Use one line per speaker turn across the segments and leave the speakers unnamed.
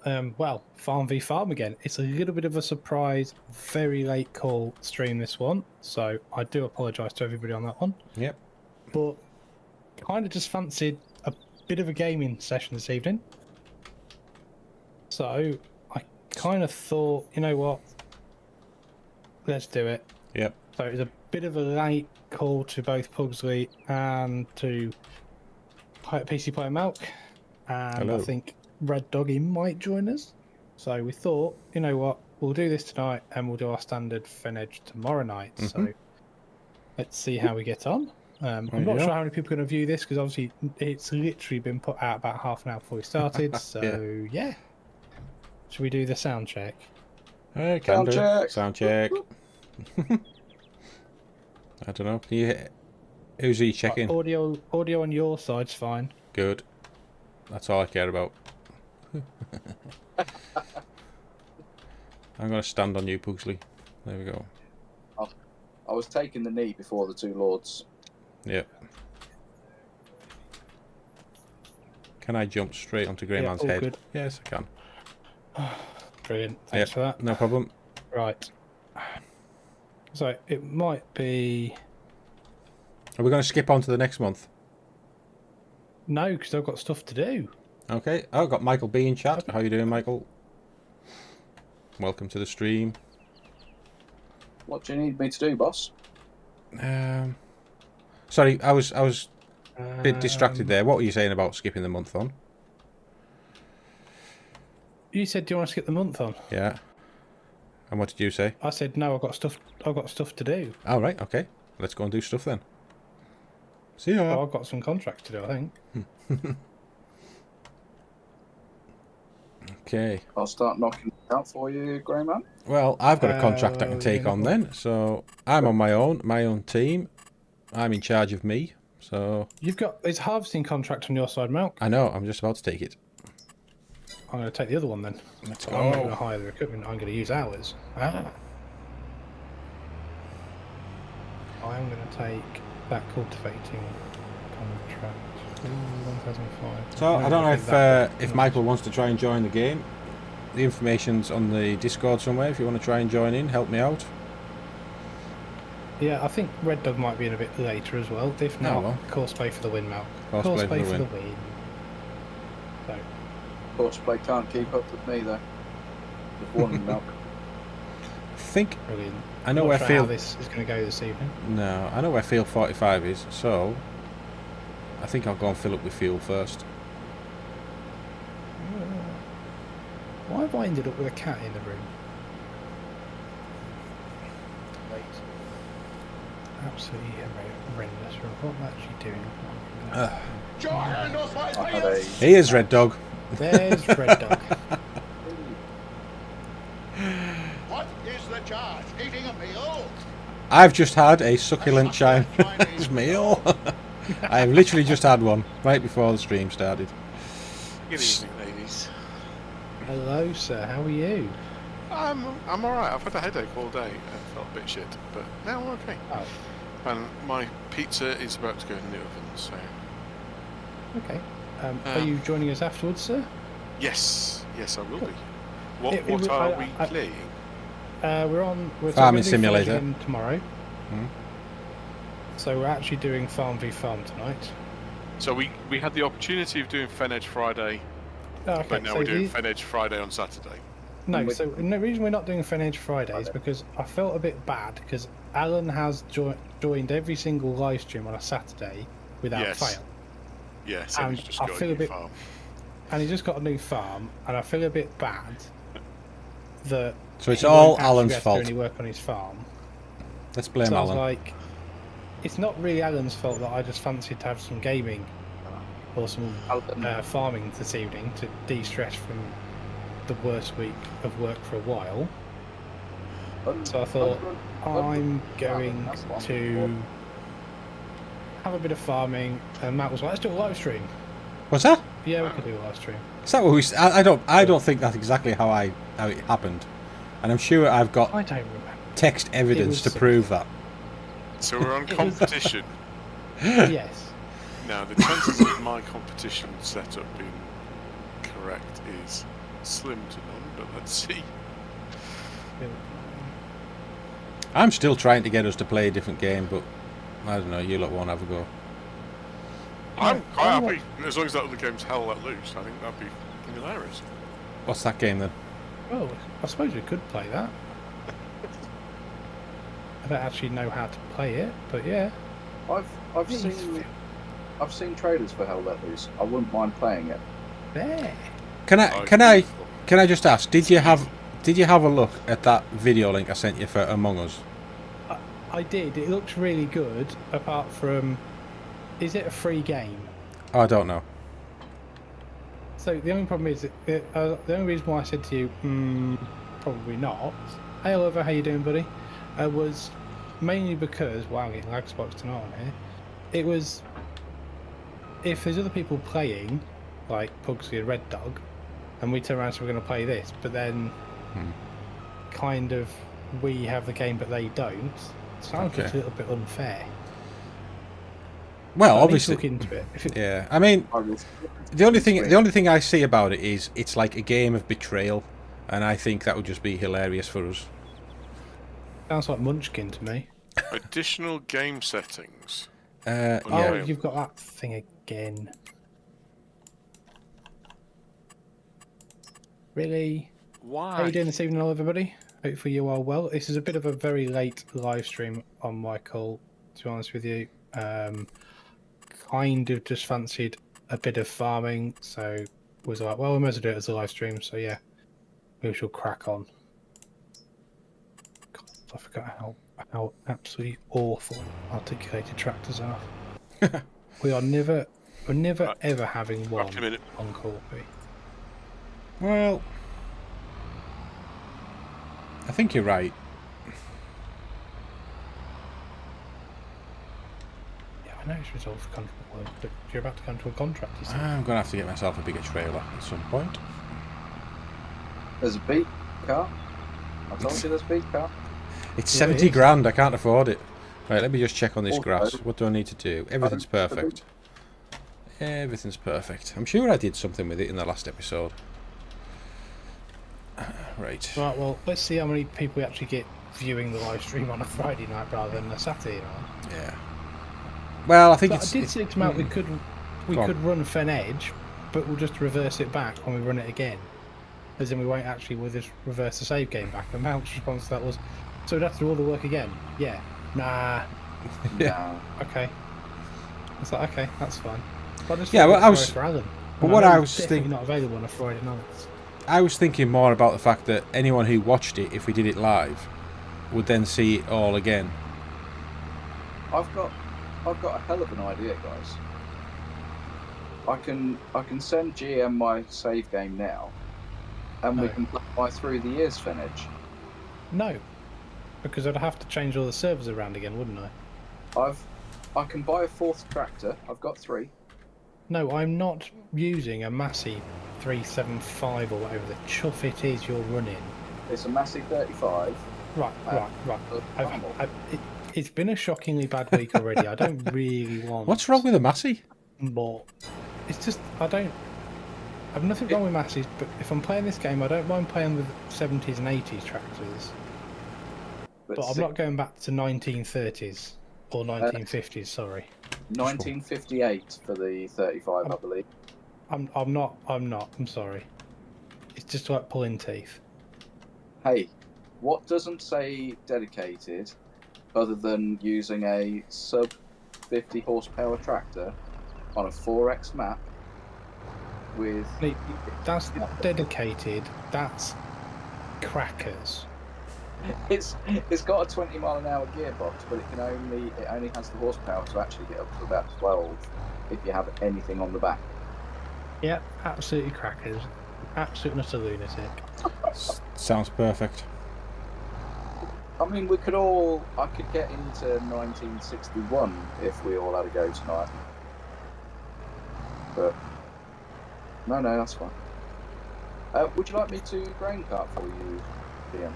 well, Farm v Farm again. It's a little bit of a surprise, very late call stream this one, so I do apologise to everybody on that one.
Yep.
But kind of just fancied a bit of a gaming session this evening. So I kind of thought, you know what, let's do it.
Yep.
So it was a bit of a late call to both Pugsley and to PC Player Milk, and
Hello.
I think Red Doggy might join us. So we thought, you know what, we'll do this tonight and we'll do our standard Fenedge tomorrow night. So let's see how we get on. I'm not sure how many people are going to view this because obviously it's literally been put out about half an hour before we started. So yeah. Should we do the sound check?
Can do. Sound check. I don't know. Can you? Who's he checking?
Audio on your side's fine.
Good. That's all I care about. I'm going to stand on you, Pugsley. There we go.
I was taking the knee before the two lords.
Yep. Can I jump straight onto GrainMan's head?
Good.
Yes, I can.
Brilliant. Thanks for that.
No problem.
Right. So it might be.
Are we going to skip on to the next month?
No, because I've got stuff to do.
Okay. Oh, I've got Michael B in chat. How you doing, Michael? Welcome to the stream.
What do you need me to do, boss?
Sorry, I was a bit distracted there. What were you saying about skipping the month on?
You said, "Do you want to skip the month on?"
Yeah. And what did you say?
I said, "No, I've got stuff to do."
Oh, right. Okay. Let's go and do stuff then. See ya.
Oh, I've got some contracts to do, I think.
Okay.
I'll start knocking it out for you, GrainMan.
Well, I've got a contract I can take on then. So I'm on my own team. I'm in charge of me. So
You've got this harvesting contract on your side, Malk.
I know. I'm just about to take it.
I'm going to take the other one then.
Let's
I'm not going
go.
to hire the equipment. I'm going to use ours. I am going to take that cultivating contract. 1,005.
So I don't know if Michael wants to try and join the game. The information's on the Discord somewhere. If you want to try and join in, help me out.
Yeah, I think Red Dog might be in a bit later as well. If not, Courseplay for the win, Malk. Courseplay for the win. So.
Courseplay can't keep up with me though. With one milk.
I think.
Brilliant.
I know where Field.
How this is going to go this evening.
No, I know where Field 45 is. So I think I'll go and fill up with fuel first.
Why have I ended up with a cat in the room? Wait. Absolutely horrendous. What am I actually doing?
He is Red Dog.
There's Red Dog.
What is the charge? Eating a meal?
I've just had a succulent Chinese meal. I have literally just had one right before the stream started.
Good evening, ladies.
Hello, sir. How are you?
I'm alright. I've had a headache all day and felt a bit shit, but now I'm okay.
Oh.
And my pizza is about to go in the oven, so...
Okay. Are you joining us afterwards, sir?
Yes, I will
Cool.
be. What are we playing?
We're
Farming Simulator
tomorrow. So we're actually doing Farm v Farm tonight.
So we had the opportunity of doing Fenedge Friday,
okay,
but now we're doing Fenedge Friday on Saturday.
No, so the reason we're not doing Fenedge Friday is because I felt a bit bad because Alan has joined every single live stream on a Saturday without fail.
Yes,
and
he's just
I
got
feel
a new
a bit,
farm.
and he just got a new farm, and I feel a bit bad that.
So it's all Alan's
to
fault.
do any work on his farm.
Let's blame
So I
Alan.
was like, it's not really Alan's fault that I just fancied to have some gaming or some farming this evening to de-stress from the worst week of work for a while. So I thought, I'm going to have a bit of farming, and Matt was like, let's do a live stream.
What's that?
Yeah, we could do a live stream.
Is that what we? I don't think that's exactly how it happened, and I'm sure I've got
I don't remember.
text evidence to prove that.
So we're on competition.
Yes.
Now the chances of my competition setup being correct is Slim to none, but let's see.
I'm still trying to get us to play a different game, but I don't know. You lot won't have a go.
I'm quite happy as long as that other game's Hell Let Loose. I think that'd be hilarious.
What's that game then?
Well, I suppose we could play that. I don't actually know how to play it, but yeah.
I've seen trailers for Hell Let Loose. I wouldn't mind playing it.
There.
Can I just ask? Did you have a look at that video link I sent you for Among Us?
I did. It looks really good. Apart from, is it a free game?
Oh, I don't know.
So the only problem is, the only reason why I said to you, probably not. Hey Oliver, how you doing, buddy? Was mainly because, wow, getting lag spots tonight on here. It was, if there's other people playing, like Pugsy and Red Dog, and we turn around and say we're going to play this, but then kind of we have the game but they don't. Sounds just a little bit unfair.
Well,
I
obviously,
need to look into it.
yeah. I mean, the only thing I see about it is it's like a game of betrayal, and I think that would just be hilarious for us.
Sounds like Munchkin to me.
Additional game settings.
Yeah.
Oh, you've got that thing again. Really?
Why?
How you doing this evening, everybody? Hopefully you are well. This is a bit of a very late live stream on my call, to be honest with you. Kind of just fancied a bit of farming, so was like, well, we might as well do it as a live stream, so yeah, we shall crack on. God, I forgot how absolutely awful articulated tractors are. We're never ever having one on Corby.
Well, I think you're right.
Yeah, I know it's resolved for contract work, but you're about to come to a contract, you see.
I'm going to have to get myself a bigger trailer at some point.
There's a beat car. I told you there's a beat car.
It's 70 grand, I can't afford it. Right, let me just check on this grass. What do I need to do? Everything's perfect. Everything's perfect. I'm sure I did something with it in the last episode. Right.
Right, well, let's see how many people we actually get viewing the live stream on a Friday night rather than a Saturday night.
Yeah. Well, I think
I did say to Matt we could run Fen Edge, but we'll just reverse it back when we run it again. As in we won't actually just reverse the save game back. And Mount's response to that was, so we'd have to do all the work again? Yeah. Nah.
Yeah.
Okay. It's like, okay, that's fine. But
I was
for Alan.
But what I was
thinking, not available on a Friday night.
I was thinking more about the fact that anyone who watched it, if we did it live, would then see it all again.
I've got a hell of an idea, guys. I can send GM my save game now, and we can play through the years Fen Edge.
No, because I'd have to change all the servers around again, wouldn't I?
I can buy a fourth tractor. I've got 3.
No, I'm not using a Massey 375 or whatever the chuff it is you're running.
It's a Massey 35.
Right. It's been a shockingly bad week already. I don't really want...
What's wrong with a Massey?
But it's just, I have nothing wrong with Masseys, but if I'm playing this game, I don't mind playing with 70s and 80s tractors. But I'm not going back to 1930s. Or 1950s, sorry.
1958 for the 35, I believe.
I'm not, I'm sorry. It's just like pulling teeth.
Hey, what doesn't say dedicated, other than using a sub 50 horsepower tractor on a 4X map with...
That's not dedicated, that's crackers.
It's got a 20-mile-an-hour gearbox, but it only has the horsepower to actually get up to about 12 if you have anything on the back.
Yeah, absolutely crackers. Absolute nutter lunatic.
Sounds perfect.
I mean, I could get into 1961 if we all had a go tonight. But no, that's fine. Would you like me to grain cart for you, Liam?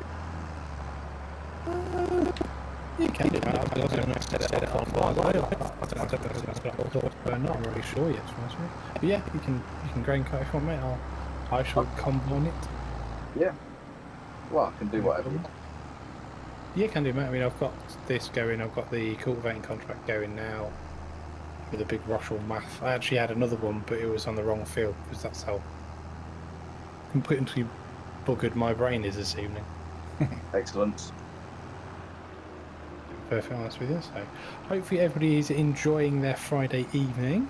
You can do that. I was going to set it on by the way. I don't know if that's going on. I'm not really sure yet, to be honest with you. But yeah, you can grain cut if you want, mate. I shall combine it.
Yeah. Well, I can do whatever you want.
Yeah, can do, mate. I mean, I've got this going. I've got the cultivating contract going now with a big Russell math. I actually had another one, but it was on the wrong field because that's how completely buggered my brain is this evening.
Excellent.
Perfect, honest with you. So, hopefully everybody is enjoying their Friday evening.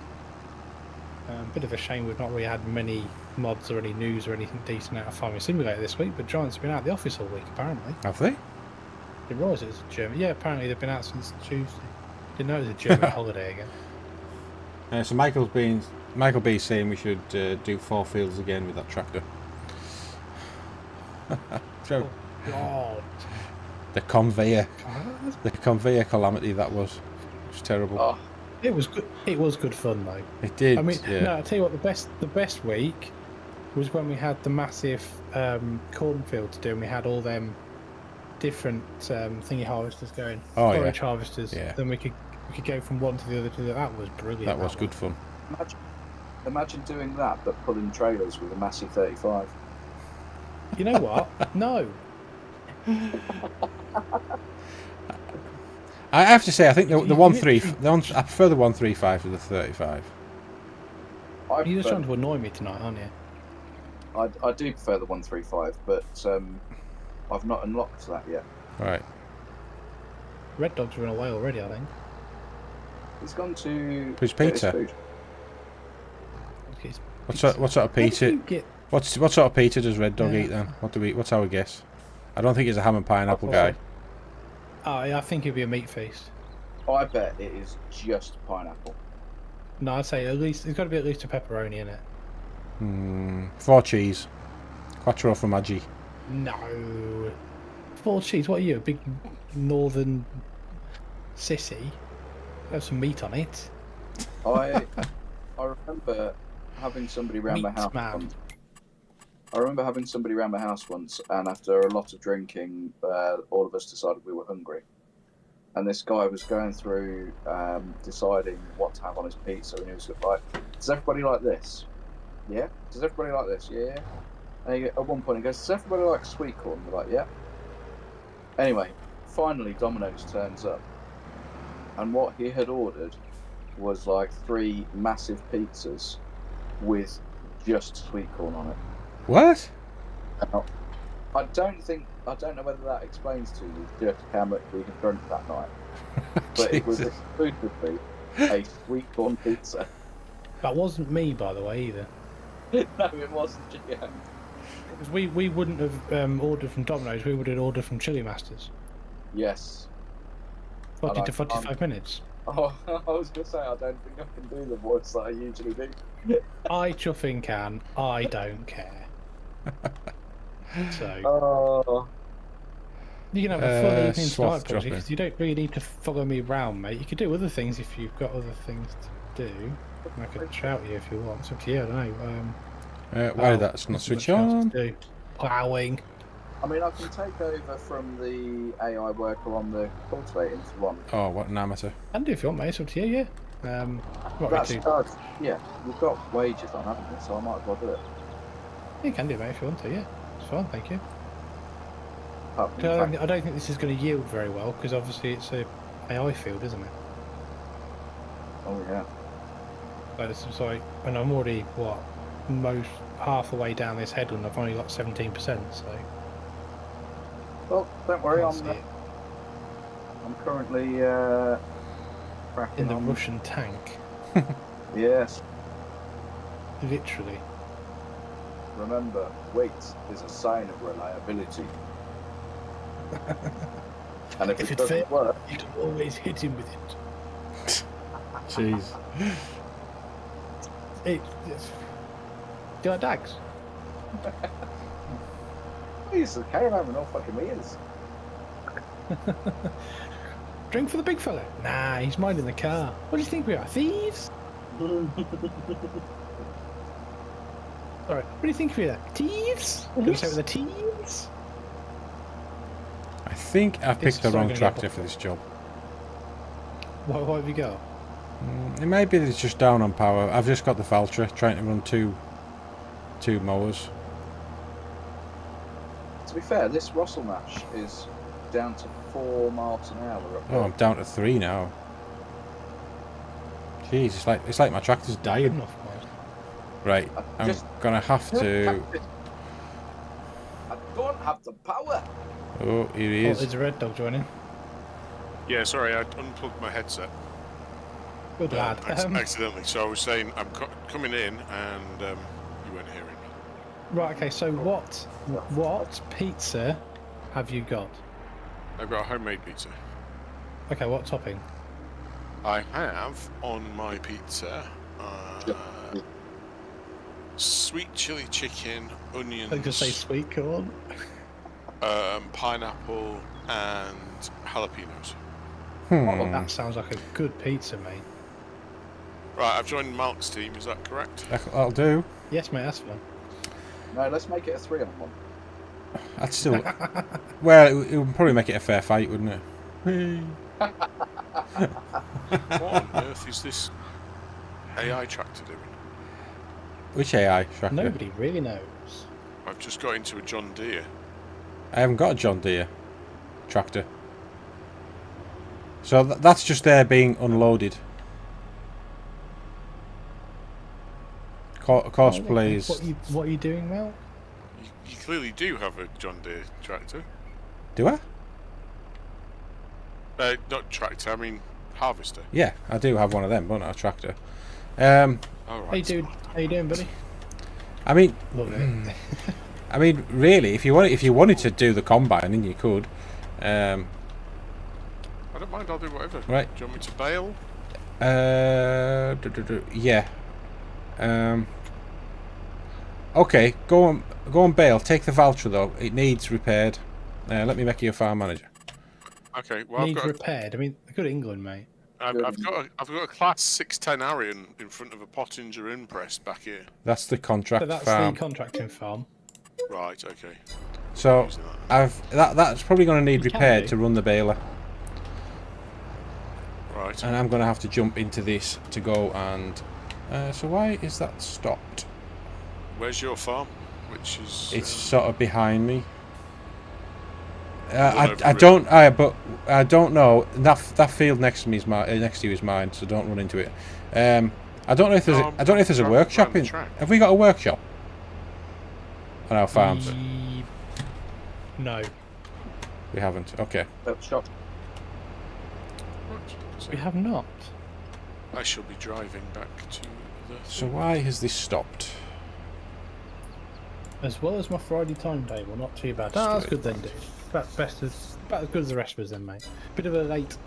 Bit of a shame we've not really had many mods or any news or anything decent out of Farming Simulator this week, but Giants have been out of the office all week apparently.
Have they?
Didn't realise it was a German. Yeah, apparently they've been out since Tuesday. Didn't know it was a German holiday again.
So Michael B saying we should do 4 fields again with that tractor. So,
God.
the conveyor calamity that was. It was terrible.
Oh,
It was good. It was good fun though.
It did.
I mean,
yeah.
no, I tell you what, the best week was when we had the massive cornfield to do, and we had all them different thingy harvesters going, forage harvesters.
Yeah.
Then we could go from one to the other to the other. That was brilliant.
That was good fun.
imagine doing that, but pulling trailers with a massive 35.
You know what? No.
I have to say, I think I prefer the 135 to the 35.
You're just trying to annoy me tonight, aren't you?
I do prefer the 135, but I've not unlocked that yet.
Right.
Red Dog's run away already, I think.
He's gone to.
Who's
get his
Peter?
food.
What sort of Peter? What sort of Peter does Red Dog eat then? What's our guess? I don't think he's a ham and pineapple guy.
Oh, yeah, I think it'd be a meat feast.
I bet it is just pineapple.
No, I'd say at least it's got to be at least a pepperoni in it.
4 cheese, 4 formaggi.
No, 4 cheese. What are you, a big northern sissy? Have some meat on it.
I remember having somebody round my house once. I remember having somebody around my house once, and after a lot of drinking, all of us decided we were hungry. And this guy was going through deciding what to have on his pizza, and he was like, "Does everybody like this? Yeah. Does everybody like this? Yeah." And at one point he goes, "Does everybody like sweet corn?" We're like, "Yeah." Anyway, finally Domino's turns up, and what he had ordered was like 3 massive pizzas with just sweet corn on it.
What?
I don't know whether that explains to you just how much we had drunk that night. But it was exclusively a sweet corn pizza.
That wasn't me, by the way, either.
No, it wasn't, yeah.
Because we wouldn't have ordered from Domino's, we would have ordered from Chili Masters.
Yes.
40 to 45 minutes.
Oh, I was going to say, I don't think I can do the voice that I usually do.
I chuffing can, I don't care. So, you can have a fun evening tonight, Prodigy, because you don't really need to follow me around, mate. You could do other things if you've got other things to do. And I could shout you if you want. It's up to you, I don't know.
Why did that not switch on?
Ploughing.
I mean, I can take over from the AI worker on the cultivating if you want.
Oh, what an amateur.
And do if you want, mate. It's up to you, yeah.
That's charged. Yeah, you've got wages on, haven't you? So I might as well do it.
You can do it, mate, if you want to, yeah. It's fine, thank you.
I
don't think this is going to yield very well, because obviously it's a AI field, isn't it?
Oh, yeah.
Like, it's like, and I'm already, half the way down this headland, I've only got 17%, so...
Well, don't worry, I'm currently cracking
in the
on.
Russian tank.
Yes.
Literally.
Remember, weight is a sign of reliability. And if it doesn't work,
you'd always hit him with it.
Jeez.
Do you like dags?
he's a caravan with no fucking ears.
Drink for the big fella? Nah, he's minding the car. What do you think we are, thieves? Alright, what do you think we are? Thieves? Gonna say with the thieves?
I think I've picked the wrong tractor for this job.
What have you got?
It may be that it's just down on power. I've just got the Valtra trying to run 2 2 mowers.
To be fair, this Russell match is down to 4 miles an hour. Up
Oh,
there.
I'm down to 3 now. Jeez, it's like my tractor's dying.
Enough, mate.
Right, I'm gonna have to.
I don't have the power.
Oh, here he
Oh,
is.
there's a red dog joining.
Yeah, sorry, I unplugged my headset.
Good lad.
Accidentally. So I was saying I'm coming in, and you weren't hearing me.
Right, okay, so what pizza have you got?
I've got a homemade pizza.
Okay, what topping?
I have on my pizza sweet chili chicken, onions.
I was going to say sweet corn.
Pineapple, and jalapenos.
Oh, that sounds like a good pizza, mate.
Right, I've joined Malk's team, is that correct?
That'll do.
Yes, mate, that's fine.
No, let's make it a 3-on-1.
That's still. Well, it would probably make it a fair fight, wouldn't it?
What on earth is this AI tractor doing?
Which AI tractor?
Nobody really knows.
I've just got into a John Deere.
I haven't got a John Deere tractor. So that's just there being unloaded. Cosplays.
What are you doing, Mel?
You clearly do have a John Deere tractor.
Do I?
Not tractor, I mean harvester.
Yeah, I do have one of them, but not a tractor.
All right.
How you doing, buddy?
I mean,
Love it.
I mean, really, if you wanted to do the combine, then you could.
I don't mind, I'll do whatever.
Right.
Do you want me to bail?
Yeah. Okay, go on bail. Take the voucher though. It needs repaired. Let me make you a farm manager.
Okay. Well,
Needs repaired. I mean, go to England, mate.
I've got a class 610 Arian in front of a Pottinger Impress back here.
That's the contract
So that's
farm.
the contracting farm.
Right. Okay.
So that's probably going to need
You can
repaired
do.
to run the baler,
Right.
and I'm going to have to jump into this to go and. So why is that stopped?
Where's your farm? Which is.
It's sort of behind me.
Well,
I don't know. That field next to me is next to you is mine, so don't run into it. I don't know if there's a workshop in. Have we got a workshop on our farms?
No,
We haven't. Okay.
Shop.
we have not.
I shall be driving back to the.
So why has this stopped?
As well as my Friday timetable, not too bad. Oh, that's good then, dude. About as good as the rest of us then, mate. Bit of a late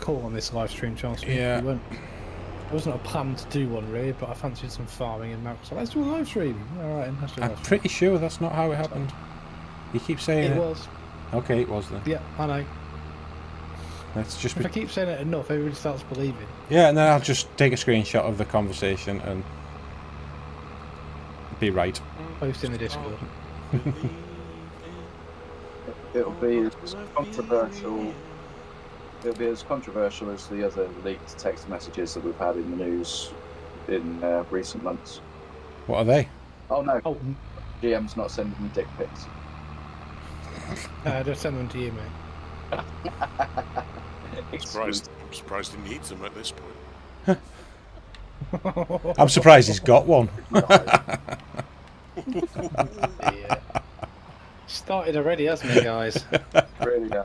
call on this live stream, chance.
Yeah.
It wasn't a plan to do one really, but I fancied some farming and Mark was like, let's do a live stream. All right, let's do a
I'm
live stream.
pretty sure that's not how it happened. You keep saying
It
it.
was.
Okay, it was then.
Yeah, I know.
Let's just
If I keep saying it enough, everybody starts believing.
Yeah, and then I'll just take a screenshot of the conversation and be right.
Post in the Discord.
It'll be as controversial. It'll be as controversial as the other leaked text messages that we've had in the news in recent months.
What are they?
Oh no,
Oh,
GM's not sending me dick pics.
just send them to you, mate.
I'm surprised he needs them at this point.
I'm surprised he's got one.
Yeah. Started already, hasn't he, guys?
Really, yeah.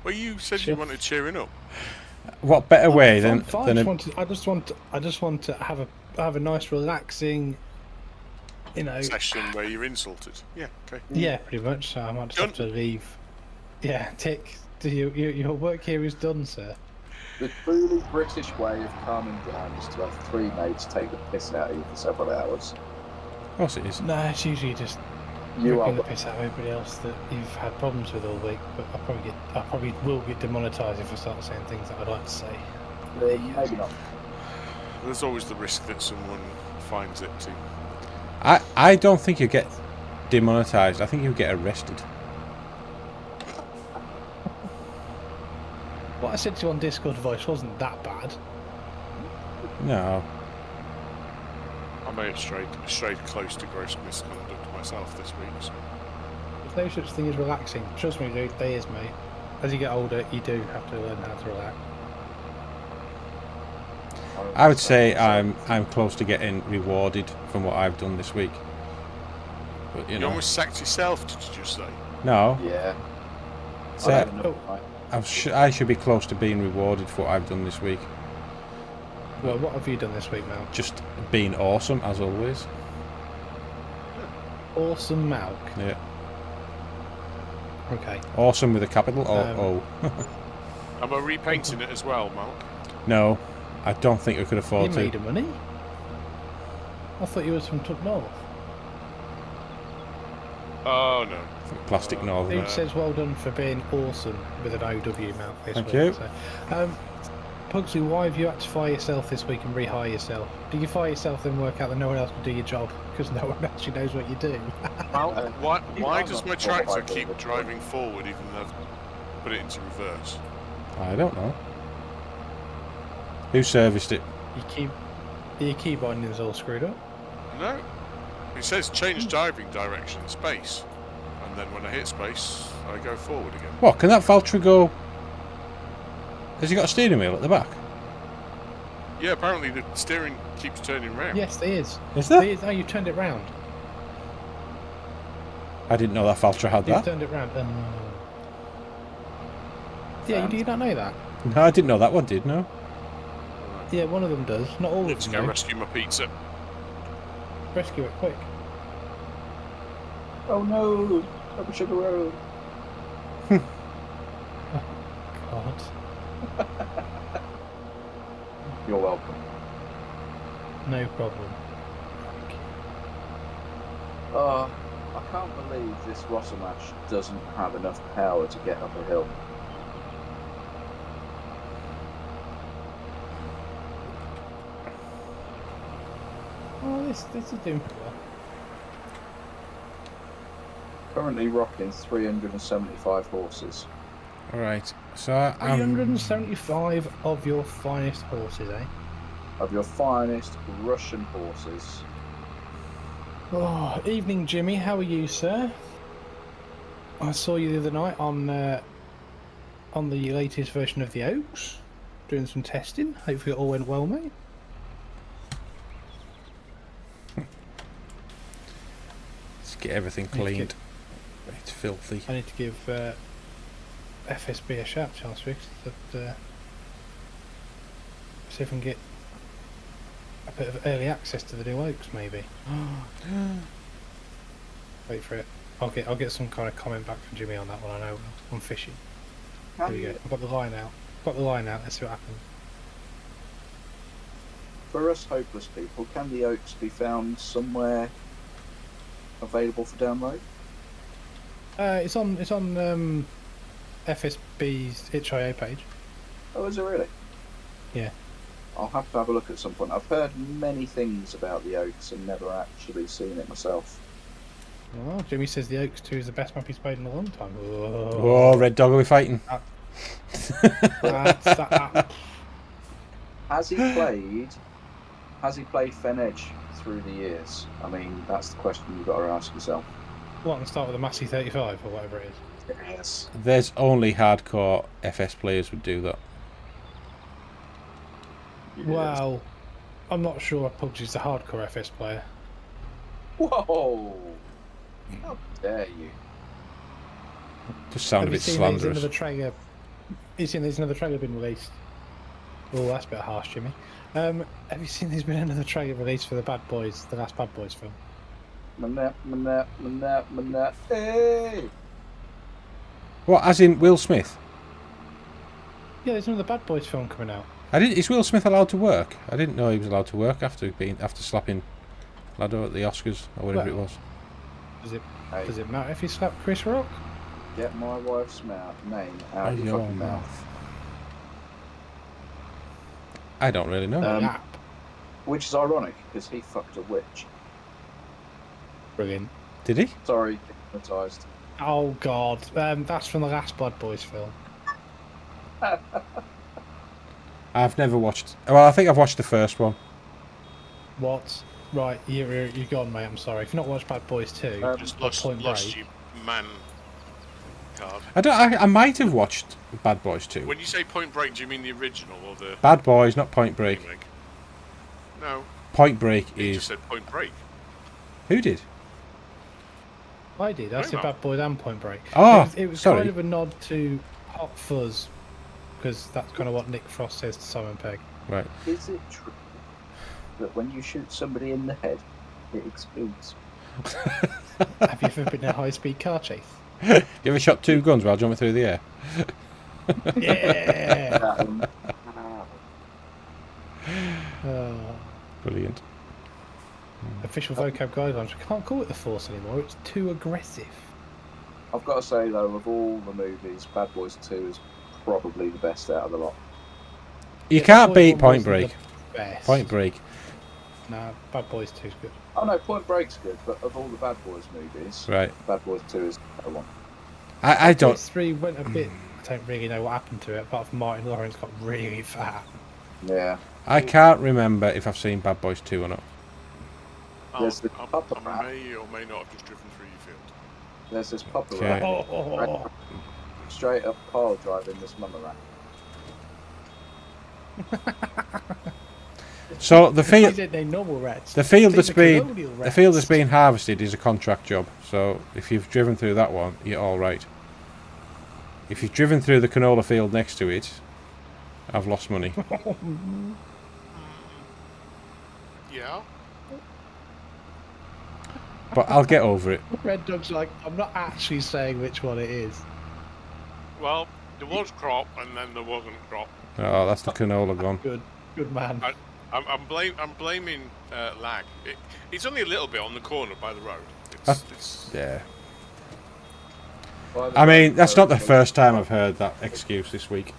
Well, you said you wanted cheering up.
What better way than
Fine.
than
I just want to have a nice, relaxing,
Session where you're insulted. Yeah, okay.
Yeah, pretty much. So I might just have to leave. Yeah, tick. Your work here is done, sir.
The truly British way of calming down is to have 3 mates take the piss out of you for several hours.
Of course it is.
No, it's usually just
You are
ripping the piss out of everybody else that you've had problems with all week. But I probably will get demonetised if I start saying things that I'd like to say.
maybe not.
There's always the risk that someone finds it too.
I don't think you get demonetized. I think you get arrested.
What I said to you on Discord voice wasn't that bad.
No.
I may have strayed close to gross misconduct myself this week. So.
There's no such thing as relaxing. Trust me, dude, there is, mate. As you get older, you do have to learn how to relax.
I would say I'm close to getting rewarded from what I've done this week. But you know,
almost sacked yourself, did you just say?
No.
Yeah.
So I should be close to being rewarded for what I've done this week.
Well, what have you done this week, Mal?
Just being awesome, as always.
Awesome, Malk.
Yeah.
Okay.
Awesome with a capital O.
Am I repainting it as well, Mark?
No, I don't think we could afford
You
to.
made of money? I thought you was from Tuck North.
Oh, no.
Plastic Northern.
Dude says well done for being awesome with an OW, Malk, this
Thank
week.
you.
So, Pugsley, why have you had to fire yourself this week and rehire yourself? Do you fire yourself and work out that no one else can do your job because no one actually knows what you do?
Well, why does my tractor keep driving forward even though I've put it into reverse?
I don't know. Who serviced it?
Your key binding's all screwed up.
No. It says change driving direction, space. And then when I hit space, I go forward again.
What, can that Valtra go... Has he got a steering wheel at the back?
Yeah, apparently the steering keeps turning round.
Yes, there is.
Is there?
There is. Oh, you've turned it round.
I didn't know that Valtra had
You've
that.
turned it round. Yeah, do you not know that?
No, I didn't know that one did, no.
Yeah, one of them does. Not all
Let's
of
go
them.
rescue my pizza.
Rescue it quick.
Oh no! Up Sugar Road.
God.
You're welcome.
No problem.
I can't believe this Rosamash doesn't have enough power to get up a hill.
Oh, this is doing pretty well.
Currently rocking 375 horses.
Alright, so I'm...
375 of your finest horses, eh?
Of your finest Russian horses.
Oh, evening, Jimmy. How are you, sir? I saw you the other night on the latest version of the Oaks, doing some testing. Hopefully it all went well, mate.
Let's get everything cleaned. It's filthy.
I need to give FSB a shout, Charles Fix, that see if we can get a bit of early access to the new Oaks, maybe. Wait for it. I'll get some kind of comment back from Jimmy on that one. I know I'm fishing. There we go. I've got the line out. Let's see what happens.
For us hopeless people, can the Oaks be found somewhere available for download?
It's on FSB's itch.io page.
Oh, is it really?
Yeah.
I'll have to have a look at some point. I've heard many things about the Oaks and never actually seen it myself.
Well, Jimmy says the Oaks 2 is the best map he's played in a long time.
Oh, Red Dog, are we fighting?
Has he played Fen Edge through the years? I mean, that's the question you've got to ask yourself.
What, and start with a Massey 35 or whatever it is?
Yes.
There's only hardcore FS players would do that.
Well, I'm not sure Pugsy's a hardcore FS player.
Whoa! How dare you?
Just sound a bit slanderous.
You seen there's another trailer been released? Oh, that's a bit harsh, Jimmy. Have you seen there's been another trailer released for the Bad Boys, the last Bad Boys film?
Hey!
What, as in Will Smith?
Yeah, there's another Bad Boys film coming out.
Is Will Smith allowed to work? I didn't know he was allowed to work after slapping Lado at the Oscars or whatever it was.
Does it matter if you slap Chris Rock?
Get my wife's name out of your fucking mouth.
I don't really know.
Which is ironic because he fucked a witch.
Brilliant.
Did he?
Sorry, hypnotised.
Oh God, that's from the last Bad Boys film.
I've never watched. Well, I think I've watched the first one.
What? Right, you're gone, mate. I'm sorry. If you've not watched Bad Boys 2,
Just
or Point
lost
Break,
your man card.
I might have watched Bad Boys 2.
When you say Point Break, do you mean the original or the
Bad Boys, not Point Break.
remake? No.
Point Break
You
is...
just said Point Break.
Who did?
I did. I said Bad Boys and Point Break.
Oh,
it was
sorry.
kind of a nod to Hot Fuzz, because that's kind of what Nick Frost says to Simon Pegg.
Right.
Is it true that when you shoot somebody in the head, it explodes?
Have you ever been in a high-speed car chase?
You ever shot 2 guns while jumping through the air?
Yeah!
Brilliant.
Official vocab guidelines. We can't call it the Force anymore. It's too aggressive.
I've got to say, though, of all the movies, Bad Boys 2 is probably the best out of the lot.
You
Yeah,
can't
Bad Boys
beat
1
Point
wasn't
Break.
the best.
Point Break.
Nah, Bad Boys 2 is good.
Oh no, Point Break's good, but of all the Bad Boys movies,
Right.
Bad Boys 2 is the one.
I don't...
Boys 3 went a bit... I don't really know what happened to it, apart from Martin Lawrence got really fat.
Yeah.
I can't remember if I've seen Bad Boys 2 or not.
There's the
I
pupper rat.
may or may not have just driven through your field.
There's this pupper
Okay.
rat.
Oh.
Straight up pile driving this mama rat.
So the field...
These ain't they normal rats.
The field
These
that's
are
been
colonial
the field
rats.
that's been harvested is a contract job. So if you've driven through that one, you're all right. If you've driven through the canola field next to it, I've lost money.
Yeah.
But I'll get over it.
Red Dog's like, I'm not actually saying which one it is.
Well, there was crop and then there wasn't crop.
Oh, that's the canola gone.
Good man.
I'm blaming lag. It's only a little bit on the corner by the road. It's
Yeah. I mean, that's not the first time I've heard that excuse this week.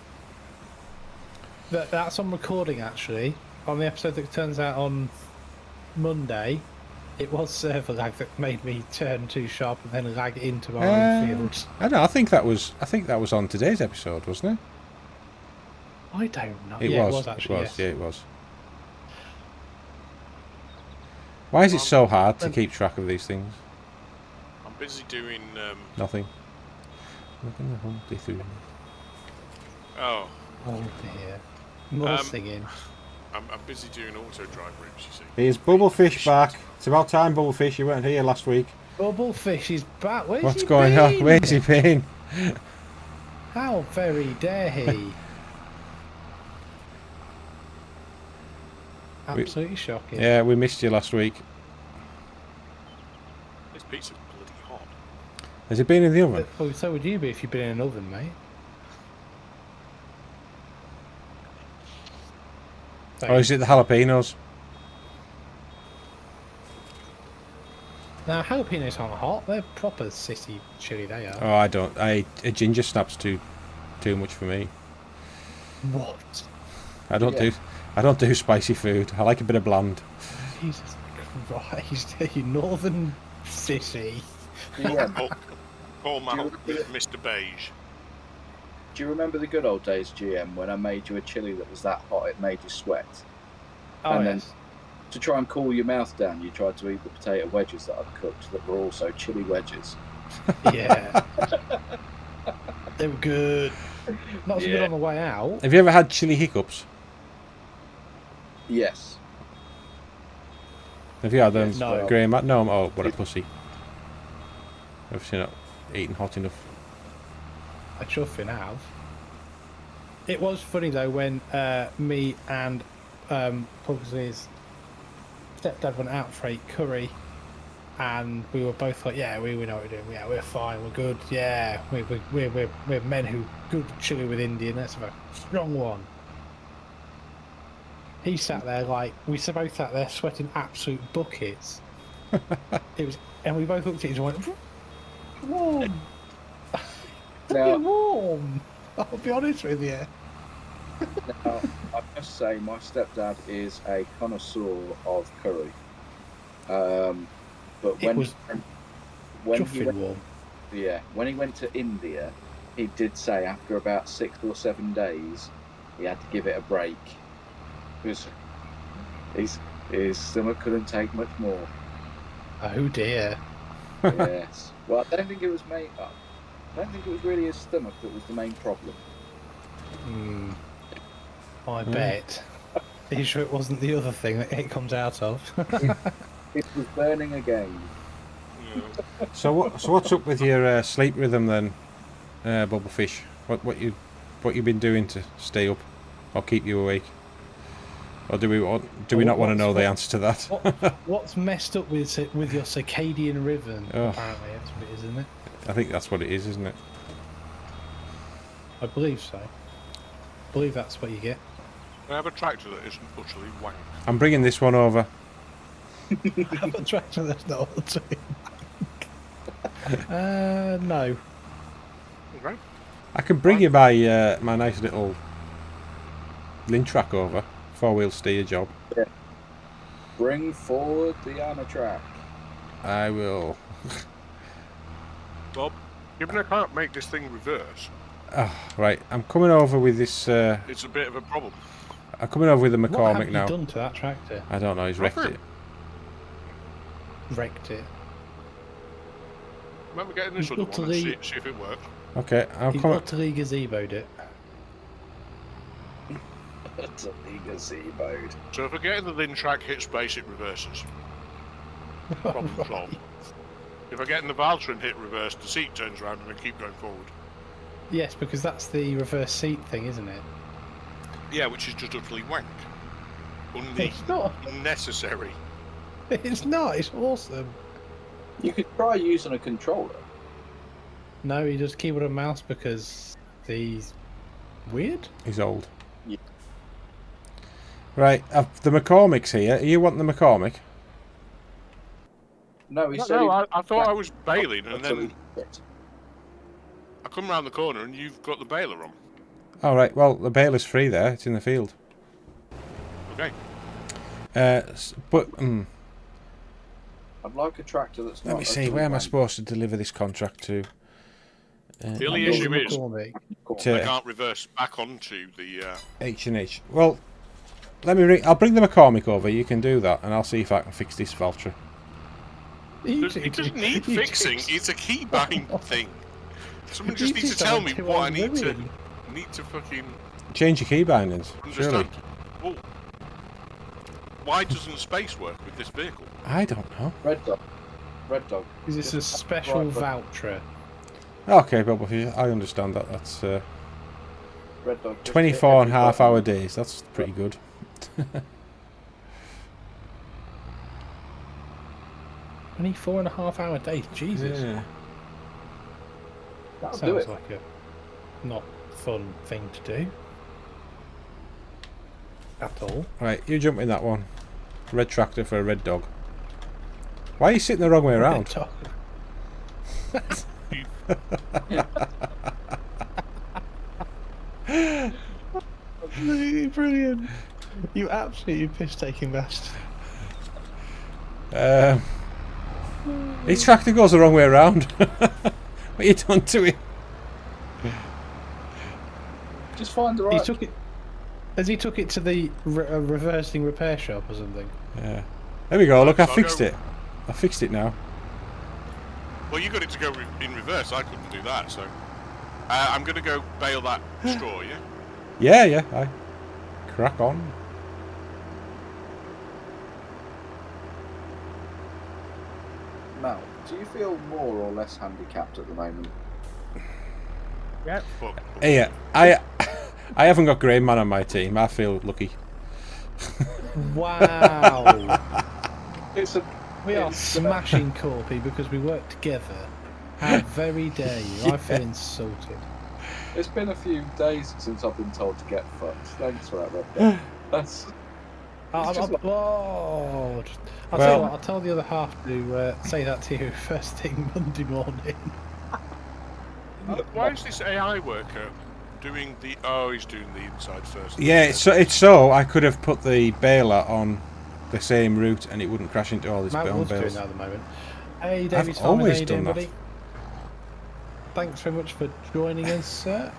That's on recording, actually. On the episode that turns out on Monday, it was server lag that made me turn too sharp and then lag into my own field.
I don't know, I think that was on today's episode, wasn't it?
I don't know.
It
Yeah,
was.
it was actually.
It was.
Yes.
Yeah, it was. Why is it so hard to keep track of these things?
I'm busy doing.
Nothing.
Oh.
Oh dear. More singing.
I'm busy doing auto drive routes. You see.
Here's Bubblefish back. It's about time, Bubblefish. You weren't here last week.
Bubblefish is back. Where's
What's
he
going
been?
on? Where's he been?
How very dare he? Absolutely shocking.
Yeah, we missed you last week.
This pizza's bloody hot.
Has it been in the oven?
Well, so would you be if you'd been in an oven, mate.
Or is it the jalapenos?
Now, jalapenos aren't hot. They're proper city chili, they are.
Oh, I don't. A ginger snap's too much for me.
What?
I don't do spicy food. I like a bit of bland.
Jesus Christ, you northern city.
Yeah.
Paul Mal, Mr. Beige.
Do you remember the good old days, GM, when I made you a chili that was that hot it made you sweat?
Oh,
And
yes.
To try and cool your mouth down, you tried to eat the potato wedges that I'd cooked that were also chili wedges.
Yeah. They were good. Not so good on the way out.
Have you ever had chili hiccups?
Yes.
Have you had them?
No.
GrainMan? No. Oh, what a pussy. Obviously not eating hot enough.
I chuffing have. It was funny though when me and Pugsley's stepdad went out for a curry, and we were both like, "Yeah, we know what we're doing. Yeah, we're fine. We're good. Yeah, we're men who good chili with Indian. Let's have a strong one." He sat there like we both sat there sweating absolute buckets. It was, and we both looked at each other and went, "Warm."
Now,
Warm. I'll be honest with you.
now, I must say, my stepdad is a connoisseur of curry. But
It was
when he
chuffing
went,
warm.
when he went to India, he did say after about 6 or 7 days, he had to give it a break because His stomach couldn't take much more.
Oh dear.
Yes. Well, I don't think it was really his stomach that was the main problem.
I bet. Are you sure it wasn't the other thing that it comes out of?
It was burning again.
Yeah.
So what's up with your sleep rhythm then, Bubblefish? What you been doing to stay up or keep you awake? Or do we not want to know the answer to that?
What's messed up with your circadian rhythm?
Oh.
Apparently, that's what it is, isn't it?
I think that's what it is, isn't it?
I believe so. I believe that's what you get.
I have a tractor that isn't utterly wank.
I'm bringing this one over.
I have a tractor that's not utterly no.
Okay.
I can bring you my my nice little Lintrack over, 4-wheel steer job.
Yeah. Bring forward the armour track.
I will.
Bob, given I can't make this thing reverse,
Oh, right, I'm coming over with this.
it's a bit of a problem.
I'm coming over with the
What
McCormick
have you
now.
done to that tractor?
I don't know. He's wrecked
Nothing.
it.
Wrecked it.
Remember getting this other one and see if it works.
Okay, I'll
He's
come.
utterly gazeboed it.
Utterly gazeboed.
So if I get in the Lin track hit space, it reverses. Problem solved. If I get in the Valtra and hit reverse, the seat turns around and I keep going forward.
Yes, because that's the reverse seat thing, isn't it?
Yeah, which is just utterly wank.
It's not.
Unnecessary.
It's not. It's awesome.
You could try using a controller.
No, he does keyboard and mouse because he's weird.
He's old.
Yeah.
Right, the McCormick's here. You want the McCormick?
No, he said.
I thought I was bailing, and then
Shit.
I come round the corner and you've got the baler on.
All right. Well, the baler's free there. It's in the field.
Okay.
But
I'd like a tractor that's not.
let me see. Where am I supposed to deliver this contract to?
The only issue is
McCormick.
I
To
can't reverse back onto the.
H&H. Well, let me. I'll bring the McCormick over. You can do that, and I'll see if I can fix this Valtra.
It doesn't need fixing. It's a keybind thing. Someone just needs to tell me what I need to fucking
Change your key bindings.
understand.
Surely.
Well, why doesn't space work with this vehicle?
I don't know.
Red dog. Red dog.
Is this a special voucher?
Okay, but I understand that. That's
Red dog.
24 and a half hour days. That's pretty good.
24.5 hour days. Jesus.
Yeah.
That'll do
Sounds
it.
like a not fun thing to do. At all.
Right, you jump in that one. Red tractor for a red dog. Why are you sitting the wrong way around?
Brilliant. You absolutely piss-taking bastard.
His tractor goes the wrong way around. What you done to it?
Just find the right.
He took it. Has he took it to the reversing repair shop or something?
Yeah. There we go. Look, I
So
fixed it. I fixed it now.
Well, you got it to go in reverse. I couldn't do that, so I'm going to go bail that straw. Yeah.
Yeah. I crack on.
Mal, do you feel more or less handicapped at the moment?
Yeah.
Fuck.
Hey, I haven't got GrainMan on my team. I feel lucky.
Wow. We are
It's
smashing Corpy because we work together. How very dare you? I feel insulted.
It's been a few days since I've been told to get fucked. Thanks for that, Red Dog. That's.
I'll tell you what, I'll tell the other half to say that to you first thing Monday morning.
Why is this AI worker doing the? Oh, he's doing the inside first.
Yeah, it's so I could have put the baler on the same route and it wouldn't crash into all these
Matt
bone
Wood's doing
bales.
that at the moment. Hey, David.
I've always done that.
Buddy? Thanks very much for joining us, sir.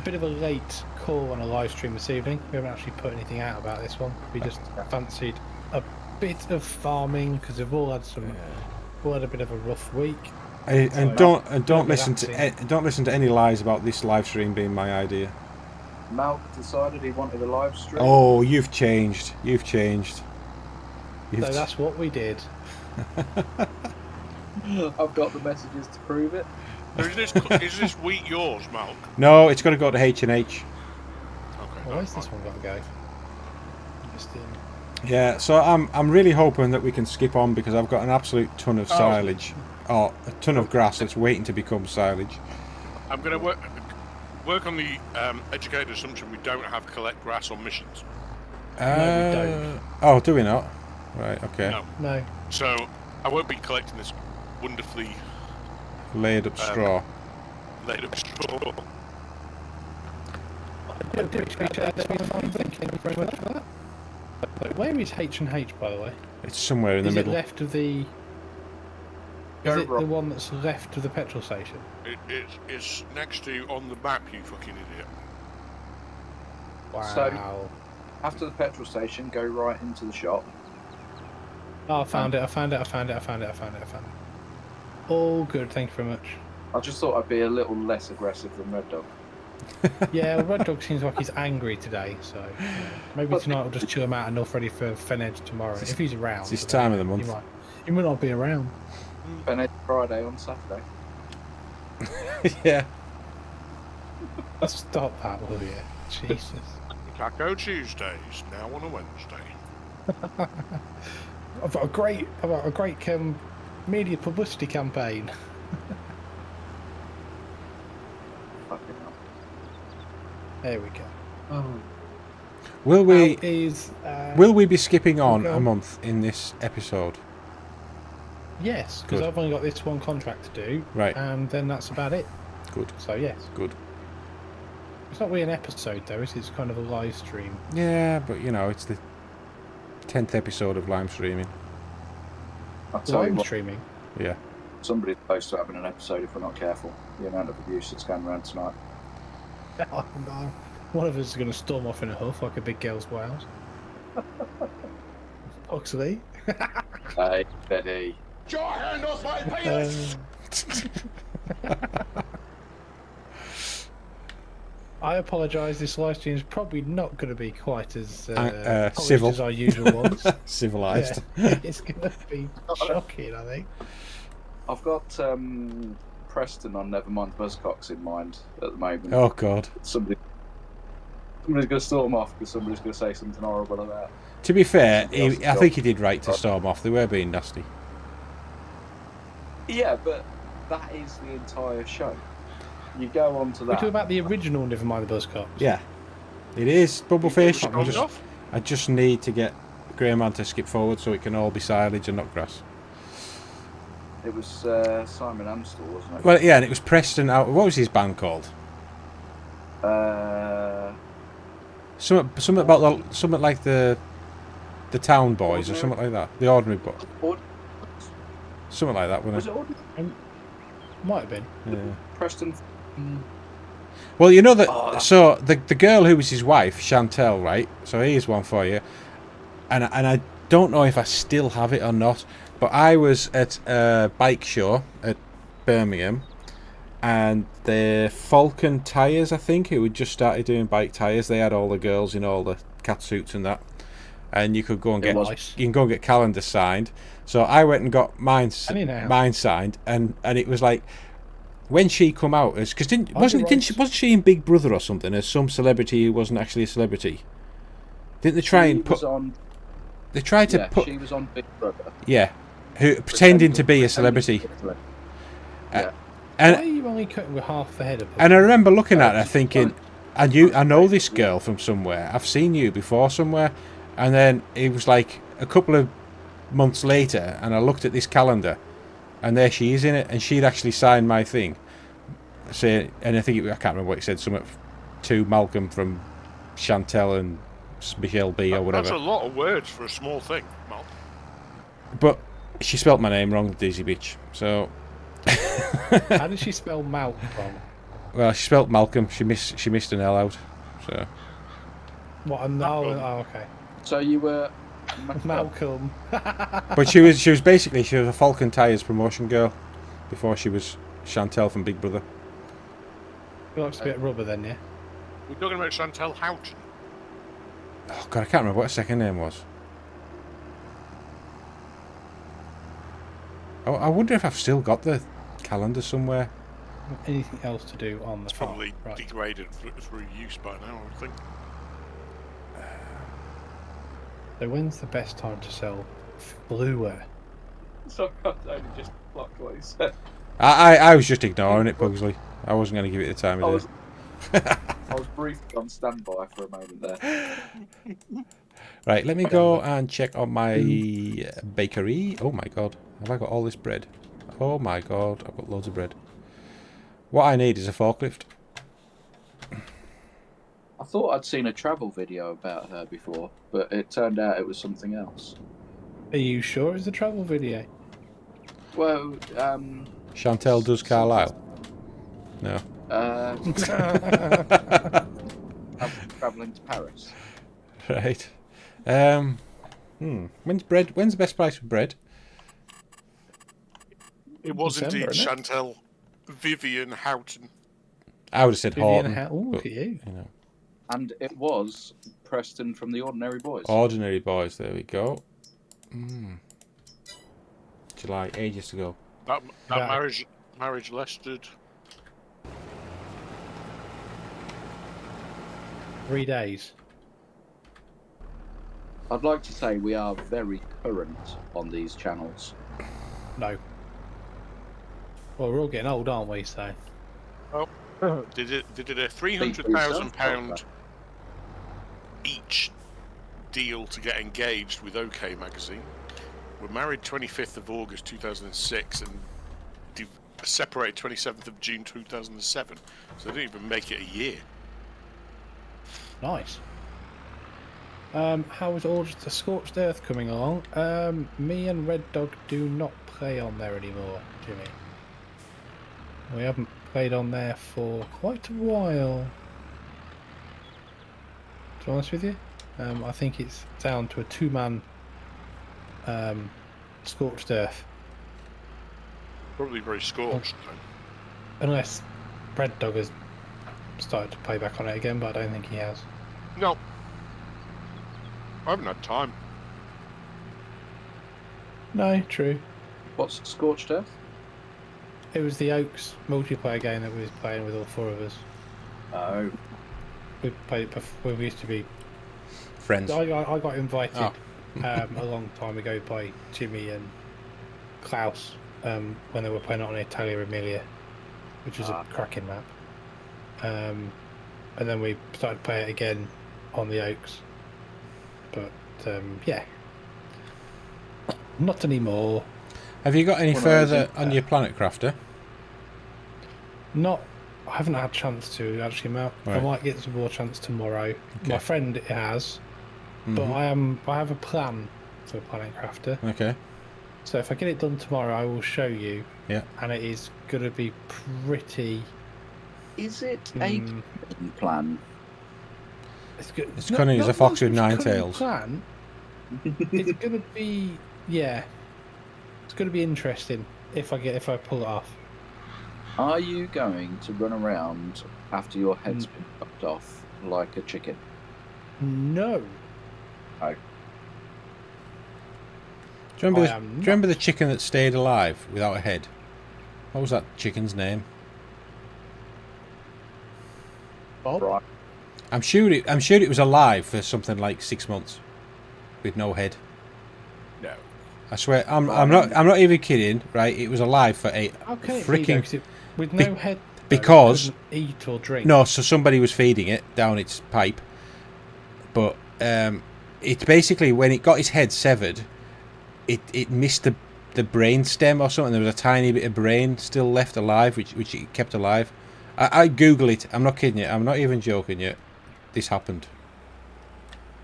bit of a late call on a live stream this evening. We haven't actually put anything out about this one. We just fancied a bit of farming because we've all had a bit of a rough week.
And don't listen to any lies about this live stream being my idea.
Malk decided he wanted a live stream.
Oh, you've changed. So
that's what we did.
I've got the messages to prove it.
Is this wheat yours, Malk?
No, it's got to go to H&H.
Okay.
Well, where's this one got to go?
Yeah, so I'm really hoping that we can skip on because I've got an absolute ton of silage. Oh, a ton of grass that's waiting to become silage.
I'm going to work on the educated assumption we don't have collect grass on missions.
No, we don't.
Oh, do we not? Right, okay.
No.
So I won't be collecting this wonderfully
Laid up straw.
Thank you
very much for that. Where is H&H, by the way?
It's somewhere in the middle.
Is it left of the... Is it the one that's left of the petrol station?
It's next to on the map, you fucking idiot.
Wow.
So, after the petrol station, go right into the shop.
Oh, I found it. All good, thank you very much.
I just thought I'd be a little less aggressive than Red Dog.
Yeah, well, Red Dog seems like he's angry today, so maybe tonight we'll just chill him out enough ready for Fenedge tomorrow. If he's around.
It's his time of the month.
He might not be around.
Fenedge Friday on Saturday.
Yeah.
Stop that, will you? Jesus.
Taco Tuesdays, now on a Wednesday.
I've got a great media publicity campaign.
Fucking hell.
There we go.
Oh.
Will we be skipping on
go.
a month in this episode?
Yes, because
Good.
I've only got this one contract to do.
Right.
And then that's about it.
Good.
So yes.
Good.
It's not really an episode though, it's kind of a live stream.
Yeah, but you know, it's the 10th episode of live streaming.
I'll tell you
Live
what,
streaming?
Yeah.
somebody's close to having an episode if we're not careful. The amount of abuse that's going around tonight.
Oh, no. One of us is going to storm off in a huff like a big girl's wows. Huxley.
Hey, Betty.
Get your hand off my penis!
I apologise, this live stream is probably not going to be quite as
civil
as our usual ones.
Civilised.
Yeah, it's going to be shocking, I think.
I've got Preston on Nevermind Buzzcocks in mind at the moment.
Oh, God.
Somebody's going to storm off because somebody's going to say something horrible about.
To be fair, I think he did right to storm off. They were being nasty.
Yeah, but that is the entire show. You go on to
We're
that.
talking about the original Nevermind the Buzzcocks.
Yeah, it is Bubblefish.
Off?
I just need to get GrainMan to skip forward so it can all be silage and not grass.
It was Simon Amstel, wasn't it?
Well, yeah, and it was Preston. What was his band called? Something about something like the Town Boys or something like that. The Ordinary Boys. Something like that,
Was
wasn't
it Ordinary?
Might have been.
it? Yeah.
Preston.
Well, you know that. So the girl who was his wife, Chantel, right? So here's one for you, and I don't know if I still have it or not, but I was at a bike show at Birmingham, and the Falcon Tyres, I think, who had just started doing bike tyres, they had all the girls in all the cat suits and that, and you could go and get you can go and get calendars signed. So I went and got mine signed, and it was like, when she come out as because wasn't she in Big Brother or something as some celebrity who wasn't actually a celebrity? Didn't they try and put? They tried to put.
She was on Big Brother.
Yeah, who pretending to be a celebrity.
Yeah.
And
why are you only cutting with half the head of?
And I remember looking at her thinking, I know this girl from somewhere. I've seen you before somewhere. And then it was like a couple of months later, and I looked at this calendar, and there she is in it, and she'd actually signed my thing. And I think I can't remember what it said. Something to Malcolm from Chantel and Michelle B or whatever.
That's a lot of words for a small thing, Mal.
But she spelt my name wrong, Dizzy bitch. So.
How did she spell mouth wrong?
Well, she spelt Malcolm. She missed an L out. So.
What? No. Oh, okay.
So you were
Malcolm.
But she was a Falcon Tires promotion girl before she was Chantel from Big Brother.
He likes a bit of rubber then, yeah?
We're talking about Chantel Houghton.
Oh God, I can't remember what her second name was. Oh, I wonder if I've still got the calendar somewhere.
Anything else to do on the
It's
farm?
probably
Right.
degraded through use by now, I would think.
So when's the best time to sell blueware?
So I only just blocked what he said.
I was just ignoring it, Pugsley. I wasn't going to give it the time
I
of
was,
day.
I was briefly on standby for a moment there.
Right, let me go and check on my bakery. Oh my God, have I got all this bread? Oh my God, I've got loads of bread. What I need is a forklift.
I thought I'd seen a travel video about her before, but it turned out it was something else.
Are you sure it's a travel video?
Well,
Chantel does Carlisle? No.
Travelling to Paris.
Right. When's the best price for bread?
It was
December,
indeed
isn't it?
Chantel Vivian Houghton.
I would have said Horton.
Look at you.
You know.
And it was Preston from The Ordinary Boys.
Ordinary Boys, there we go. July, ages ago.
That
Right.
marriage lasted
3 days.
I'd like to say we are very current on these channels.
No. Well, we're all getting old, aren't we? So.
They did a £300,000 each deal to get engaged with OK Magazine. Were married 25th of August 2006 and separated 27th of June 2007. So they didn't even make it a year.
Nice. How is Order to Scorched Earth coming along? Me and Red Dog do not play on there anymore, Jimmy. We haven't played on there for quite a while. To be honest with you, I think it's down to a two-man Scorched Earth.
Probably very scorched, though.
Unless Red Dog has started to play back on it again, but I don't think he has.
No. I haven't had time.
No, true.
What's Scorched Earth?
It was the Oaks multiplayer game that we was playing with all four of us.
Oh.
We played it before. We used to be.
Friends.
I got invited a long time ago by Jimmy and Klaus when they were playing it on Italia Emilia, which was a cracking map. And then we started playing it again on the Oaks. But yeah, not anymore.
Have you got any further on your Planet Crafter?
Not. I haven't had a chance to actually, Mount.
Right.
I might get some more chance tomorrow.
Okay.
My friend has, but I have a plan for Planet Crafter.
Okay.
So if I get it done tomorrow, I will show you.
Yeah.
And it is gonna be pretty.
Is it a plan?
It's good.
It's cunning as a fox with nine tails.
Plan. It's gonna be It's gonna be interesting if I pull it off.
Are you going to run around after your head's been chopped off like a chicken?
No.
Oh.
Do you remember the chicken that stayed alive without a head? What was that chicken's name?
Bob?
Right.
I'm sure it was alive for something like 6 months with no head.
No.
I swear, I'm not even kidding. Right, it was alive for
How can it
freaking
be, though, 'cause with no head. Though,
because
it couldn't eat or drink.
no. So somebody was feeding it down its pipe, but it's basically when it got its head severed, it missed the brain stem or something. There was a tiny bit of brain still left alive, which it kept alive. I Google it. I'm not kidding you. I'm not even joking you. This happened.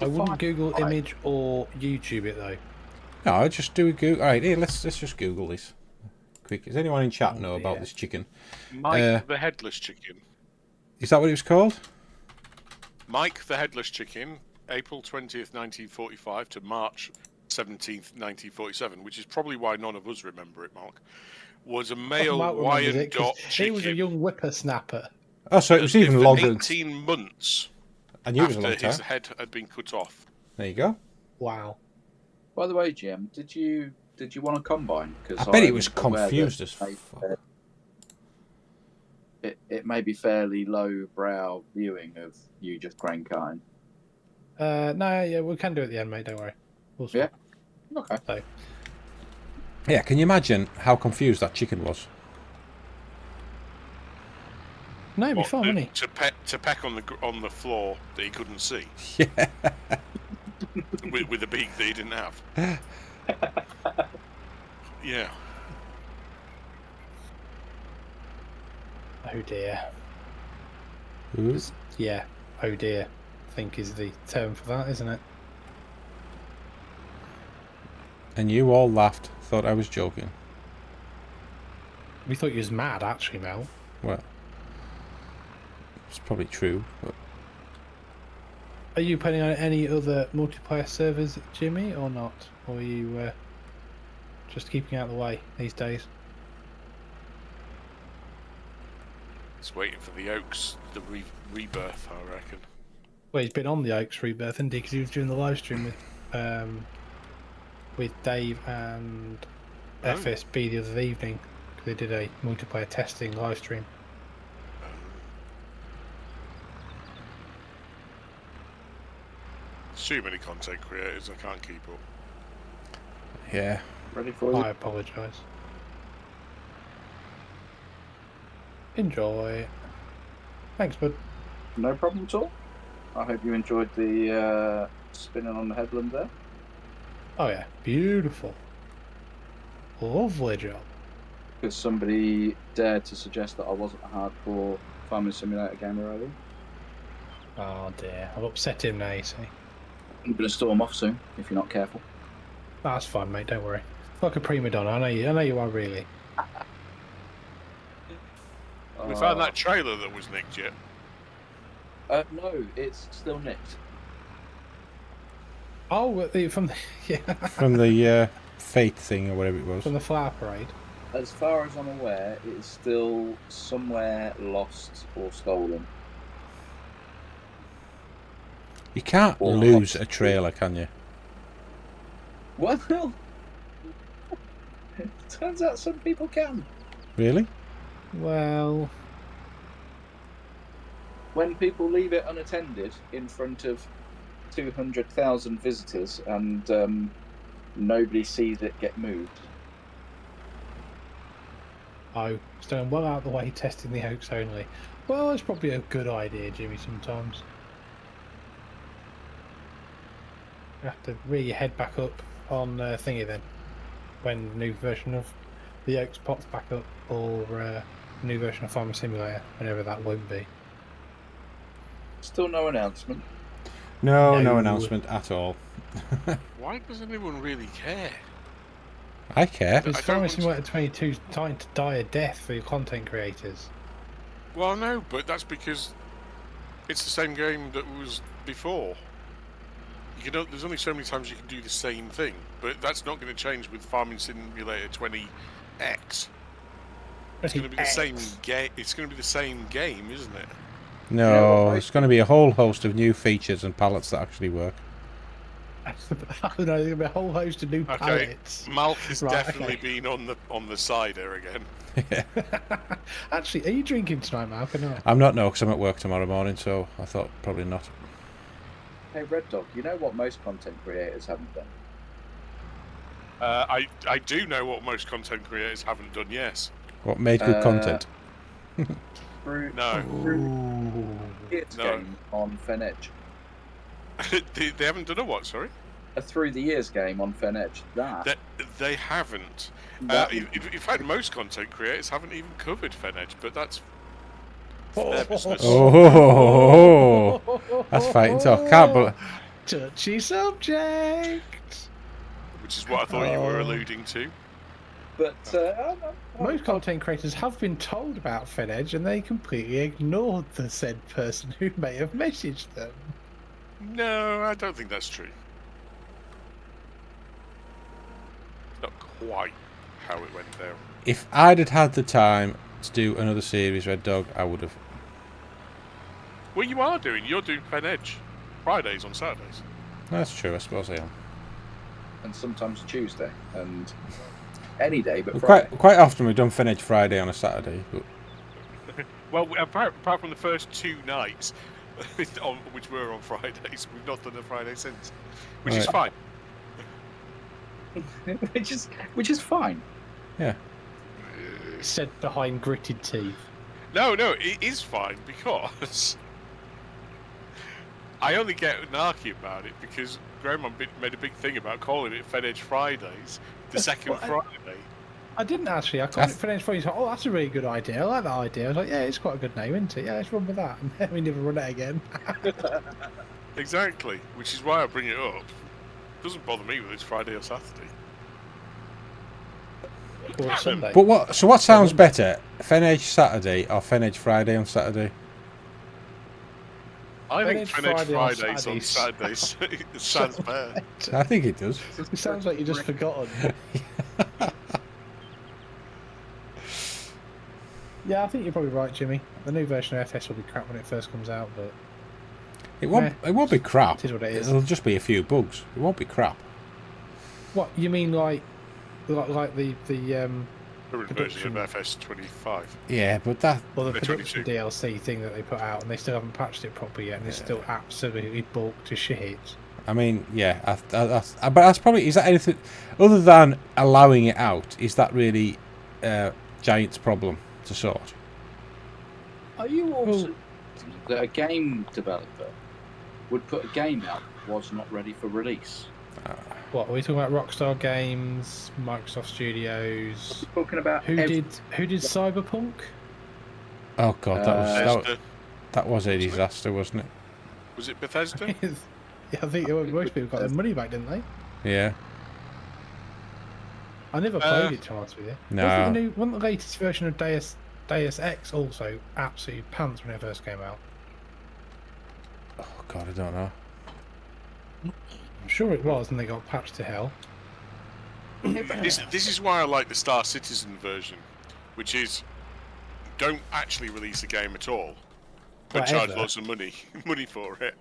I wouldn't Google image or YouTube it though.
No, I'll just do a Google. All right, here, let's just Google this quick. Does anyone in chat know about this chicken?
Mike the headless chicken.
Is that what it was called?
Mike the Headless Chicken, April 20th, 1945 to March 17th, 1947, which is probably why none of us remember it, Mark, was a male Wyandotte chicken.
He was a young whippersnapper.
Oh, so it was even longer.
18 months
I knew it was a long
after
time.
his head had been cut off.
There you go.
Wow.
By the way, Jim, did you want a combine? Because
I bet he was confused as fuck.
It may be fairly low-brow viewing of you just grain cutting.
No, yeah, we can do it at the end, mate. Don't worry. We'll
Yeah. Okay.
So,
Yeah, can you imagine how confused that chicken was?
no, it'd be fun, wouldn't he?
To peck on the floor that he couldn't see.
Yeah.
with a beak that he didn't have. Yeah.
Oh dear.
Ooh.
Yeah. Oh dear. I think is the term for that, isn't it?
And you all laughed, thought I was joking.
We thought you was mad, actually, Mel.
Well, it's probably true, but...
Are you playing on any other multiplayer servers, Jimmy, or not? Or are you just keeping out of the way these days?
It's waiting for the Oaks, the rebirth, I reckon.
Well, he's been on the Oaks rebirth, hasn't he? Because he was doing the live stream with Dave and FSB the other evening. They did a multiplayer testing live stream.
Too many content creators, I can't keep up.
Yeah.
Ready for you?
I apologise. Enjoy. Thanks, bud.
No problem at all. I hope you enjoyed the spinning on the headland there.
Oh yeah, beautiful. Lovely job.
Because somebody dared to suggest that I wasn't a hardcore Farming Simulator gamer earlier.
Oh dear, I've upset him now, you see.
I'm going to storm off soon, if you're not careful.
That's fine, mate, don't worry. Like a prima donna, I know you are really.
We found that trailer that was nicked yet?
No, it's still nicked.
Oh, from the yeah.
From the fate thing or whatever it was.
From the flower parade.
As far as I'm aware, it is still somewhere lost or stolen.
You can't
Or
lose
lost.
a trailer, can you?
Well, turns out some people can.
Really?
Well,
When people leave it unattended in front of 200,000 visitors and nobody sees it get moved.
oh, staying well out of the way, testing the Oaks only. Well, it's probably a good idea, Jimmy, sometimes. You have to rear your head back up on thingy then, when the new version of the Oaks pops back up, or new version of Farming Simulator, whenever that won't be.
Still no announcement.
No
No.
announcement at all.
Why does anyone really care?
I care.
Because
I don't
Farming
want to-
Simulator 22 is trying to die a death for your content creators.
Well, no, but that's because it's the same game that was before. There's only so many times you can do the same thing, but that's not going to change with Farming Simulator 20X. It's going to be the same game. It's going to be the same game, isn't it?
No, it's going to be a whole host of new features and palettes that actually work.
I don't know, there's going to be a whole host of new
Okay,
palettes.
Malk has
Right,
definitely
okay.
been on the cider again.
Actually, are you drinking tonight, Malk, or not?
I'm not, no, because I'm at work tomorrow morning, so I thought probably not.
Hey, Red Dog, you know what most content creators haven't done?
I do know what most content creators haven't done. Yes.
What made good content?
Through
No.
the years
No.
game on Fen Edge.
they haven't done a what? Sorry.
A Through the Years game on Fen Edge.
They haven't.
That-
In fact, most content creators haven't even covered Fen Edge, but that's their business.
Oh, that's fighting talk. Can't believe.
Touchy subject.
Which is what I thought you were alluding to.
But
most content creators have been told about FedEdge and they completely ignored the said person who may have messaged them.
No, I don't think that's true. Not quite how it went down.
If I'd had the time to do another series, Red Dog, I would have.
Well, you're doing FedEdge Fridays on Saturdays.
That's true, I suppose I am.
And sometimes Tuesday, and any day but Friday.
Quite often we've done FedEdge Friday on a Saturday. But...
Well, apart from the first 2 nights, which were on Fridays, we've not done a Friday since, which is fine.
which is fine.
Yeah.
Said behind gritted teeth.
No, it is fine because I only get narky about it because GrainMan made a big thing about calling it FedEdge Fridays, the second Friday.
I didn't actually. I called it FedEdge Fridays. Oh, that's a really good idea. I like that idea. I was like, yeah, it's quite a good name, isn't it? Yeah, let's run with that. And then we never run it again.
Exactly, which is why I bring it up. It doesn't bother me whether it's Friday or Saturday.
Or Sunday.
But what? So what sounds better, FedEdge Saturday or FedEdge Friday on Saturday?
I think FedEdge
Fridays
on Saturdays sounds better.
I think it does.
It sounds like you just forgotten. Yeah, I think you're probably right, Jimmy. The new version of FS will be crap when it first comes out, but
it won't be crap.
It is what it is.
It'll just be a few bugs. It won't be crap.
What you mean, like the
Current version of FS25.
Yeah, but that...
Well, the
The
production
22.
DLC thing that they put out, and they still haven't patched it properly yet, and it's still absolutely bulked to shit.
I mean, yeah, but that's probably... Is that anything... Other than allowing it out, is that really Giant's problem to sort?
Are you also that a game developer would put a game out that was not ready for release?
What are we talking about? Rockstar Games, Microsoft Studios.
We're talking about
Who did Cyberpunk?
Oh god, that was a disaster, wasn't it?
Was it Bethesda?
Yeah, I think most people got their money back, didn't they?
Yeah.
I never played it, to be honest with you.
No.
Wasn't the latest version of Deus Ex also absolutely pants when it first came out?
Oh god, I don't know.
I'm sure it was, and they got patched to hell.
This is why I like the Star Citizen version, which is don't actually release a game at all, but charge lots of money for it.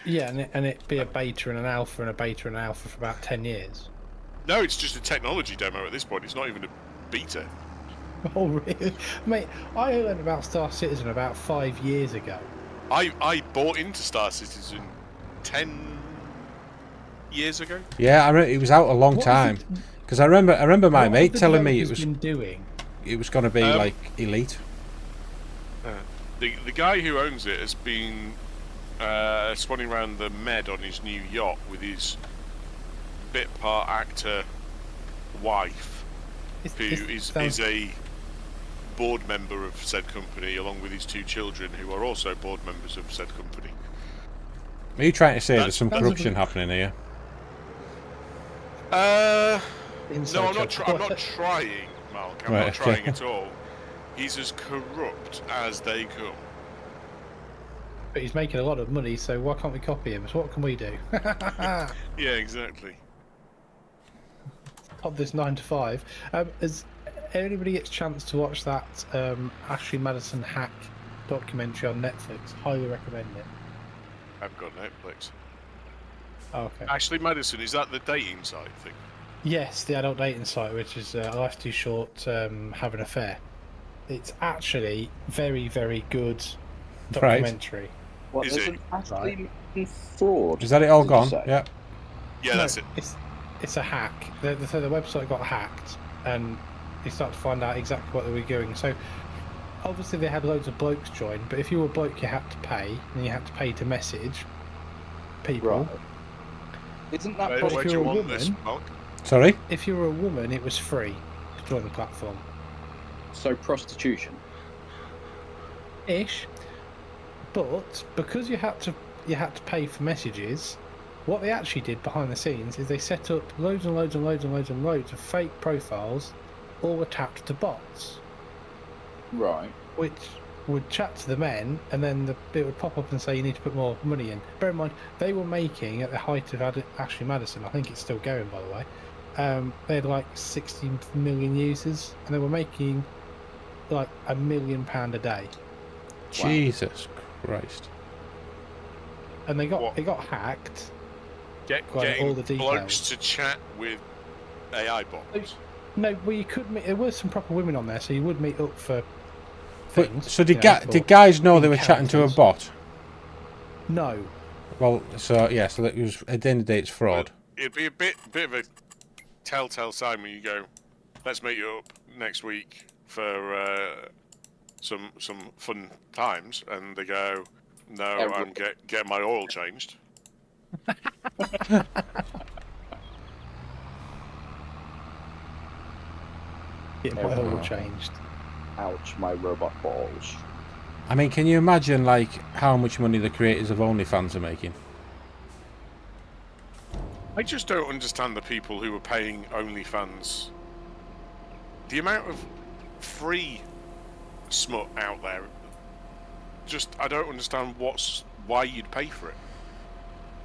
Yeah, and it be a beta and an alpha and a beta and an alpha for about 10 years.
No, it's just a technology demo at this point. It's not even a beta.
Oh really, mate? I learned about Star Citizen about 5 years ago.
I bought into Star Citizen 10 years ago.
Yeah, it was out a long time. Because I remember my mate telling me it was going to be like Elite.
The guy who owns it has been swanning around the Med on his new yacht with his bit part actor wife, who is a board member of said company, along with his 2 children, who are also board members of said company.
Are you trying to say there's some corruption happening here?
No, I'm not trying, Mark. I'm not trying at all. He's as corrupt as they come.
But he's making a lot of money, so why can't we copy him? So what can we do?
Yeah, exactly.
Pop this 9 to 5. Has anybody gets a chance to watch that Ashley Madison hack documentary on Netflix? Highly recommend it.
I've got Netflix.
Oh, okay.
Ashley Madison, is that the dating site thing?
Yes, the adult dating site, which is Life's Too Short, Have an Affair. It's actually very, very good documentary.
What,
is it?
Actually fraud.
Is that it all gone? Yeah.
Yeah, that's it.
It's a hack. The website got hacked, and they started to find out exactly what they were doing. So, obviously they had loads of blokes join, but if you were a bloke, you had to pay, and you had to pay to message people.
Right. Isn't that
Where do you want this, Mark?
Sorry?
If you were a woman, it was free to join the platform.
So prostitution?
Ish. But because you had to pay for messages, what they actually did behind the scenes is they set up loads and loads and loads and loads and loads of fake profiles all attached to bots.
Right.
Which would chat to the men, and then it would pop up and say you need to put more money in. Bear in mind, they were making, at the height of Ashley Madison, I think it's still going by the way, they had like 60 million users, and they were making like £1 million a day.
Jesus Christ.
And they got hacked.
Getting
all the details.
blokes to chat with AI bots.
No, well, you could meet. There were some proper women on there, so you would meet up for
But,
things.
so did guys know they were chatting to a bot?
No.
Well, so yeah, so that was at the end of the day, it's fraud.
It'd be a bit of a telltale sign when you go, let's meet you up next week for some fun times, and they go, no, I'm getting my oil changed.
Getting my oil changed.
Ouch, my robot balls.
I mean, can you imagine like how much money the creators of OnlyFans are making?
I just don't understand the people who are paying OnlyFans. The amount of free smut out there. Just, I don't understand why you'd pay for it.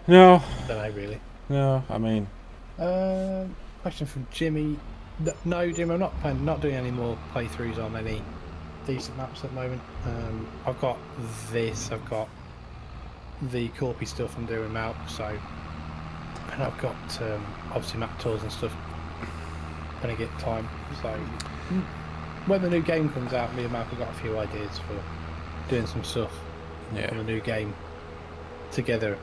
No.
Don't know really.
No, I mean.
Question from Jimmy. No, Jim, I'm not doing any more playthroughs on any decent maps at the moment. I've got this. I've got the Corpy stuff I'm doing now. So, and I've got obviously map tours and stuff when I get time. So, when the new game comes out, me and Mark have got a few ideas for doing some stuff on the new game together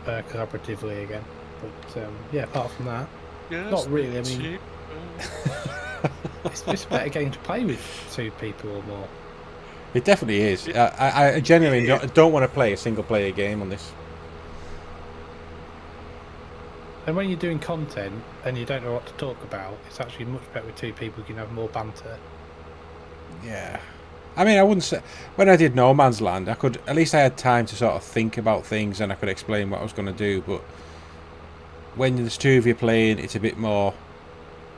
collaboratively again. But yeah, apart from that, not really. I mean, it's a better game to play with 2 people or more.
It definitely is. I genuinely don't want to play a single player game on this.
And when you're doing content and you don't know what to talk about, it's actually much better with 2 people. You can have more banter.
Yeah. I mean, I wouldn't say... When I did No Man's Land, at least I had time to sort of think about things and I could explain what I was going to do, but when there's 2 of you playing, it's a bit more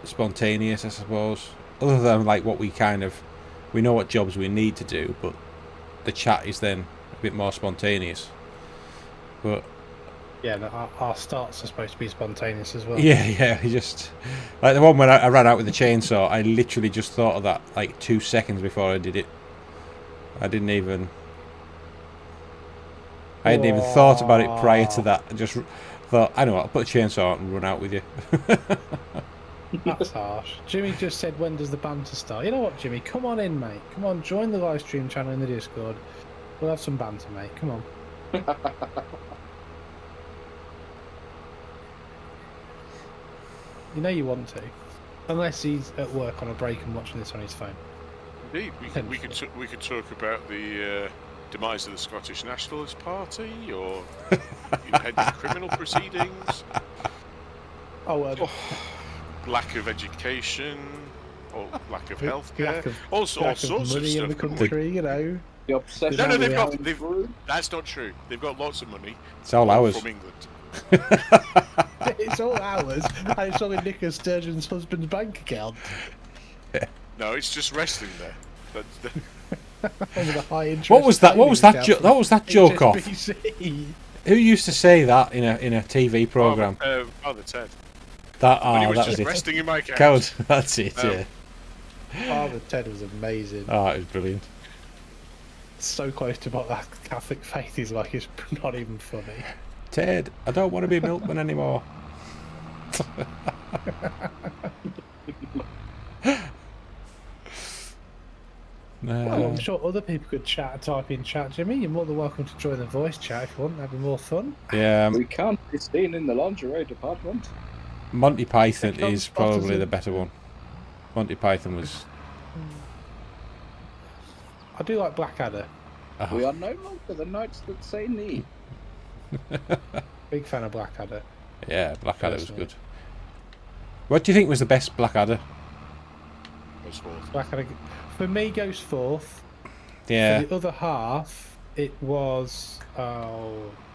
spontaneous, I suppose. Other than like what we know what jobs we need to do, but the chat is then a bit more spontaneous. But
yeah, our starts are supposed to be spontaneous as well.
Yeah, just like the one when I ran out with the chainsaw. I literally just thought of that like 2 seconds before I did it. I hadn't even thought about it prior to that. I just thought, I know what, I'll put a chainsaw out and run out with you.
That's harsh. Jimmy just said, when does the banter start? You know what, Jimmy? Come on in, mate. Come on, join the live stream channel in the Discord. We'll have some banter, mate. Come on. You know you want to. Unless he's at work on a break and watching this on his phone.
Indeed, we could talk about the demise of the Scottish Nationalist Party, or impending criminal proceedings. Lack of education, or lack of healthcare, all sorts of
money
stuff.
In the country, you know.
The obsession.
No, that's not true. They've got lots of money.
It's all ours.
From England.
It's all ours, and it's all in Nicola Sturgeon's husband's bank account.
No, it's just resting there.
With a high interest.
What was that? What was that? What was that joke off?
HSBC.
Who used to say that in a TV program?
Father Ted.
That
was
that
just
was
resting in my account.
Code. That's it. Yeah.
Father Ted was amazing.
Oh, it was brilliant.
So close to what that Catholic faith is like. It's not even funny.
Ted, I don't want to be a milkman anymore.
Well, I'm sure other people could type in chat, Jimmy. You're more than welcome to join the voice chat if you want. That'd be more fun.
Yeah.
We can't be seen in the lingerie department.
Monty Python is probably the better one. Monty Python was...
I do like Blackadder.
We are no longer the knights that say knee.
Big fan of Blackadder.
Yeah, Blackadder was good. What do you think was the best Blackadder?
Blackadder, for me, goes fourth.
Yeah.
For the other half, it was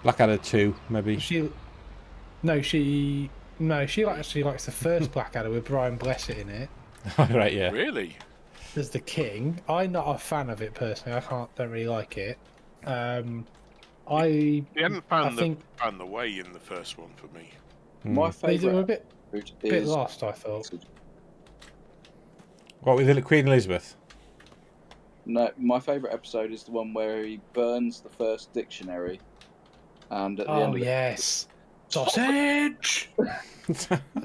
Blackadder 2, maybe.
She actually likes the first Blackadder with Brian Blessed in it.
Right, yeah.
Really?
There's the King. I'm not a fan of it personally. Don't really like it.
You hadn't found the way in the first one for me.
My
they were
favourite
a bit lost, I thought.
What, with Queen Elizabeth?
No, my favourite episode is the one where he burns the first dictionary, and at the end of
yes, sausage.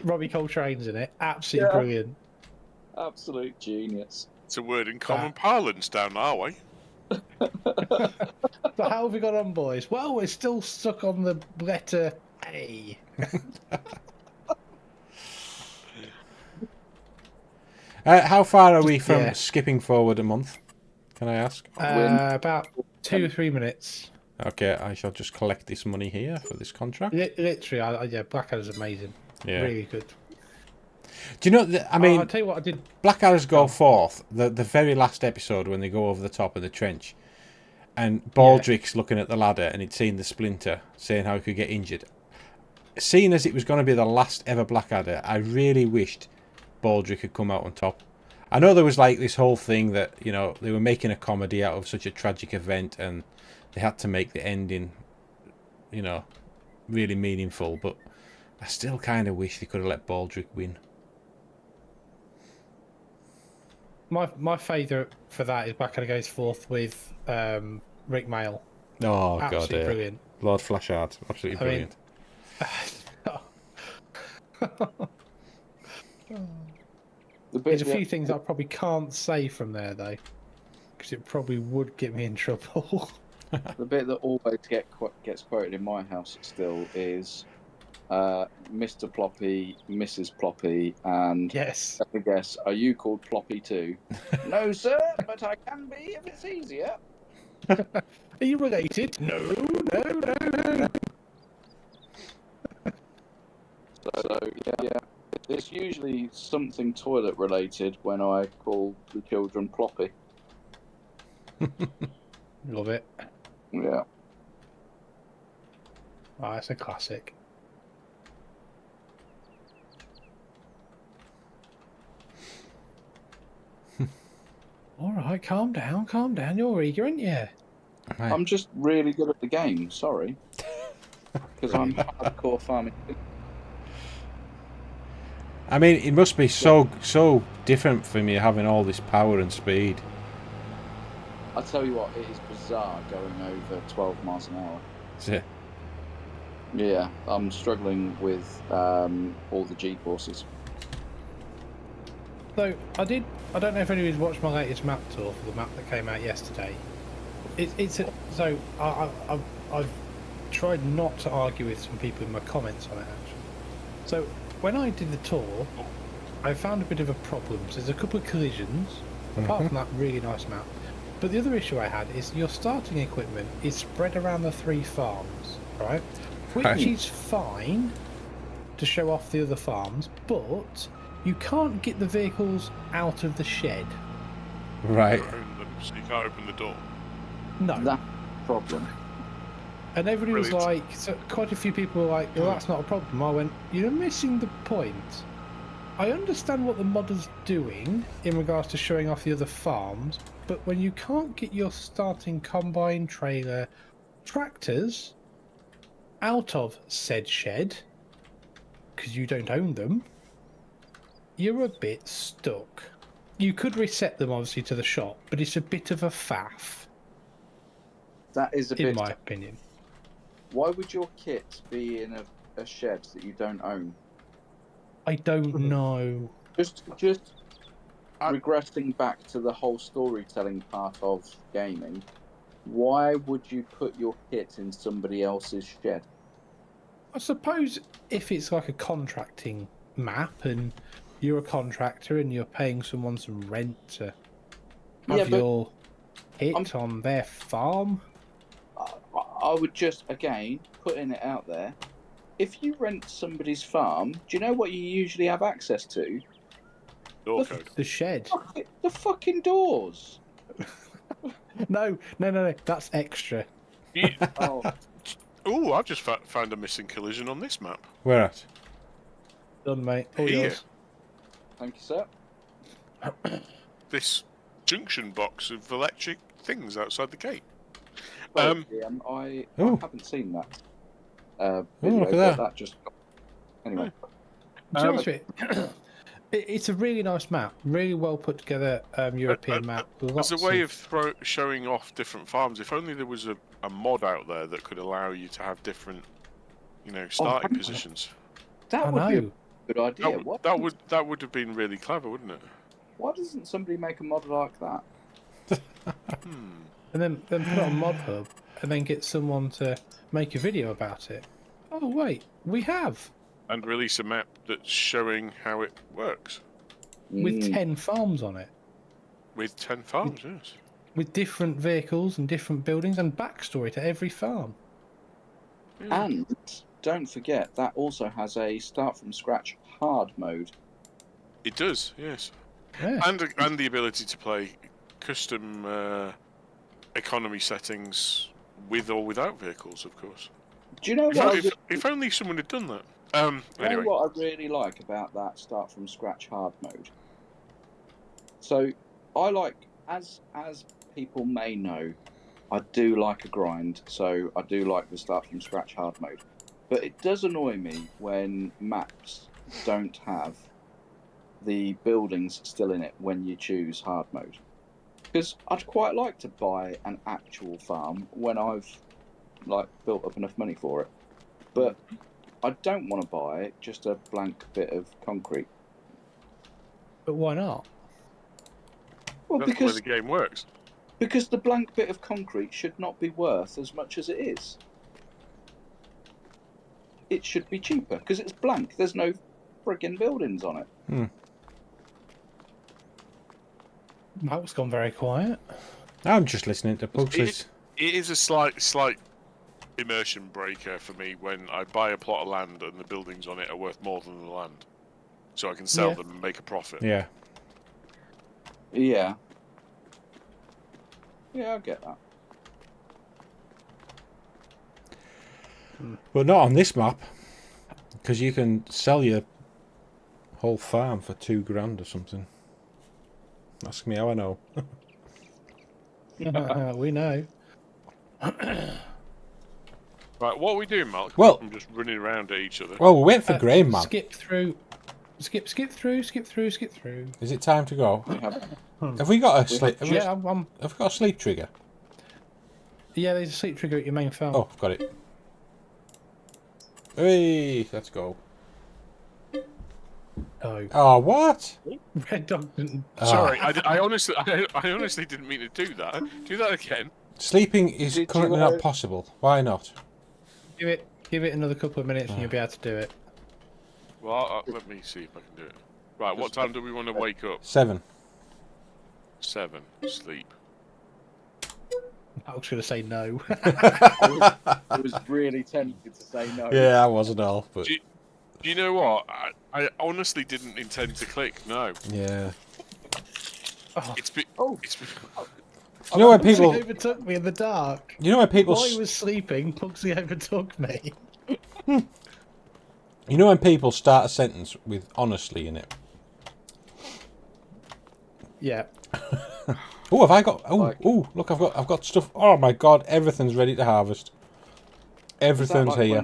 Robbie Coltrane's in it. Absolutely brilliant.
Absolute genius.
It's a word in common parlance down our way.
But how have we got on, boys? Well, we're still stuck on the letter A.
How far are we from skipping forward a month? Can I ask?
About 2 or 3 minutes.
Okay, I shall just collect this money here for this contract.
Literally, yeah, Blackadder's amazing. Yeah. Really good.
Do you know, I mean...
I'll tell you what I did.
Blackadder's go forth, the very last episode when they go over the top of the trench, and Baldrick's looking at the ladder and he'd seen the splinter, saying how he could get injured. Seeing as it was going to be the last ever Blackadder, I really wished Baldrick had come out on top. I know there was like this whole thing that, you know, they were making a comedy out of such a tragic event and they had to make the ending, you know, really meaningful, but I still kind of wish they could have let Baldrick win.
My favourite for that is Blackadder goes forth with Rick Mail.
Oh,
absolutely
God,
brilliant.
Lord Flashard, absolutely brilliant.
There's a few things I probably can't say from there, though, because it probably would get me in trouble.
The bit that always gets quoted in my house still is Mr. Ploppy, Mrs. Ploppy, and
yes.
I guess, are you called Ploppy too? No, sir, but I can be if it's easier.
Are you related? No.
So yeah, it's usually something toilet related when I call the children Ploppy.
Love it.
Yeah.
Oh, that's a classic. All right, calm down. You're eager, aren't you?
Right.
I'm just really good at the game. Sorry, because I'm hardcore farming.
I mean, it must be so different for me having all this power and speed.
I tell you what, it is bizarre going over 12 miles an hour.
Is it?
Yeah, I'm struggling with all the G-forces.
So I don't know if anyone's watched my latest map tour for the map that came out yesterday. I've tried not to argue with some people in my comments on it actually. So when I did the tour, I found a bit of a problem. So there's a couple of collisions, apart from that really nice map. But the other issue I had is your starting equipment is spread around the 3 farms, right? Which is fine to show off the other farms, but you can't get the vehicles out of the shed.
Right.
So you can't open the door.
No.
That's the problem.
And everybody was like, so quite a few people were like, well, that's not a problem. I went, you're missing the point. I understand what the modder's doing in regards to showing off the other farms, but when you can't get your starting combine trailer tractors out of said shed, because you don't own them, you're a bit stuck. You could reset them, obviously, to the shop, but it's a bit of a faff.
That is a bit...
in my opinion.
Why would your kit be in a shed that you don't own?
I don't know.
Just regressing back to the whole storytelling part of gaming, why would you put your kit in somebody else's shed?
I suppose if it's like a contracting map and you're a contractor and you're paying someone some rent to have your hit on their farm.
I would just, again, putting it out there, if you rent somebody's farm, do you know what you usually have access to?
Door code.
The shed.
The fucking doors.
No, that's extra.
Yeah. Oh, I've just found a missing collision on this map.
Where at?
Done, mate. All
Here.
yours.
Thank you, sir.
this junction box of electric things outside the gate.
I haven't seen that video,
look at
but
that.
that just... Anyway.
To be honest with you, it's a really nice map, really well put together European map.
As a way of showing off different farms, if only there was a mod out there that could allow you to have different, starting positions.
That would be a good idea.
That would have been really clever, wouldn't it?
Why doesn't somebody make a mod like that?
And then put it on Mod Hub, and then get someone to make a video about it. Oh wait, we have.
And release a map that's showing how it works.
With 10 farms on it.
With 10 farms, yes.
With different vehicles and different buildings and backstory to every farm.
And don't forget, that also has a start from scratch hard mode.
It does, yes.
Yeah.
And the ability to play custom economy settings with or without vehicles, of course.
Do you know what?
If only someone had done that.
You
anyway.
know what I really like about that start from scratch hard mode? So I like, as people may know, I do like a grind, so I do like the start from scratch hard mode. But it does annoy me when maps don't have the buildings still in it when you choose hard mode. Because I'd quite like to buy an actual farm when I've built up enough money for it. But I don't want to buy just a blank bit of concrete.
But why not?
Well,
That's the way the game works.
Because the blank bit of concrete should not be worth as much as it is. It should be cheaper because it's blank. There's no friggin' buildings on it.
Map's gone very quiet.
I'm just listening to Pugsley's.
It is a slight immersion breaker for me when I buy a plot of land and the buildings on it are worth more than the land, so I can sell them and make a profit.
Yeah.
Yeah. Yeah, I get that.
But not on this map, because you can sell your whole farm for $2,000 or something. Ask me how I know.
We know.
Right, what are we doing, Malcolm?
Well,
I'm just running around at each other.
Well, we're waiting for GrainMan.
Skip through. Skip through.
Is it time to go? Have we got a sleep? Have we got a sleep trigger?
Yeah, there's a sleep trigger at your main farm.
Oh, I've got it. Hey, let's go.
Oh.
Oh, what?
Red Dog didn't.
Sorry, I honestly didn't mean to do that. Do that again.
Sleeping is currently not possible. Why not?
Give it another couple of minutes and you'll be able to do it.
Well, let me see if I can do it. Right, what time do we want to wake up?
7.
7. Sleep.
I was going to say no.
I was really tempted to say no.
Yeah, I wasn't all, but...
Do you know what? I honestly didn't intend to click no.
Yeah.
It's been...
You know when people...
Pugsy overtook me in the dark.
You know when people...
While he was sleeping, Pugsy overtook me.
You know when people start a sentence with honestly in it?
Yeah.
Oh, have I got... Oh, look, I've got stuff... Oh my god, everything's ready to harvest. Everything's here.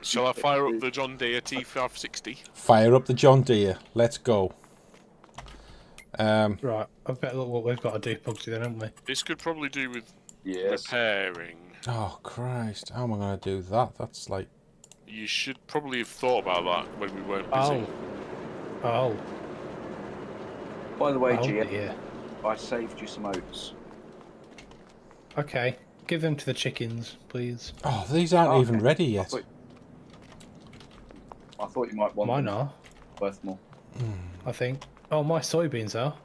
Shall I fire up the John Deere T560?
Fire up the John Deere. Let's go.
Right, I better look what we've got to do, Pugsy, then, haven't we?
This could probably do with repairing.
Oh, Christ. How am I going to do that? That's like...
You should probably have thought about that when we weren't busy.
Oh.
By the way, Gia,
dear.
I saved you some oats.
Okay, give them to the chickens, please.
Oh, these aren't even ready yet.
I thought you might want
Mine
them.
are.
Worth more.
I think. Oh, my soybeans are.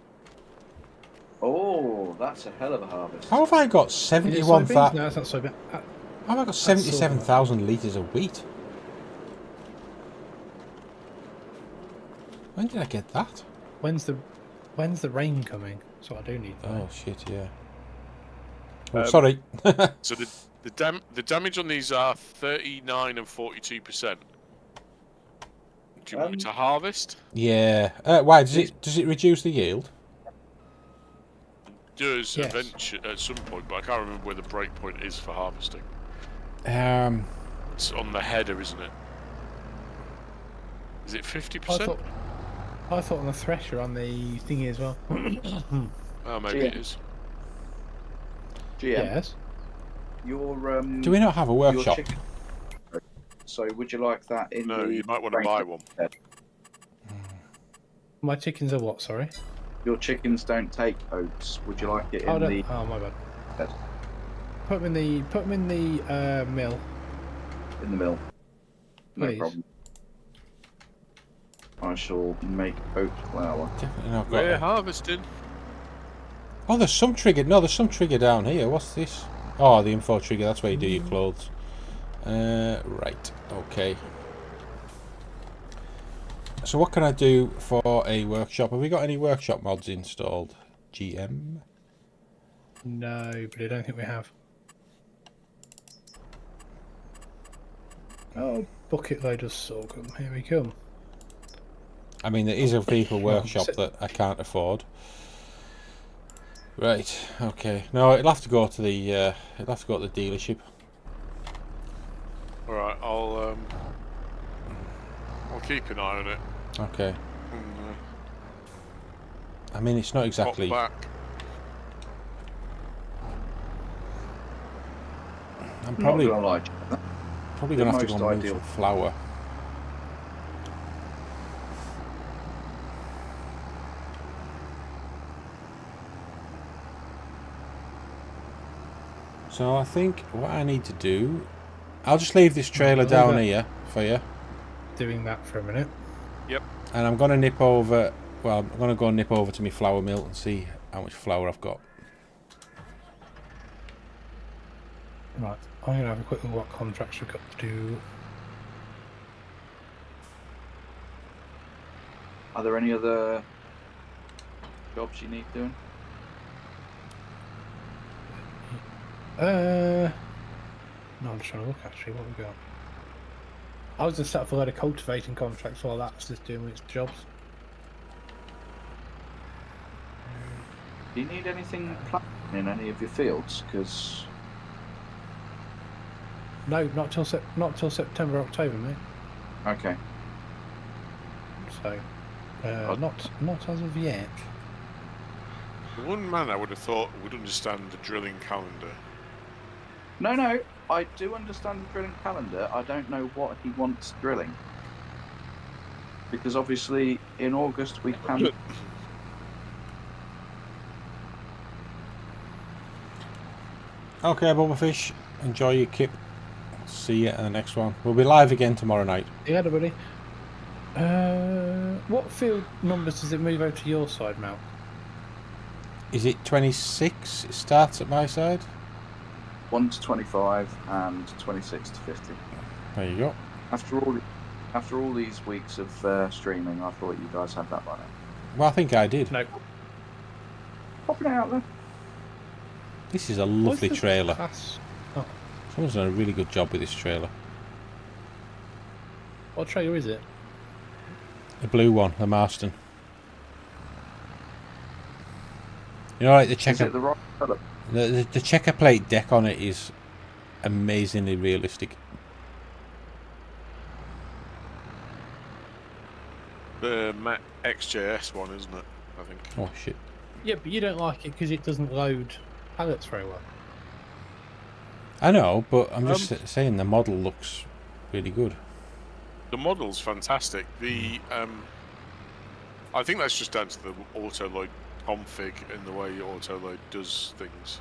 Oh, that's a hell of a harvest.
How have I got 71,000?
No, it's not soybean.
How have I got 77,000 litres of wheat? When did I get that?
When's the rain coming? That's what I do need.
Oh shit, yeah. Oh, sorry.
So the damage on these are 39 and 42%. Do you want me to harvest?
Yeah. Why does it reduce the yield?
It does
Yes.
eventually at some point, but I can't remember where the break point is for harvesting. It's on the header, isn't it? Is it 50%?
I thought on the thresher on the thingy as well.
Oh, maybe it is.
GM,
Yes.
your
Do we not have a workshop?
So would you like that in
No,
the...
you might want to buy one.
My chickens are what? Sorry.
Your chickens don't take oats. Would you like it in the...
Oh, my bad.
Bed.
Put them in the mill.
In the mill. No
Please.
problem. I shall make oat flour.
Definitely not got
We're
it.
harvesting.
Oh, there's some trigger. No, there's some trigger down here. What's this? Oh, the info trigger. That's where you do your clothes. Right. Okay. So what can I do for a workshop? Have we got any workshop mods installed? GM?
No, but I don't think we have. Oh, bucket load of sorghum. Here we come.
I mean, there is a people workshop that I can't afford. Right. Okay. No, it'll have to go to the dealership.
All right, I'll keep an eye on it.
Okay.
And,
I mean, it's not exactly.
pop back.
I'm probably
Not gonna lie,
gonna have to
most
go and move
ideal.
some flour. So I think what I need to do, I'll just leave this trailer down here for you.
Doing that for a minute.
Yep.
And I'm going to nip over, well, I'm going to go and nip over to my flour mill and see how much flour I've got.
Right, I'm going to have a quick look what contracts we've got to do.
Are there any other jobs you need doing?
No, I'm just trying to look actually what we got. I was going to set up a load of cultivating contracts while that's just doing its jobs.
Do you need anything planted in any of your fields? Because
No, not till September, October, mate.
okay,
So, not as of yet.
The one man I would have thought would understand the drilling calendar.
no, I do understand the drilling calendar. I don't know what he wants drilling, because obviously in August we can.
Okay, Bubblefish, enjoy your kip. See you in the next one. We'll be live again tomorrow night.
Yeah, everybody. What field numbers does it move over to your side, Mal?
Is it 26? It starts at my side.
1 to 25 and 26 to 50.
There you go.
After all these weeks of streaming, I thought you guys had that by now.
Well, I think I did.
No.
Popping it out there.
This is a lovely trailer.
Class? Oh,
Someone's done a really good job with this trailer.
what trailer is it?
The blue one, the Marston. You know, like the
Is
checker.
it the right colour?
The checker plate deck on it is amazingly realistic.
The XJS one, isn't it? I think.
Oh shit.
Yeah, but you don't like it because it doesn't load pallets very well.
I know, but I'm just saying the model looks really good.
The model's fantastic. The I think that's just down to the auto load config and the way auto load does things.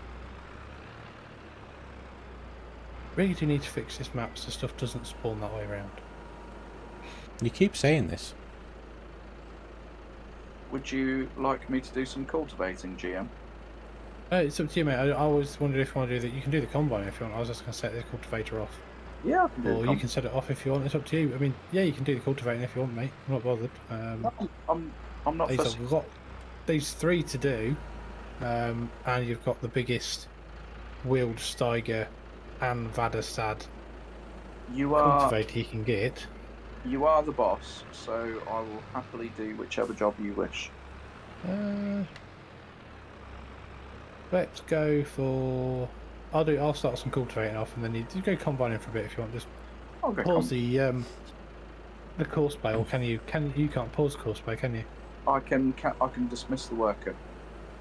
Really do need to fix this map so stuff doesn't spawn that way around.
You keep saying this.
Would you like me to do some cultivating, GM?
It's up to you, mate. I always wondered if you want to do that. You can do the combine if you want. I was just going to set the cultivator off.
Yeah, I can do
Or you can set it off if you want. It's up to you. I mean, yeah, you can do the cultivating if you want, mate. I'm not bothered.
I'm not fussy.
We've got these 3 to do, and you've got the biggest wheeled Steiger and Vadastad
You are
cultivator you can get.
You are the boss, so I will happily do whichever job you wish.
Let's go for. I'll start some cultivating off, and then you go combining for a bit if you want. Just pause the course play, or you can't pause course play, can you?
I can dismiss the worker.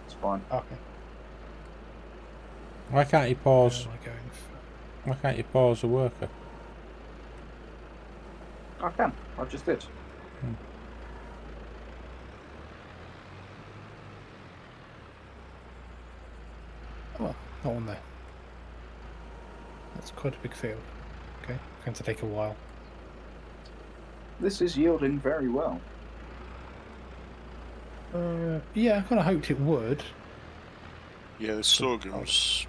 It's fine.
Okay.
Why can't you pause?
Where am I going for?
Why can't you pause the worker?
I can. I just did.
Oh, well, not on there. That's quite a big field. Okay, going to take a while.
This is yielding very well.
Yeah, I kind of hoped it would.
Yeah, the sorghum's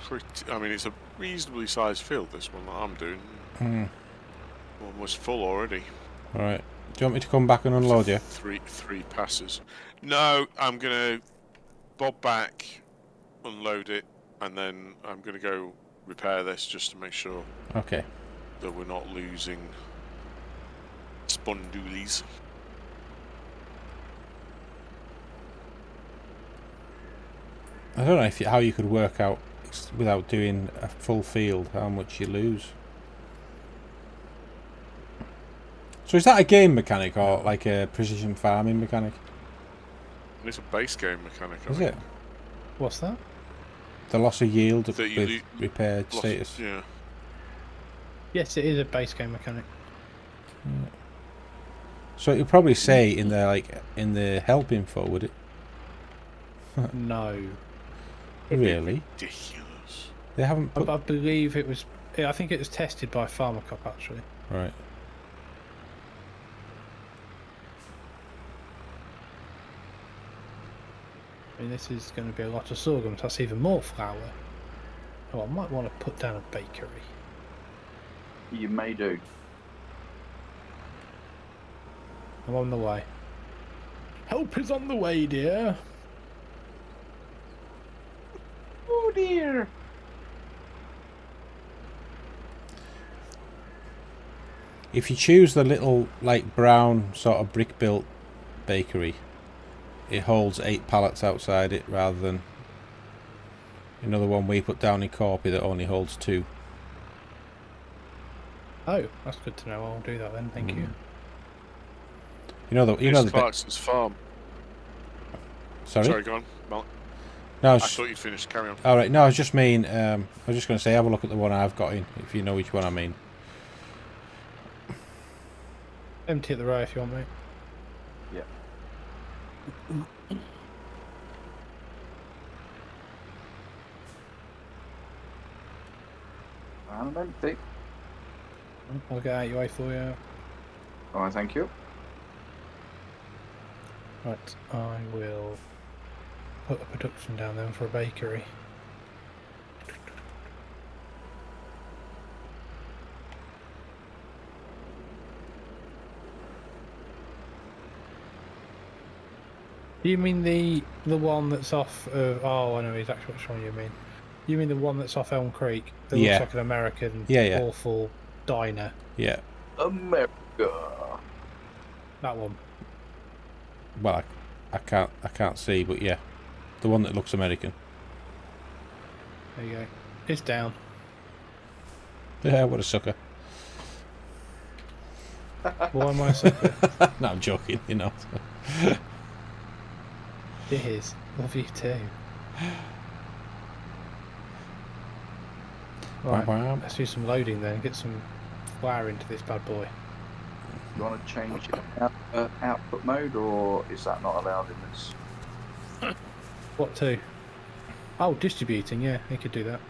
pretty. I mean, it's a reasonably sized field. This one that I'm doing, almost full already.
All right. Do you want me to come back and unload you?
Three passes. No, I'm gonna bob back, unload it, and then I'm gonna go repair this just to make sure.
Okay.
That we're not losing spondoolies.
I don't know how you could work out without doing a full field how much you lose. So is that a game mechanic or like a precision farming mechanic?
It's a base game mechanic.
Is it?
What's that?
The loss of yield with repaired status.
Yeah.
Yes, it is a base game mechanic.
Yeah. So it'll probably say in the help info, would it?
No.
Really?
Ridiculous.
They haven't put...
I believe it was. I think it was tested by Farmer Cup actually.
Right.
I mean, this is going to be a lot of sorghum, so that's even more flour. Oh, I might want to put down a bakery.
You may do.
I'm on the way. Help is on the way, dear.
Oh dear.
If you choose the little like brown sort of brick built bakery, it holds 8 pallets outside it rather than another one we put down in Corpy that only holds 2.
Oh, that's good to know. I'll do that then. Thank you.
You know the
Clarkson's farm. Sorry, go on. Well,
no,
I thought you'd finished. Carry on.
All right. No, I was just going to say have a look at the one I've got in, if you know which one I mean.
Empty at the row if you want, mate.
Yeah. I'm empty.
I'll get out your way for you.
Alright, thank you.
Right, I will put a production down then for a bakery. Do you mean the one that's off of... Oh, I know exactly which one you mean. You mean the one that's off Elm Creek? That looks like an American awful diner.
Yeah.
America.
That one.
Well, I can't see, but yeah, the one that looks American.
There you go. It's down.
Yeah, what a sucker.
Why am I a sucker?
No, I'm joking. You know.
It is. Love you too. Right, let's do some loading then. Get some flour into this bad boy.
You want to change output mode, or is that not allowed in this?
What to? Oh, distributing. Yeah, you could do that.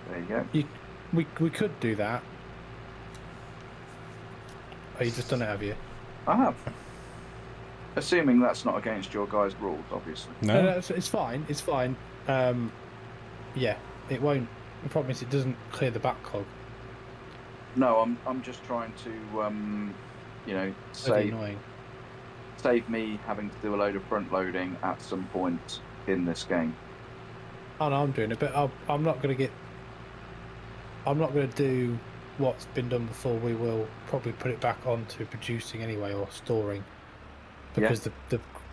There you go.
We could do that. Oh, you just done it, have you?
I have. Assuming that's not against your guys' rules, obviously.
No,
it's fine. It's fine. Yeah, it won't. The problem is it doesn't clear the backlog.
No, I'm just trying to, you know, save me having to do a load of front loading at some point in this game.
Oh no, I'm doing it, but I'm not going to get. I'm not going to do what's been done before. We will probably put it back onto producing anyway, or storing, because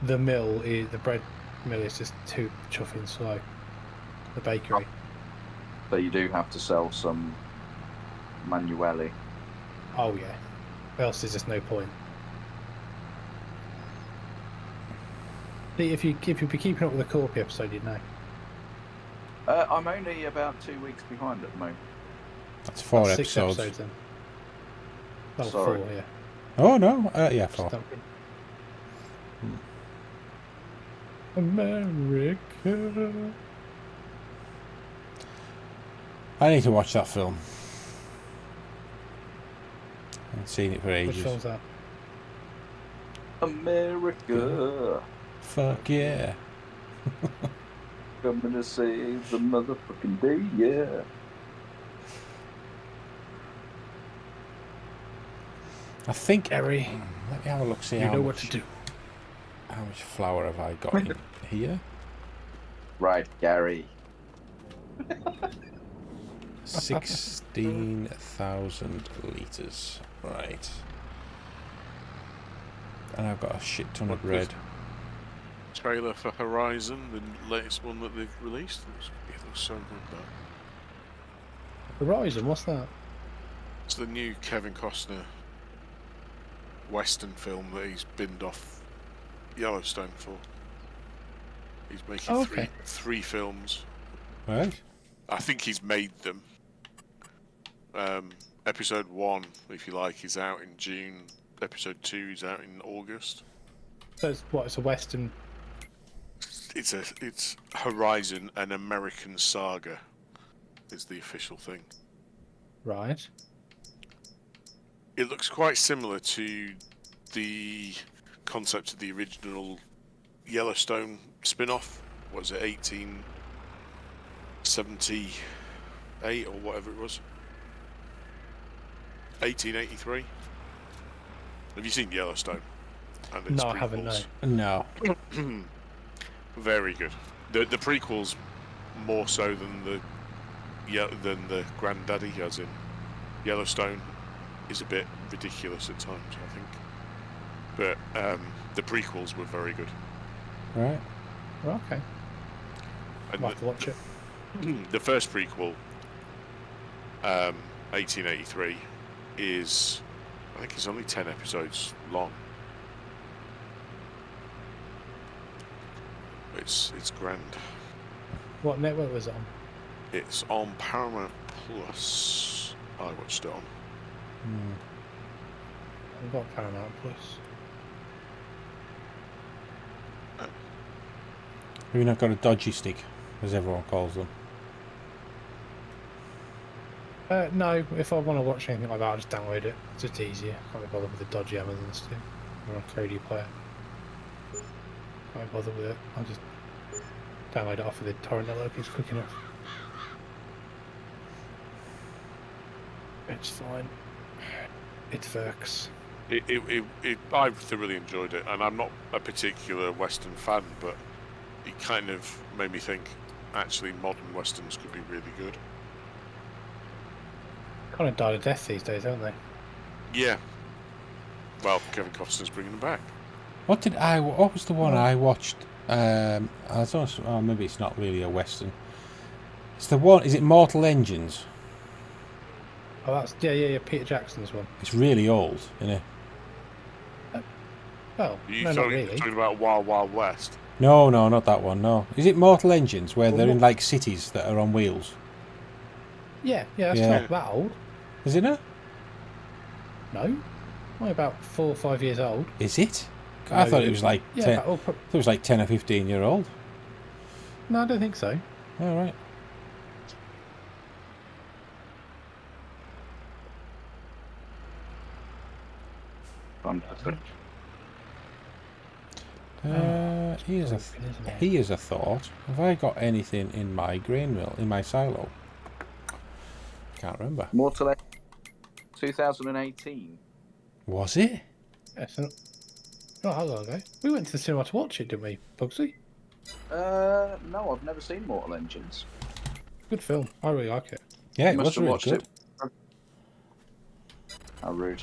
the mill is the bread mill is just too chuffing slow. The bakery.
So you do have to sell some manually.
Oh yeah, else there's just no point. See, if you'd be keeping up with the Corpy episode, you'd know.
I'm only about 2 weeks behind at the moment.
That's 4
6
episodes.
episodes then. Oh,
Sorry.
4, yeah.
Oh no, yeah, 4.
America.
I need to watch that film. I haven't seen it for ages.
Which film's that?
America.
Fuck yeah.
Coming to save the motherfucking day, yeah.
I think.
Gary,
Let me have a look. See
you
how
know
much,
what to do.
How much flour have I got in here?
Right, Gary.
16,000 litres. Right. And I've got a shit ton of bread.
Trailer for Horizon, the latest one that they've released. It looks so good, though.
Horizon, what's that?
It's the new Kevin Costner Western film that he's binned off Yellowstone for. He's making three films.
Right.
I think he's made them. Episode 1, if you like, is out in June. Episode 2 is out in August.
So it's what? It's a Western.
It's Horizon, an American saga, is the official thing.
Right.
It looks quite similar to the concept of the original Yellowstone spin-off. What was it, 1878 or whatever it was? 1883? Have you seen Yellowstone? And its
No, I haven't,
No.
Very good. The prequels more so than the granddaddy, as in Yellowstone is a bit ridiculous at times, I think. But the prequels were very good.
Right.
Well, okay.
And
I'll have to watch it.
The first prequel, 1883, is, I think it's only 10 episodes long. It's grand.
What network was it on?
It's on Paramount Plus. I watched it on.
I've got Paramount Plus.
Have you not got a dodgy stick, as everyone calls them?
No, if I want to watch anything like that, I'll just download it. It's just easier. Can't be bothered with the dodgy Amazon stuff. Or a Kodi player. Can't be bothered with it. I'll just download it off of the torrent network. It's quick enough. It's fine. It works.
I thoroughly enjoyed it, and I'm not a particular Western fan, but it kind of made me think, actually, modern Westerns could be really good.
Kind of died a death these days, haven't they?
Yeah. Well, Kevin Costner's bringing them back.
What was the one I watched? I don't know, oh, maybe it's not really a Western. It's the one, is it Mortal Engines?
Oh, that's yeah, Peter Jackson's one.
It's really old, isn't it?
Well,
Are you
no, not really.
talking about Wild Wild West?
No, not that one, no. Is it Mortal Engines, where they're in like cities that are on wheels?
Yeah, that's not that old.
Is it not?
No. Only about 4 or 5 years old.
Is it? I thought it was like 10,
it
was like 10 or 15 year old.
No, I don't think so.
All right. Here's a thought. Have I got anything in my grain mill, in my silo? Can't remember.
Mortal 2018.
Was it?
Yeah, so not how long ago. We went to the cinema to watch it, didn't we, Bugsy?
No, I've never seen Mortal Engines.
Good film. I really like it.
Yeah,
You
it
must
was
have
really
watched
good.
it. How rude.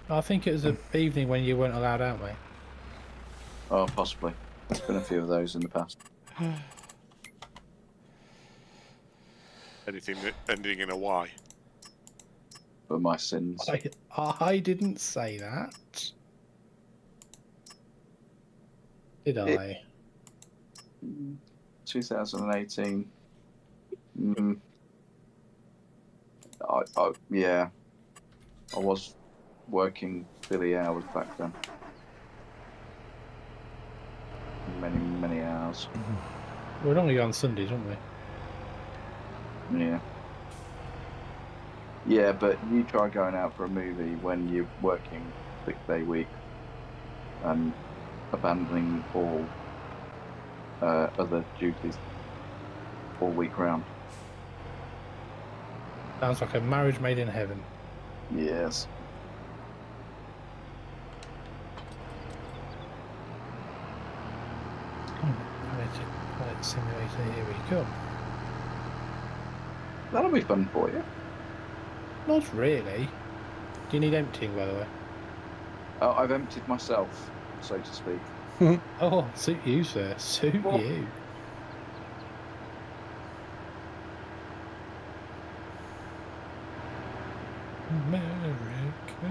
I think it was an evening when you weren't allowed out, mate.
Oh, possibly. There's been a few of those in the past.
Anything ending in a Y.
For my sins.
I didn't say that. Did I?
2018. Yeah. I was working silly hours back then. Many hours.
We're only on Sundays, aren't we?
Yeah. Yeah, but you try going out for a movie when you're working 6-day week and abandoning all other duties all week round.
Sounds like a marriage made in heaven.
Yes.
Flight simulator, here we come.
That'll be fun for you.
Not really. Do you need emptying, by the way?
I've emptied myself, so to speak.
Oh, suit you, sir. Suit you. America.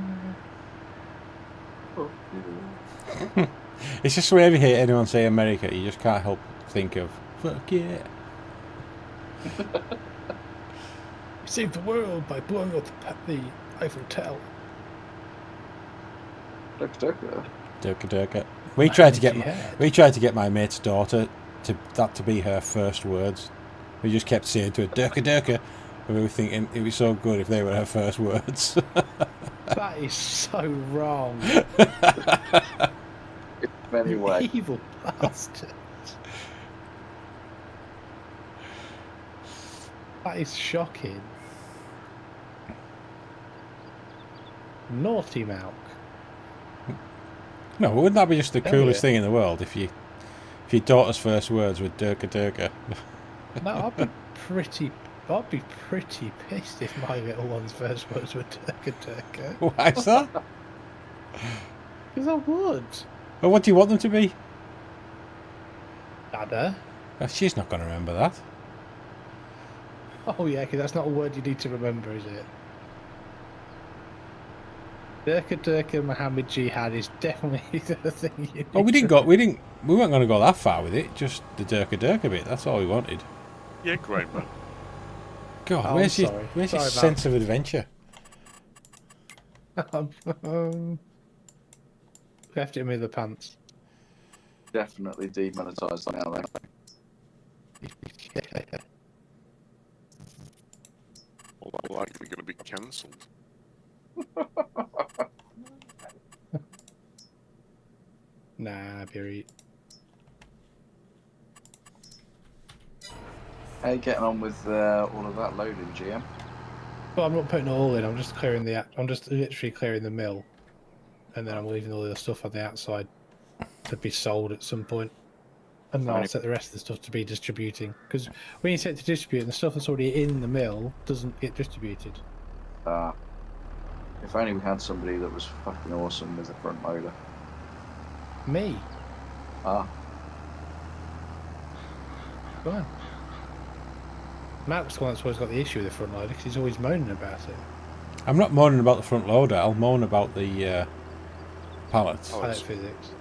It's just whenever you hear anyone say America, you just can't help think of fuck yeah.
We saved the world by blowing up the Eiffel Tower.
Durka. We tried to get my mate's daughter to be her first words. We just kept saying to her Durka, and we were thinking it was so good if they were her first words.
That is so wrong.
Anyway.
Evil bastard. That is shocking. Naughty Malk.
No, wouldn't that be just the coolest thing in the world if your daughter's first words were Durka?
No, I'd be pretty pissed if my little one's first words were Durka.
Why is that?
Because I would.
Well, what do you want them to be?
Dada.
She's not going to remember that.
Oh yeah, because that's not a word you need to remember, is it? Durka Mohammed Jihad is definitely the thing you need.
Oh, we weren't going to go that far with it. Just the Durka bit. That's all we wanted.
Yeah, GrainMan.
God, where's your sense of adventure?
Left it in the pants.
Definitely demonetised now.
Likely going to be cancelled.
Nah, Barry.
How you getting on with all of that loading, GM?
Well, I'm not putting it all in. I'm just clearing I'm just literally clearing the mill, and then I'm leaving all the stuff on the outside to be sold at some point, and then I'll set the rest of the stuff to be distributing. Because when you set to distribute, the stuff that's already in the mill doesn't get distributed.
If only we had somebody that was fucking awesome with a front loader.
Me.
Ah.
Go on. Matt's the one that's always got the issue with the front loader because he's always moaning about it.
I'm not moaning about the front loader. I'll moan about the pallets.
Pallet physics.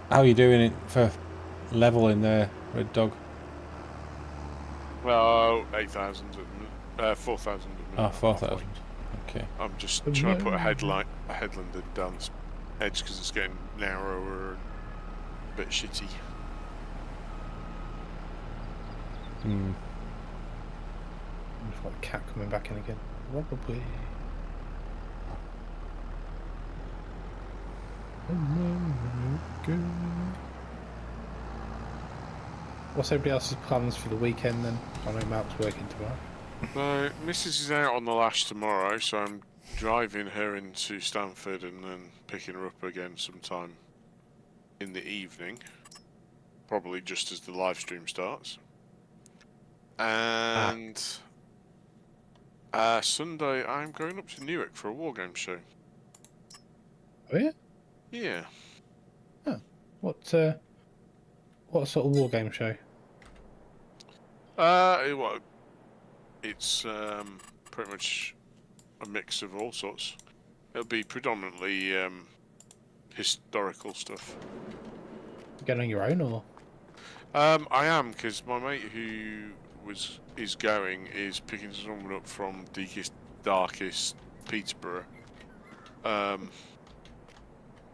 How are you doing it for level in there, Red Dog?
Well, 8,000, 4,000.
Oh, 4,000. Okay.
I'm just trying to put a headland down this edge because it's getting narrower and a bit shitty.
I've got a cat coming back in again. Probably. What's everybody else's plans for the weekend then? I know Mark's working tomorrow.
Mrs. is out on the lash tomorrow, so I'm driving her into Stanford and then picking her up again sometime in the evening. probably just as the live stream starts. And Sunday, I'm going up to Newark for a wargame show.
Oh yeah.
Yeah.
Oh. What sort of wargame show?
Well, it's pretty much a mix of all sorts. It'll be predominantly historical stuff.
You going on your own or?
I am, because my mate who is going is picking someone up from deepest, darkest Peterborough.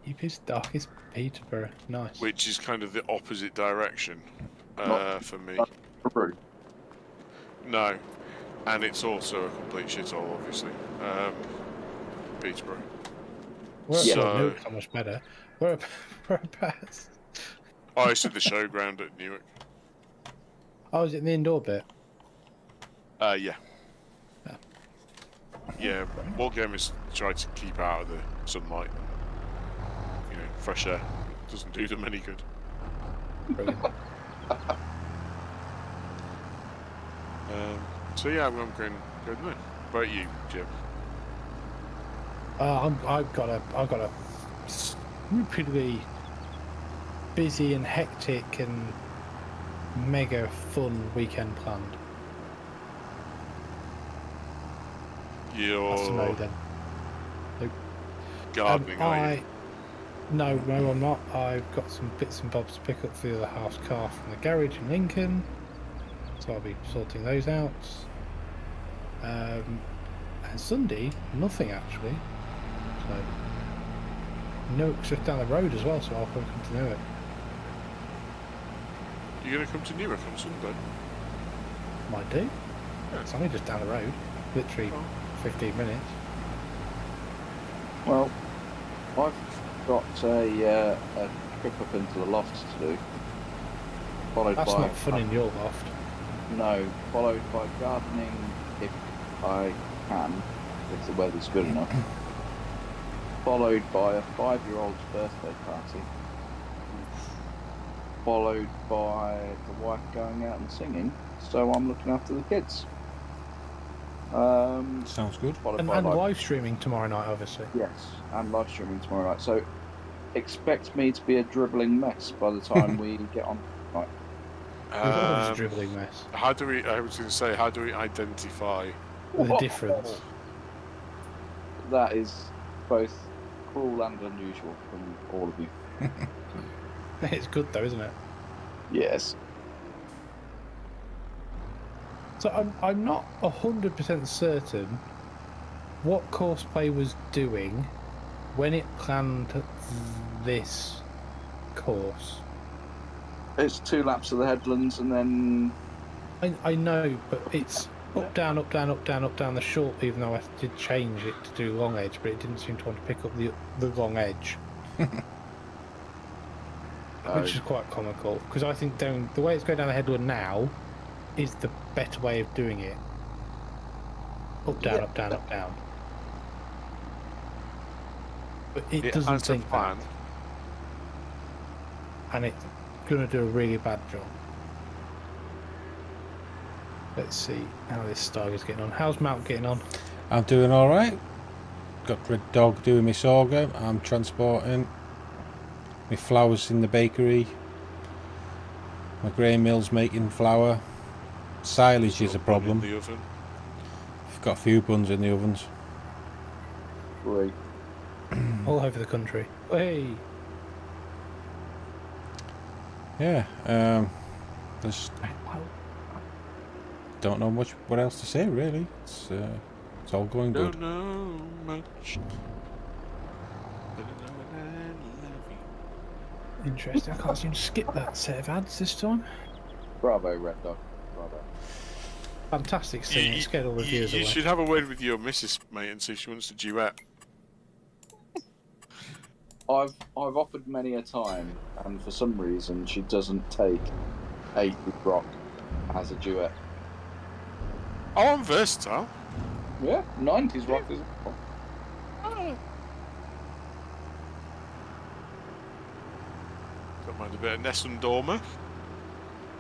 Deepest, darkest Peterborough. Nice.
Which is kind of the opposite direction for me. No, and it's also a complete shithole, obviously. Peterborough.
So much better. Whereabouts?
Oh, it's at the showground at Newark.
Oh, is it in the indoor bit?
Yeah.
Oh.
Yeah, wargamers try to keep out of the sunlight. You know, fresh air doesn't do them any good.
Brilliant.
So yeah, I'm going there. What about you, Jim?
I've got a stupidly busy and hectic and mega fun weekend planned. That's a no then. Nope.
Gardening, are you?
No, I'm not. I've got some bits and bobs to pick up for the other half's car from the garage in Lincoln, so I'll be sorting those out. And Sunday, nothing actually. So Newark's just down the road as well, so I'll come to Newark.
You're going to come to Newark on Sunday?
Might do.
Yeah.
It's only just down the road, literally 15 minutes.
Well, I've got a trip up into the loft to do.
That's not fun in your loft.
No, followed by gardening if I can, if the weather's good enough. Followed by a 5-year-old's birthday party. Followed by the wife going out and singing, so I'm looking after the kids.
Sounds good.
And live streaming tomorrow night, obviously.
Yes, and live streaming tomorrow night. So expect me to be a dribbling mess by the time we get on. Right.
Always a dribbling mess.
How do we identify
the difference?
That is both cruel and unusual from all of you.
It's good though, isn't it?
Yes.
So I'm not 100% certain what Courseplay was doing when it planned this course.
It's 2 laps of the headlands and then...
I know, but it's up, down, up, down, up, down, up, down the short, even though I did change it to do long edge, but it didn't seem to want to pick up the long edge. Which is quite comical, because I think the way it's going down the headland now is the better way of doing it. Up, down, up, down, up, down. But it doesn't think that. And it's going to do a really bad job. Let's see how this Steiger's getting on. How's Mount getting on?
I'm doing alright. Got Red Dog doing my sorghum. I'm transporting my flowers in the bakery. My grain mill's making flour. Silage is a problem.
In the oven.
I've got a few buns in the ovens.
Great.
All over the country. Hey!
Yeah, there's... Don't know what else to say really. It's all going good.
Don't know much.
Interesting. I can't seem to skip that set of ads this time.
Bravo, Red Dog. Bravo.
Fantastic singing. It scared all the viewers away.
You should have a word with your missus, mate, and see if she wants to duet.
I've offered many a time, and for some reason she doesn't take 80s rock as a duet.
Oh, I'm versatile.
Yeah, 90s rock as well.
Oh. Don't mind a bit of Nessun Dorma.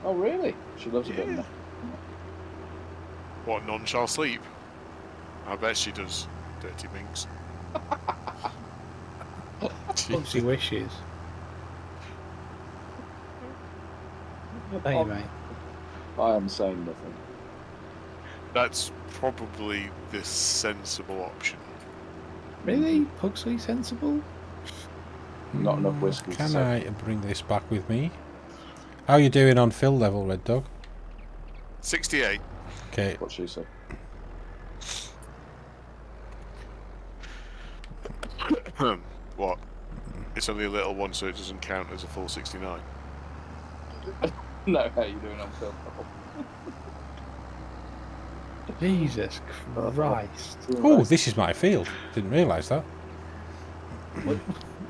Oh, really? She loves a bit of that.
What, none shall sleep? I bet she does, dirty minx.
Pugsy wishes. Hey, mate.
I am saying nothing.
That's probably the sensible option.
Really? Pugsley sensible?
Not enough whiskey.
Can I bring this back with me? How are you doing on fill level, Red Dog?
68.
Okay.
What she said.
What? It's only a little one, so it doesn't count as a full 69.
No, how you doing on film?
Jesus Christ.
Oh, this is my field. Didn't realise that.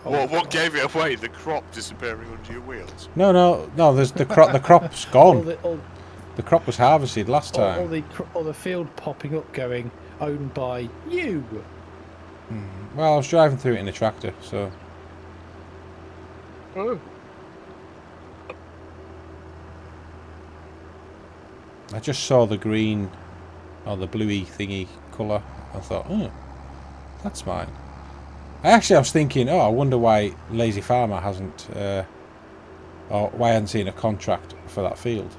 What gave it away? The crop disappearing under your wheels?
No. There's the crop. The crop's gone. The crop was harvested last time.
All the field popping up, going owned by you.
Well, I was driving through it in a tractor, so.
Oh.
I just saw the green or the bluey thingy colour. I thought, oh, that's mine. I was thinking, I wonder why Lazy Farmer hasn't, or why I hadn't seen a contract for that field.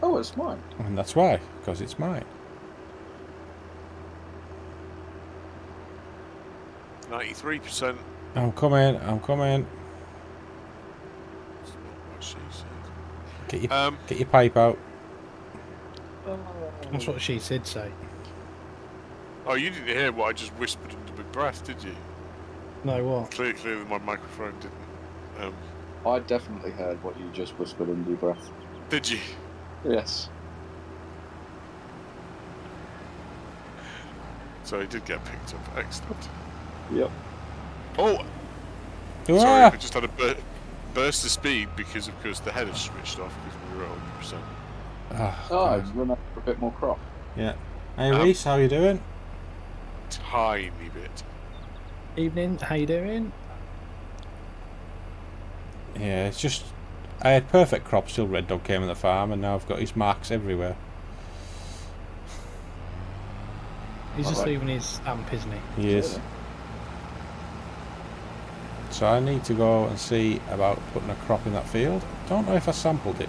Oh, it's mine.
And that's why, because it's mine.
93%.
I'm coming.
That's not what she said.
Get your pipe out.
That's what she did say.
Oh, you didn't hear what I just whispered under my breath, did you?
No, what?
Clearly my microphone didn't.
I definitely heard what you just whispered under your breath.
Did you?
Yes.
So it did get picked up. Excellent.
Yep.
Oh!
Hurrah!
Sorry, I just had a burst of speed because, of course, the header switched off because we were at 100%.
I've run out for a bit more crop.
Yeah. Hey, Reese, how you doing?
Tiny bit.
Evening, how you doing?
Yeah, it's just... I had perfect crops till Red Dog came on the farm, and now I've got his marks everywhere.
He's just leaving his stamp, isn't he?
He is. So I need to go and see about putting a crop in that field. Don't know if I sampled it.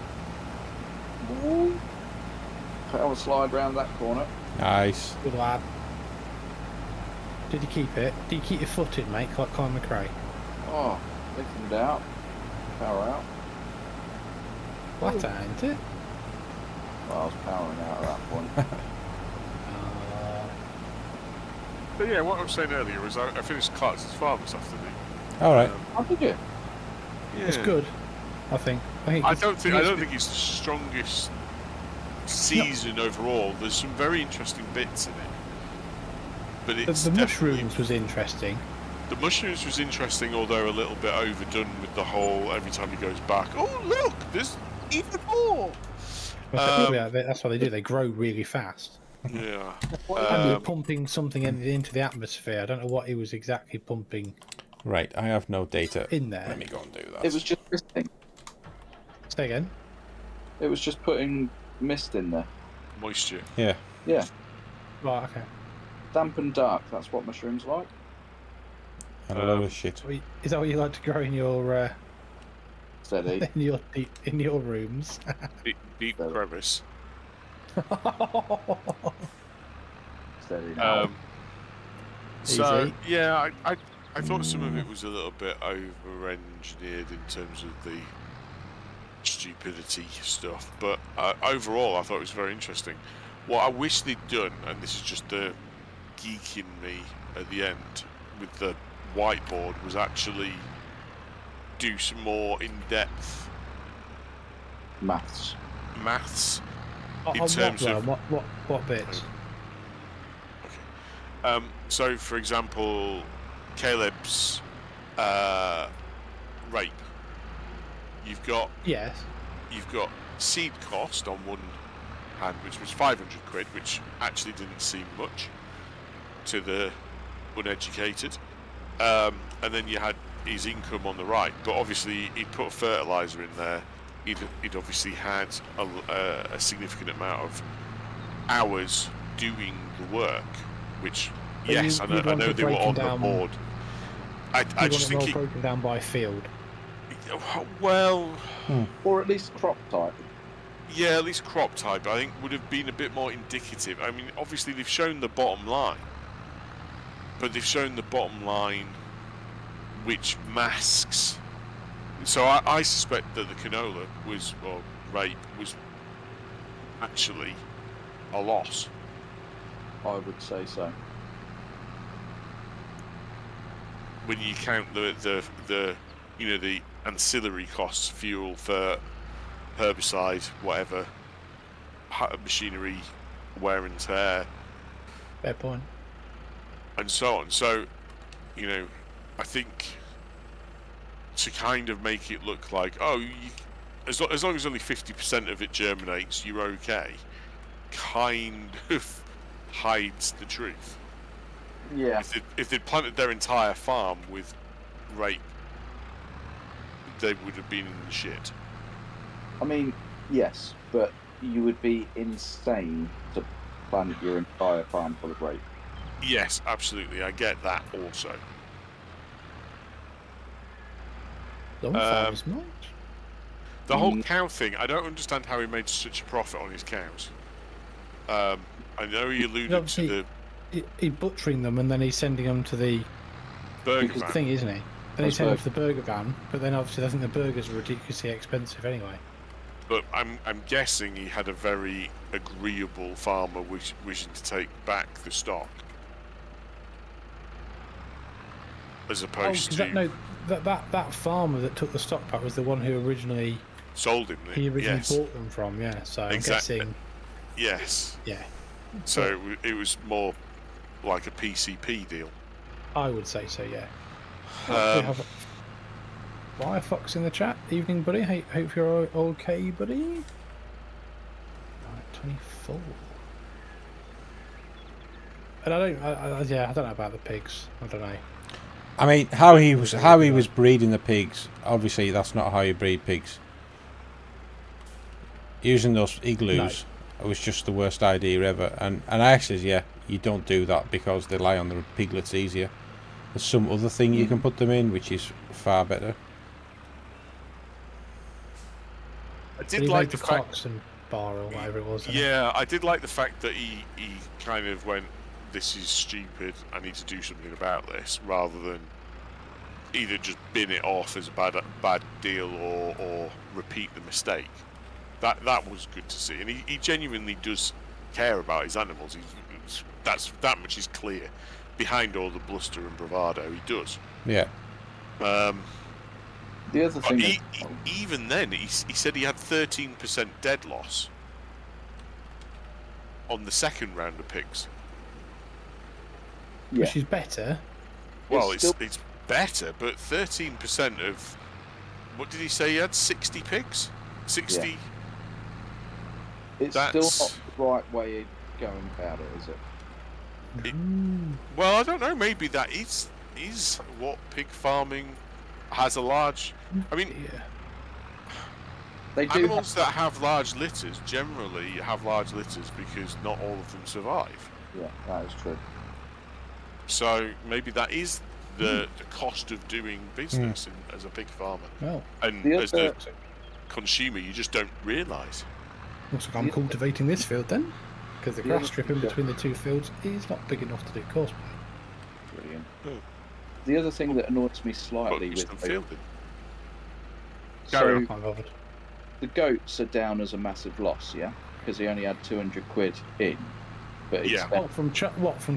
I will slide round that corner.
Nice.
Good lad. Did you keep it? Did you keep your foot in, mate, like Colin McRae?
Oh, lifted out. Power out.
Flat out, ain't it?
Well, I was powering out at that point.
But yeah, what I was saying earlier was I finished Clarkson's farm this afternoon.
Alright.
How did you?
Yeah.
It's good, I think.
I don't think it's the strongest season overall. There's some very interesting bits in it. But it's
the mushrooms was interesting.
The mushrooms was interesting, although a little bit overdone with the whole every time he goes back. Oh look, there's even more.
That's what they do. They grow really fast.
Yeah.
And you're pumping something into the atmosphere. I don't know what he was exactly pumping.
Right, I have no data
in there.
Let me go and do that.
It was just misting.
Say again.
It was just putting mist in there.
Moisture.
Yeah.
Yeah.
Right, okay.
Damp and dark, that's what mushrooms like.
And a load of shit.
Is that what you like to grow in your
Steady.
in your rooms?
Deep crevice.
Steady now.
So yeah, I thought some of it was a little bit over-engineered in terms of the stupidity stuff, but overall I thought it was very interesting. What I wish they'd done, and this is just the geek in me at the end with the whiteboard, was actually do some more in-depth
maths
in terms of
what bits.
Okay. So for example, Caleb's rape. You've got seed cost on one hand, which was 500 quid, which actually didn't seem much to the uneducated. And then you had his income on the right, but obviously he'd put a fertiliser in there. He'd obviously had a significant amount of hours doing the work, which
But
yes, I know they were on the board. I just think
broken down by field.
Well,
or at least crop type.
Yeah, at least crop type, I think, would have been a bit more indicative. I mean, obviously they've shown the bottom line, but they've shown the bottom line which masks. So I suspect that the canola was, or rape, was actually a loss.
I would say so.
When you count the you know, the ancillary costs, fuel, for herbicide, whatever, machinery, wear and tear,
Fair point.
and so on. So, you know, I think to kind of make it look like, oh, as long as only 50% of it germinates, you're okay, kind of hides the truth.
Yeah.
If they'd planted their entire farm with rape, they would have been in the shit.
I mean, yes, but you would be insane to plant your entire farm full of rape.
Yes, absolutely. I get that also.
Long farmers might.
The whole cow thing, I don't understand how he made such a profit on his cows. I know he alluded to
He's butchering them and then he's sending them to the
burger van
thing, isn't he? Then he's sending them to the burger van, but then obviously I think the burgers are ridiculously expensive anyway.
But I'm guessing he had a very agreeable farmer wishing to take back the stock, as opposed to
that farmer that took the stock back was the one who originally
sold him.
He originally
yes.
bought them from, yeah. So I'm guessing.
Yes.
Yeah.
So it was more like a PCP deal.
I would say so, yeah. Firefox in the chat. Evening, buddy. Hope you're okay, buddy. Right, 24. And I don't know about the pigs. I don't know.
I mean, how he was breeding the pigs. Obviously, that's not how you breed pigs. Using those igloos was just the worst idea ever. And actually, yeah, you don't do that because they lie on the piglets easier. There's some other thing you can put them in, which is far better.
I did like the
fact, and bar or whatever it was.
Yeah, I did like the fact that he kind of went, "This is stupid. I need to do something about this," rather than either just bin it off as a bad deal or repeat the mistake. That was good to see, and he genuinely does care about his animals. That much is clear. Behind all the bluster and bravado, he does.
Yeah.
The other thing,
even then, he said he had 13% dead loss on the second round of pigs.
Yeah.
Which is better.
Well, it's better, but 13% of, what did he say? He had 60 pigs. 60.
Yeah. It's still not the right way of going about it, is it?
Well, I don't know. Maybe that is what pig farming has a large. I mean,
they do
animals that have large litters generally have large litters because not all of them survive.
Yeah, that is true.
So maybe that is the cost of doing business as a pig farmer.
Well,
and as a consumer, you just don't realise.
Looks like I'm cultivating this field then, because the grass strip in between the two fields is not big enough to do course play.
Brilliant. The other thing that annoys me slightly with the goats are down as a massive loss, yeah, because he only had 200 quid in. But it's
from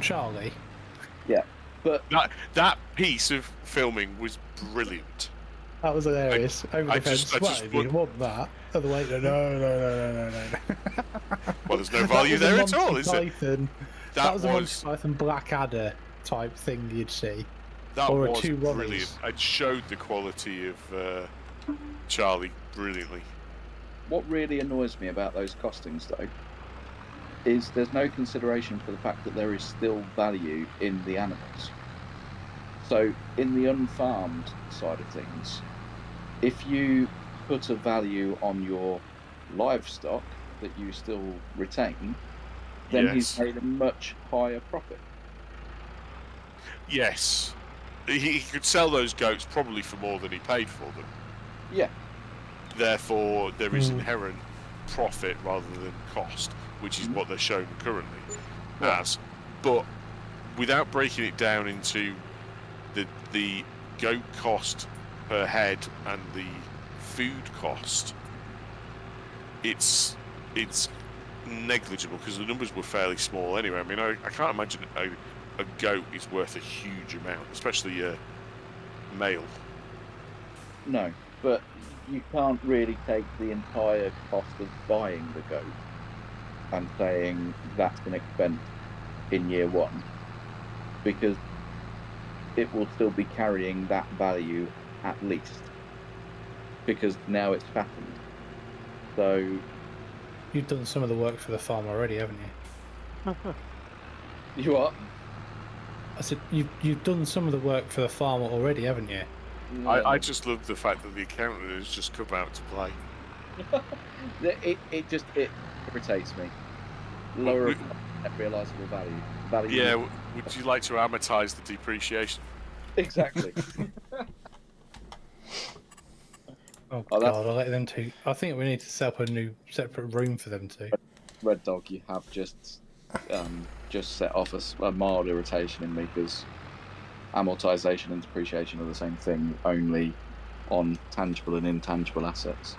Charlie?
Yeah, but
that piece of filming was brilliant.
That was hilarious. Over the fence. You want that? Otherwise, no.
Well, there's no value there at all, is it?
That was a Monty Python Blackadder type thing you'd see.
That was brilliant. It showed the quality of Charlie brilliantly.
What really annoys me about those costings, though, is there's no consideration for the fact that there is still value in the animals. So in the unfarmed side of things, if you put a value on your livestock that you still retain, then he's made a much higher profit.
Yes. He could sell those goats probably for more than he paid for them.
Yeah.
Therefore, there is inherent profit rather than cost, which is what they're shown currently as. But without breaking it down into the goat cost per head and the food cost, it's negligible because the numbers were fairly small anyway. I mean, I can't imagine a goat is worth a huge amount, especially a male.
No, but you can't really take the entire cost of buying the goat and saying that's an expense in year one, because it will still be carrying that value at least, because now it's fattened. So
you've done some of the work for the farm already, haven't you?
You what?
I said you've done some of the work for the farmer already, haven't you?
No.
I just love the fact that the accountant has just come out to play.
it irritates me. Lower net realisable value.
Yeah, would you like to amortise the depreciation?
Exactly.
Oh God, I'll let them two. I think we need to set up a new separate room for them two.
Red Dog, you have just set off a mild irritation in me, because amortization and depreciation are the same thing, only on tangible and intangible assets.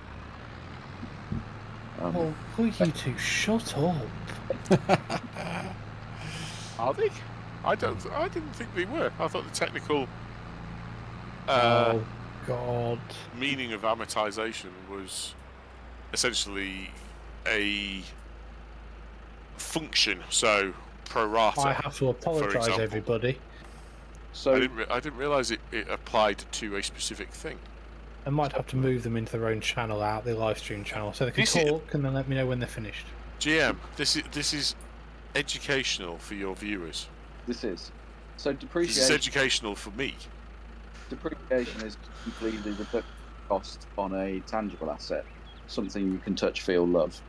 Well, will you two shut up?
Are they? I didn't think they were. I thought the technical
Oh God.
meaning of amortization was essentially a function. So pro rata.
I have to apologise, everybody.
So
I didn't realise it applied to a specific thing.
I might have to move them into their own channel, out the live stream channel, so they can talk and then let me know when they're finished.
GM, this is educational for your viewers.
This is. So depreciation.
This is educational for me.
Depreciation is completely reduction cost on a tangible asset, something you can touch, feel, love.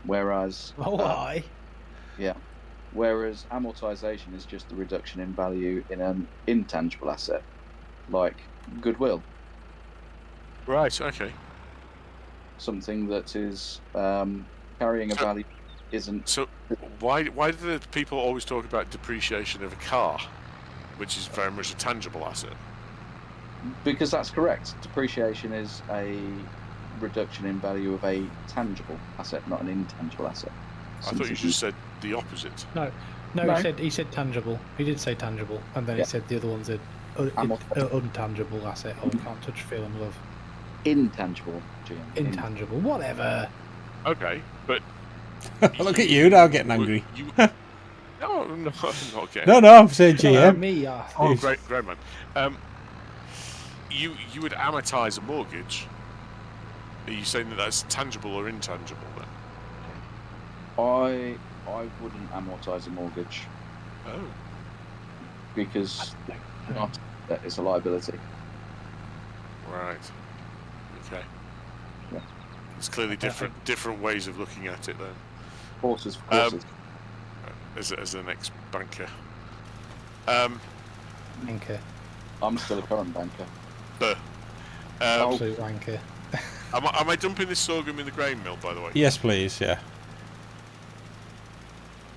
Whereas
why?
Yeah. Whereas amortization is just the reduction in value in an intangible asset, like goodwill.
Right. Okay.
Something that is carrying a value isn't.
So why do the people always talk about depreciation of a car, which is very much a tangible asset?
Because that's correct. Depreciation is a reduction in value of a tangible asset, not an intangible asset.
I thought you just said the opposite.
No. He said tangible. He did say tangible, and then he said the other one's an untangible asset. Or can't touch, feel, and love.
Intangible, GM.
Intangible, whatever.
Okay, but
look at you now getting angry.
No, I'm not getting.
No, I'm saying GM.
Me,
Oh, GrainMan. You would amortise a mortgage. Are you saying that that's tangible or intangible then?
I wouldn't amortise a mortgage.
Oh.
Because it's a liability.
Right. Okay.
Yeah.
It's clearly different ways of looking at it then.
Horses for courses.
As an ex-banker.
Banker.
I'm still a current banker.
Absolute wanker.
Am I dumping this sorghum in the grain mill, by the way?
Yes, please. Yeah.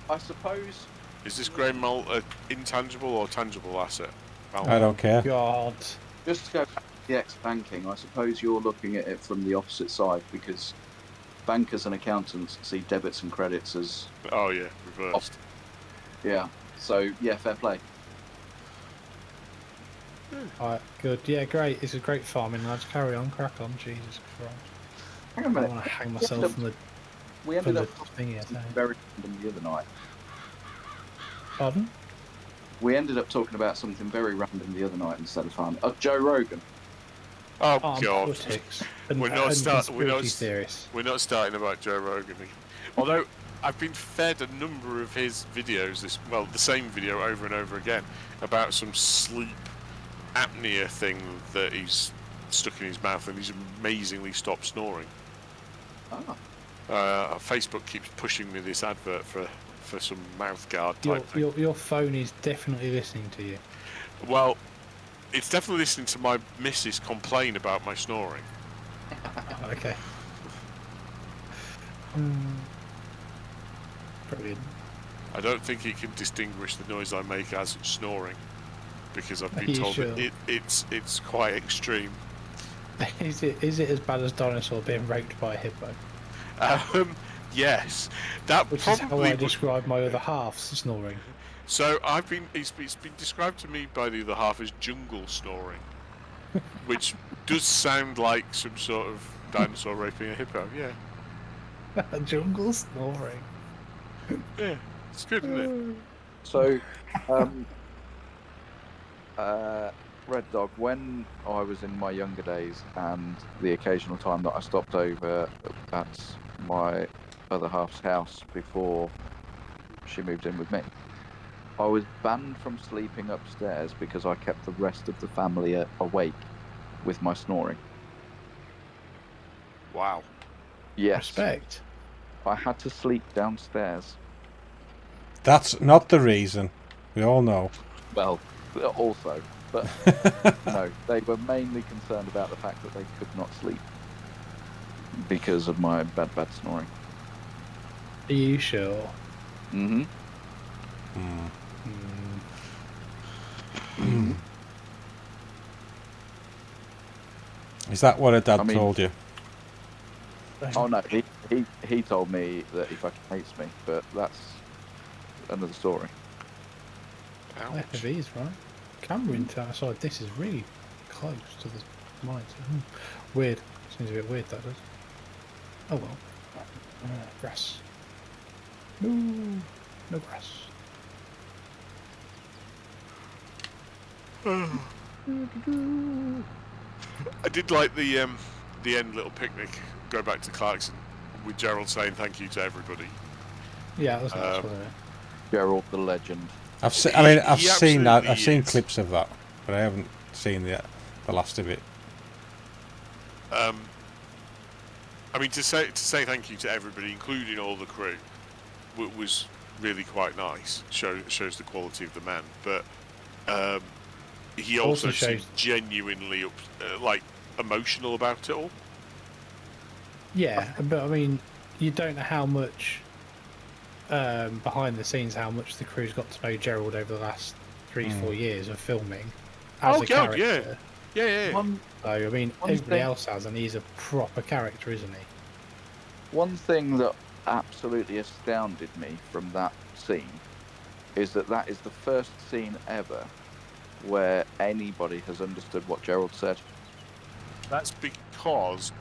I suppose.
Is this grain mill an intangible or tangible asset?
I don't care.
God.
Just to go back to the ex-banking, I suppose you're looking at it from the opposite side, because bankers and accountants see debits and credits as...
Oh, yeah, reversed.
Yeah, so, yeah, fair play.
Alright, good. Yeah, great. It's a great farming, lads. Carry on, crack on. Jesus Christ.
Hang on a minute.
I want to hang myself from the...
We ended up
thingy,
very random the other night.
Pardon?
We ended up talking about something very random the other night instead of farming. Joe Rogan.
Oh, God.
Politics.
We're not starting about Joe Rogan. Although I've been fed a number of his videos, the same video over and over again, about some sleep apnea thing that he's stuck in his mouth, and he's amazingly stopped snoring. Facebook keeps pushing me this advert for some mouth guard type thing.
Your phone is definitely listening to you.
Well, it's definitely listening to my missus complain about my snoring.
Okay. Brilliant.
I don't think it can distinguish the noise I make as snoring, because I've been told
sure?
that it's quite extreme.
Is it as bad as dinosaur being raped by a hippo?
Yes, that
Which is
probably
how I describe my other half's snoring.
So it's been described to me by the other half as jungle snoring, which does sound like some sort of dinosaur raping a hippo. Yeah.
Jungle snoring.
Yeah, it's good, isn't it?
So, Red Dog, when I was in my younger days and the occasional time that I stopped over at my other half's house before she moved in with me, I was banned from sleeping upstairs because I kept the rest of the family awake with my snoring.
Wow.
Yes.
Respect.
I had to sleep downstairs.
That's not the reason. We all know.
Well, also, but no, they were mainly concerned about the fact that they could not sleep because of my bad snoring.
Are you sure?
Mm-hmm.
Is that what a dad told you?
Oh no, he told me that he fucking hates me, but that's another story.
FVs, right? Camera into outside this is really close to the mine. Weird. Seems a bit weird, that does. Oh well. Grass. No grass.
I did like the end little picnic. Go back to Clarkson with Gerald saying thank you to everybody.
Yeah, that's nice, wasn't it?
Gerald the legend.
I've seen that. I've seen
is.
clips of that, but I haven't seen the last of it.
I mean, to say thank you to everybody, including all the crew, was really quite nice. Shows the quality of the man, but he also seems genuinely emotional about it all.
Yeah, but I mean, you don't know how much behind the scenes, how much the crew's got to know Gerald over the last 3-4 years of filming as a character.
Yeah.
So I mean, everybody else has, and he's a proper character, isn't he?
One thing that absolutely astounded me from that scene is that is the first scene ever where anybody has understood what Gerald said.
That's because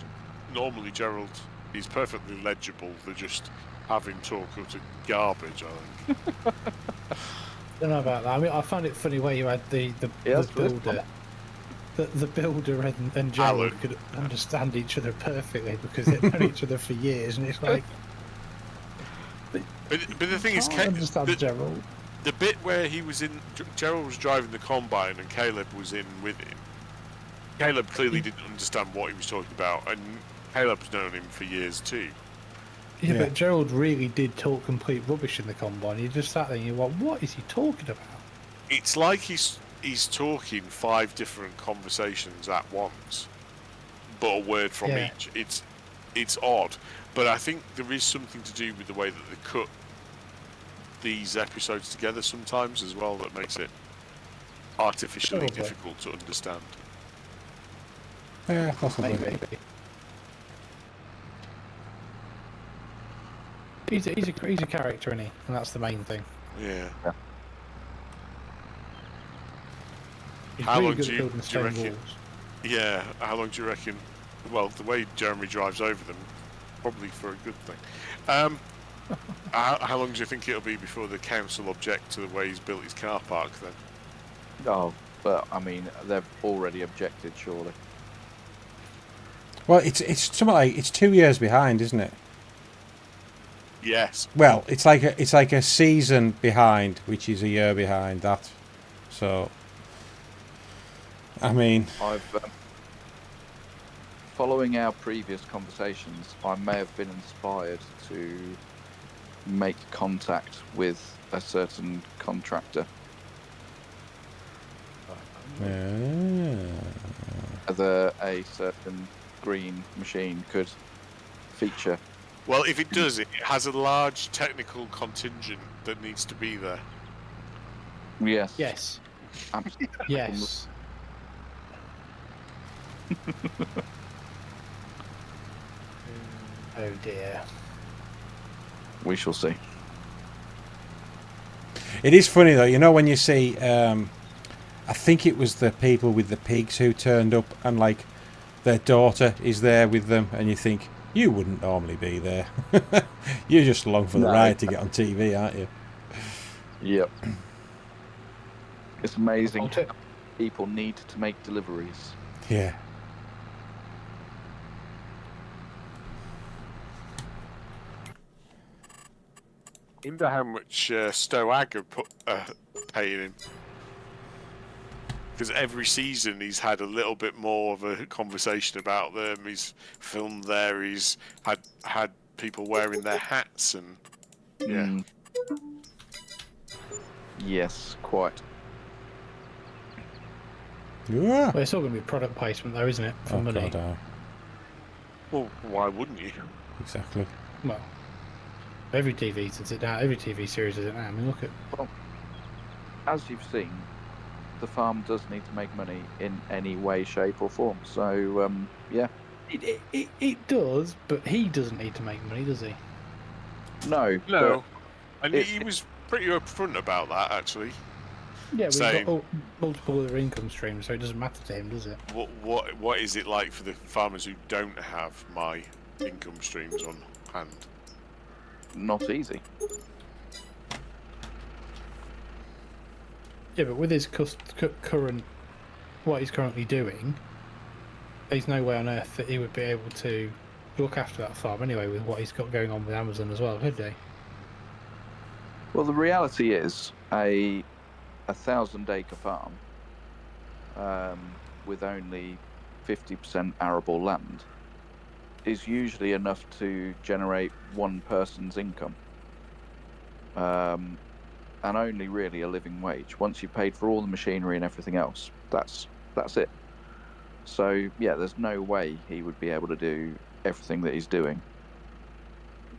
normally Gerald is perfectly legible. They're just having talk utter garbage, I think.
I don't know about that. I mean, I found it funny where you had the builder. The builder and Gerald
Alan
could understand each other perfectly because they've known each other for years, and it's like.
But the thing is,
Gerald.
The bit where Gerald was driving the combine and Caleb was in with him. Caleb clearly didn't understand what he was talking about, and Caleb's known him for years too.
Yeah, but Gerald really did talk complete rubbish in the combine. You just sat there and you went, what is he talking about?
It's like he's talking 5 different conversations at once, but a word from each. It's odd, but I think there is something to do with the way that they cut these episodes together sometimes as well that makes it artificially difficult to understand.
Yeah, possibly.
Maybe. He's a character, isn't he? And that's the main thing.
Yeah.
He's
How
really
long
good
do
at
you
building stone
reckon?
walls.
Yeah. How long do you reckon? Well, the way Jeremy drives over them, probably for a good thing. How long do you think it'll be before the council object to the way he's built his car park then?
Oh, but I mean, they've already objected, surely.
Well, it's something like it's 2 years behind, isn't it?
Yes.
Well, it's like a season behind, which is a year behind that. So I mean,
following our previous conversations, I may have been inspired to make contact with a certain contractor. Whether a certain green machine could feature.
Well, if it does, it has a large technical contingent that needs to be there.
Yes.
Yes.
Absolutely.
Yes. Oh dear.
We shall see.
it is funny though. You know when you see, I think it was the people with the pigs who turned up, and like their daughter is there with them, and you think you wouldn't normally be there. You're just along for the ride to get on TV, aren't you?
Yep. It's amazing how people need to make deliveries.
Yeah.
I wonder how much Stoag are paying him. Because every season he's had a little bit more of a conversation about them. He's filmed there. He's had people wearing their hats and yeah.
Yes, quite.
Yeah.
Well, it's all going to be product placement, though, isn't it? For money.
God,
Well, why wouldn't you?
exactly.
Well, every TV does it now. Every TV series does it now. I mean, look at.
Well, as you've seen, the farm does need to make money in any way, shape, or form. So, yeah.
It does, but he doesn't need to make money, does he?
No.
No. And he was pretty upfront about that, actually.
Yeah, we've
Same.
got multiple other income streams, so it doesn't matter to him, does it?
What is it like for the farmers who don't have my income streams on hand?
Not easy.
Yeah, but with his current, what he's currently doing, there's no way on earth that he would be able to look after that farm anyway with what he's got going on with Amazon as well, could he?
Well, the reality is a 1,000-acre farm with only 50% arable land is usually enough to generate one person's income, and only really a living wage. Once you've paid for all the machinery and everything else, that's it. So yeah, there's no way he would be able to do everything that he's doing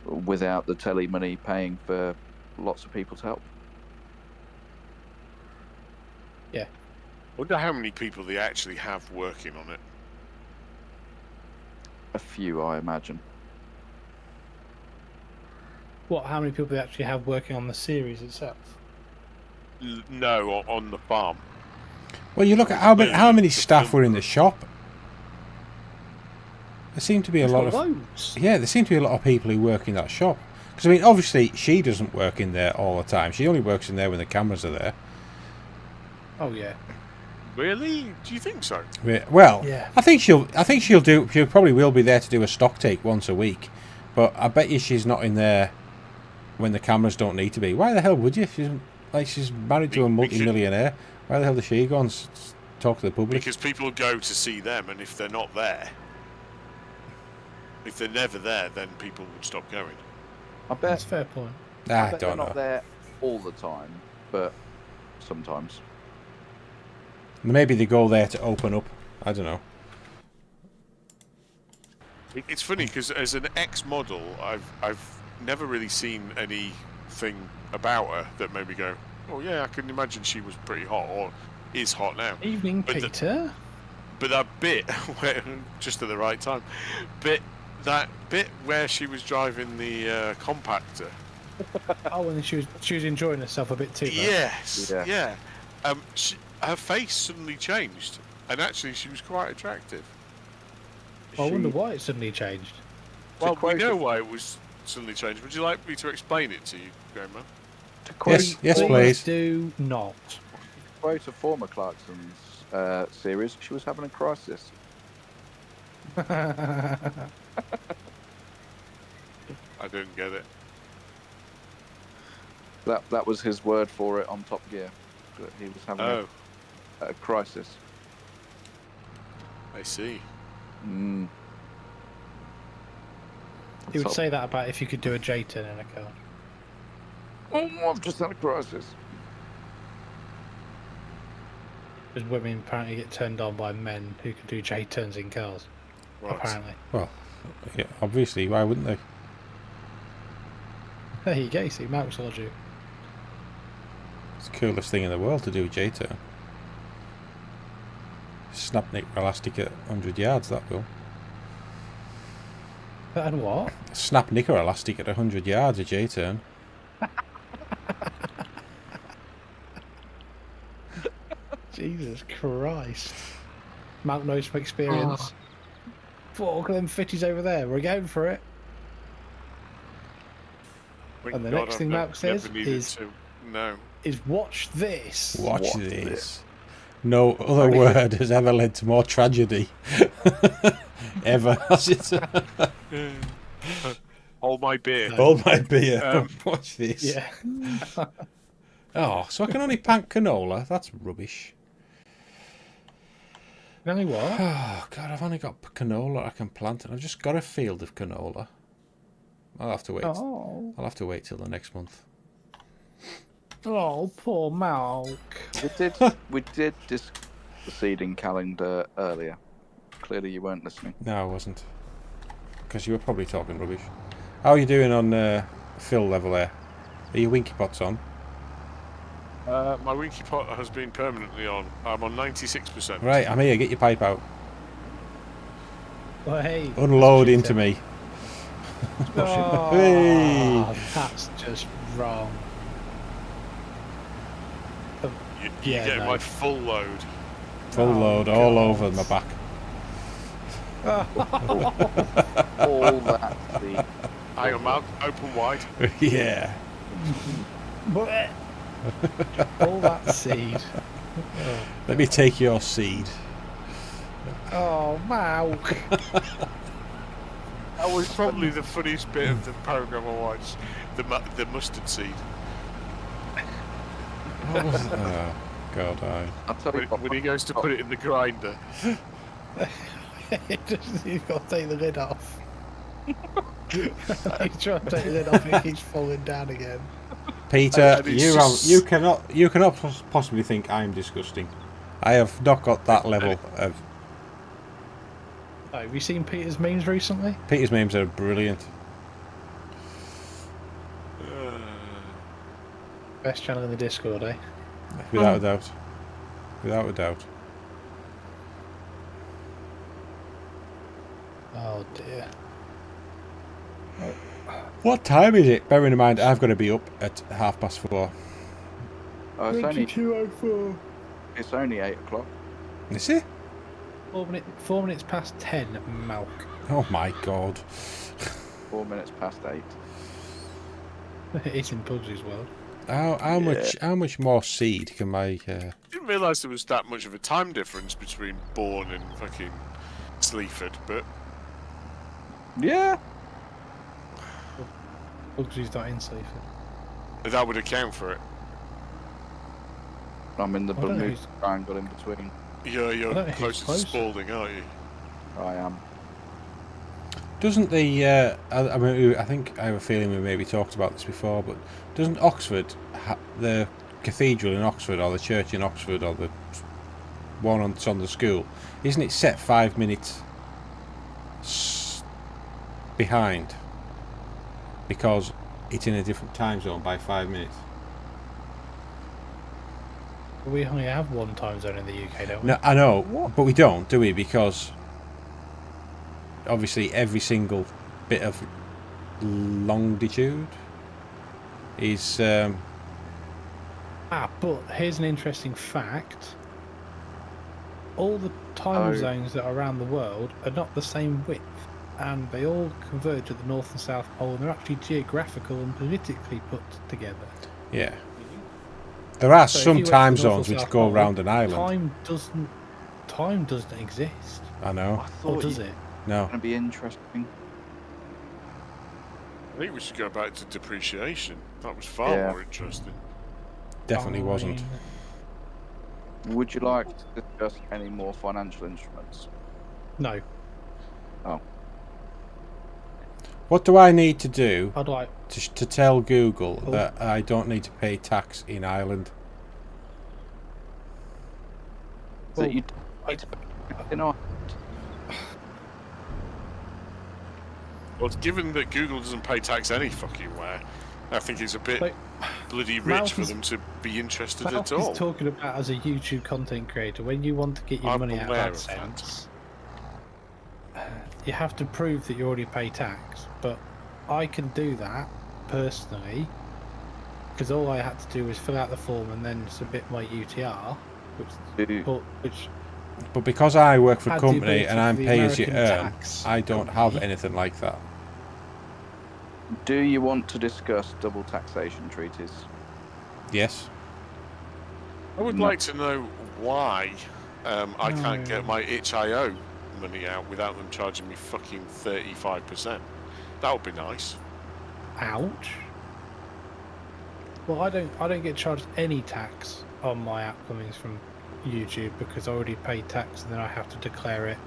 without the telly money paying for lots of people to help.
Yeah.
Wonder how many people they actually have working on it.
A few, I imagine.
What? How many people they actually have working on the series itself?
No, on the farm.
Well, you look at how many staff were in the shop. There seem to be a lot of
loads.
Yeah, there seem to be a lot of people who work in that shop. Because I mean, obviously, she doesn't work in there all the time. She only works in there when the cameras are there.
Oh yeah.
Really? Do you think so?
Well,
yeah.
I think she'll probably will be there to do a stock take once a week, but I bet you she's not in there when the cameras don't need to be. Why the hell would you? She's married to a multi-millionaire. Why the hell does she go and talk to the public?
Because people go to see them, and if they're not there, if they're never there, then people would stop going.
I bet
That's a fair point.
I
don't
bet they're
know.
not there all the time, but sometimes.
Maybe they go there to open up. I don't know.
It's funny because as an ex-model, I've never really seen anything about her that made me go, "Oh yeah, I can imagine she was pretty hot or is hot now."
Evening, Peter.
But that bit, where, just at the right time, that bit where she was driving the compactor.
Oh, and she was enjoying herself a bit too much.
Yes,
Yeah.
her face suddenly changed, and actually she was quite attractive.
I wonder why it suddenly changed.
Well, we know why it was suddenly changed. Would you like me to explain it to you, GrainMan?
Yes, please.
Do not.
To quote a former Clarkson's series, she was having a crisis.
I didn't get it.
That was his word for it on Top Gear. That he was having a crisis.
I see.
Mm.
You would say that about if you could do a J-turn in a car.
Oh, I've just had a crisis.
Because women apparently get turned on by men who can do J-turns in cars.
Right.
Apparently.
Well, yeah, obviously, why wouldn't they?
There you go, see, Mark's logic.
It's the coolest thing in the world to do a J-turn. Snap nick elastic at 100 yards, that will.
And what?
Snap knicker elastic at 100 yards, a J-turn.
Jesus Christ. Mark knows from experience. Look at them fitties over there, we're going for it.
Thank
And the
God
next
I've
thing Mark says
never needed to. No.
is watch this.
Watch this. No other word has ever led to more tragedy. Ever, has it?
Hold my beer.
Hold my beer. Watch this.
Yeah.
Oh, so I can only plant canola? That's rubbish.
Only what?
Oh, God, I've only got canola I can plant, and I've just got a field of canola. I'll have to wait.
Oh,
I'll have to wait till the next month.
oh poor Mark.
We did discuss the seeding calendar earlier. Clearly you weren't listening.
No, I wasn't. Because you were probably talking rubbish. How are you doing on fill level there? Are your winky pots on?
My winky pot has been permanently on. I'm on 96%.
Right, I'm here. Get your pipe out.
Well, hey.
Unload into me.
Oh,
Hey.
that's just wrong.
You
Yeah,
get
no.
my full load.
Full
Oh,
load all
God.
over my back.
All that seed.
Hang on, Mark. Open wide.
Yeah.
All that seed.
Let me take your seed.
Oh, Mark.
That was probably the funniest bit of the programme I watched. The mustard seed.
What was it? Oh, God,
I'll tell you what,
Oh.
When he goes to put it in the grinder.
You've got to take the lid off. He's trying to take the lid off and it keeps falling down again.
Peter,
And it's
you cannot possibly think I'm disgusting. I have not got that level of.
Oh, have you seen Peter's memes recently?
Peter's memes are brilliant.
Best channel in the Discord, eh?
Without a doubt. Without a doubt.
Oh dear.
What time is it? Bearing in mind, I've got to be up at 4:30.
oh, it's only 8 o'clock.
Is it?
4 minutes past 10, Malk.
Oh my God.
4 minutes past 8.
It's in Pugsy's world.
How much more seed can my
Didn't realise there was that much of a time difference between Bourne and fucking Sleaford, but
Yeah.
Pugsy's not in Sleaford.
that would account for it.
I'm in the
I don't know
Bermuda
who's-
Triangle in between.
You're
I don't know who's
closer to
closer.
Spalding, aren't you?
I am.
doesn't the I mean, I think I have a feeling we maybe talked about this before, but doesn't Oxford the cathedral in Oxford or the church in Oxford or the one on the school, isn't it set 5 minutes behind because it's in a different time zone by 5 minutes?
We only have one time zone in the UK, don't we?
No, I know, but we don't, do we? Because obviously every single bit of longitude is
But here's an interesting fact. All the time zones that are around the world are not the same width, and they all converge at the North and South Pole, and they're actually geographical and politically put together.
yeah. There are
So if
some
you went to
time
the North or
zones which
South
go
Pole,
around an island.
Time doesn't exist.
I know.
I
Or
thought
does
it
it?
No.
was going to be interesting.
I think we should go back to depreciation. That was far
Yeah.
more interesting.
Definitely wasn't.
Would you like to discuss any more financial instruments?
No.
Oh.
What do I need to do
I'd like
to tell Google that I don't need to pay tax in Ireland?
That you need to pay in Ireland.
Well, given that Google doesn't pay tax any fucking where, I think it's a bit bloody rich for them to be interested at all.
Is talking about as a YouTube content creator, when you want to get your money out of AdSense, you have to prove that you already pay tax. But I can do that personally because all I had to do was fill out the form and then submit my UTR,
But because I work for a
had the
company
ability
and I'm
for the
pay as you
American
earn,
tax
I don't have anything like that.
Do you want to discuss double taxation treaties?
Yes.
I would like to know why I can't get my itch.io money out without them charging me fucking 35%. That would be nice.
Ouch. Well, I don't get charged any tax on my outgoings from YouTube because I already paid tax and then I have to declare it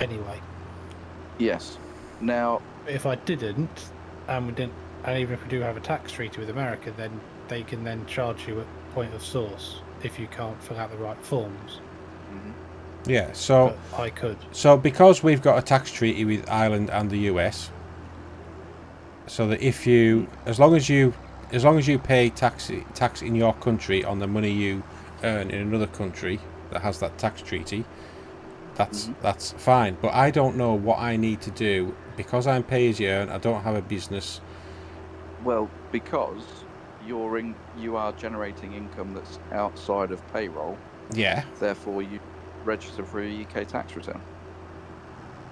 anyway.
Yes. Now,
if I didn't, and even if we do have a tax treaty with America, then they can then charge you at point of source if you can't fill out the right forms.
Yeah, so
but I could.
So because we've got a tax treaty with Ireland and the US, so that if you, as long as you pay tax in your country on the money you earn in another country that has that tax treaty, that's fine. But I don't know what I need to do because I'm pay as you earn. I don't have a business.
Well, because you are generating income that's outside of payroll.
Yeah.
Therefore, you register for a UK tax return.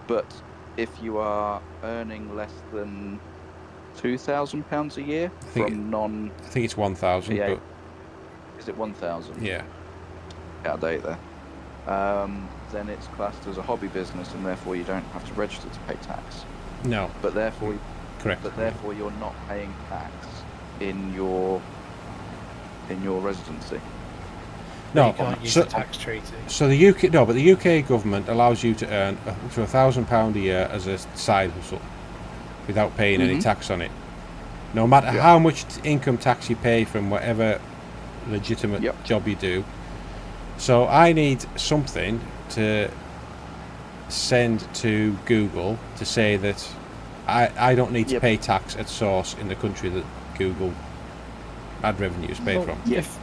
But if you are earning less than £2,000 a year from non,
I think it's 1,000. But
is it 1,000?
Yeah.
Out of date there. Then it's classed as a hobby business, and therefore you don't have to register to pay tax.
No.
But therefore,
correct.
But therefore, you're not paying tax in your residency.
No,
you can't use the tax treaty.
So the UK, no, but the UK government allows you to earn up to £1,000 a year as a side hustle, without paying any tax on it. No matter how much income tax you pay from whatever legitimate job you do. So I need something to send to Google to say that I don't need to pay tax at source in the country that Google ad revenue is paid from.
Yes.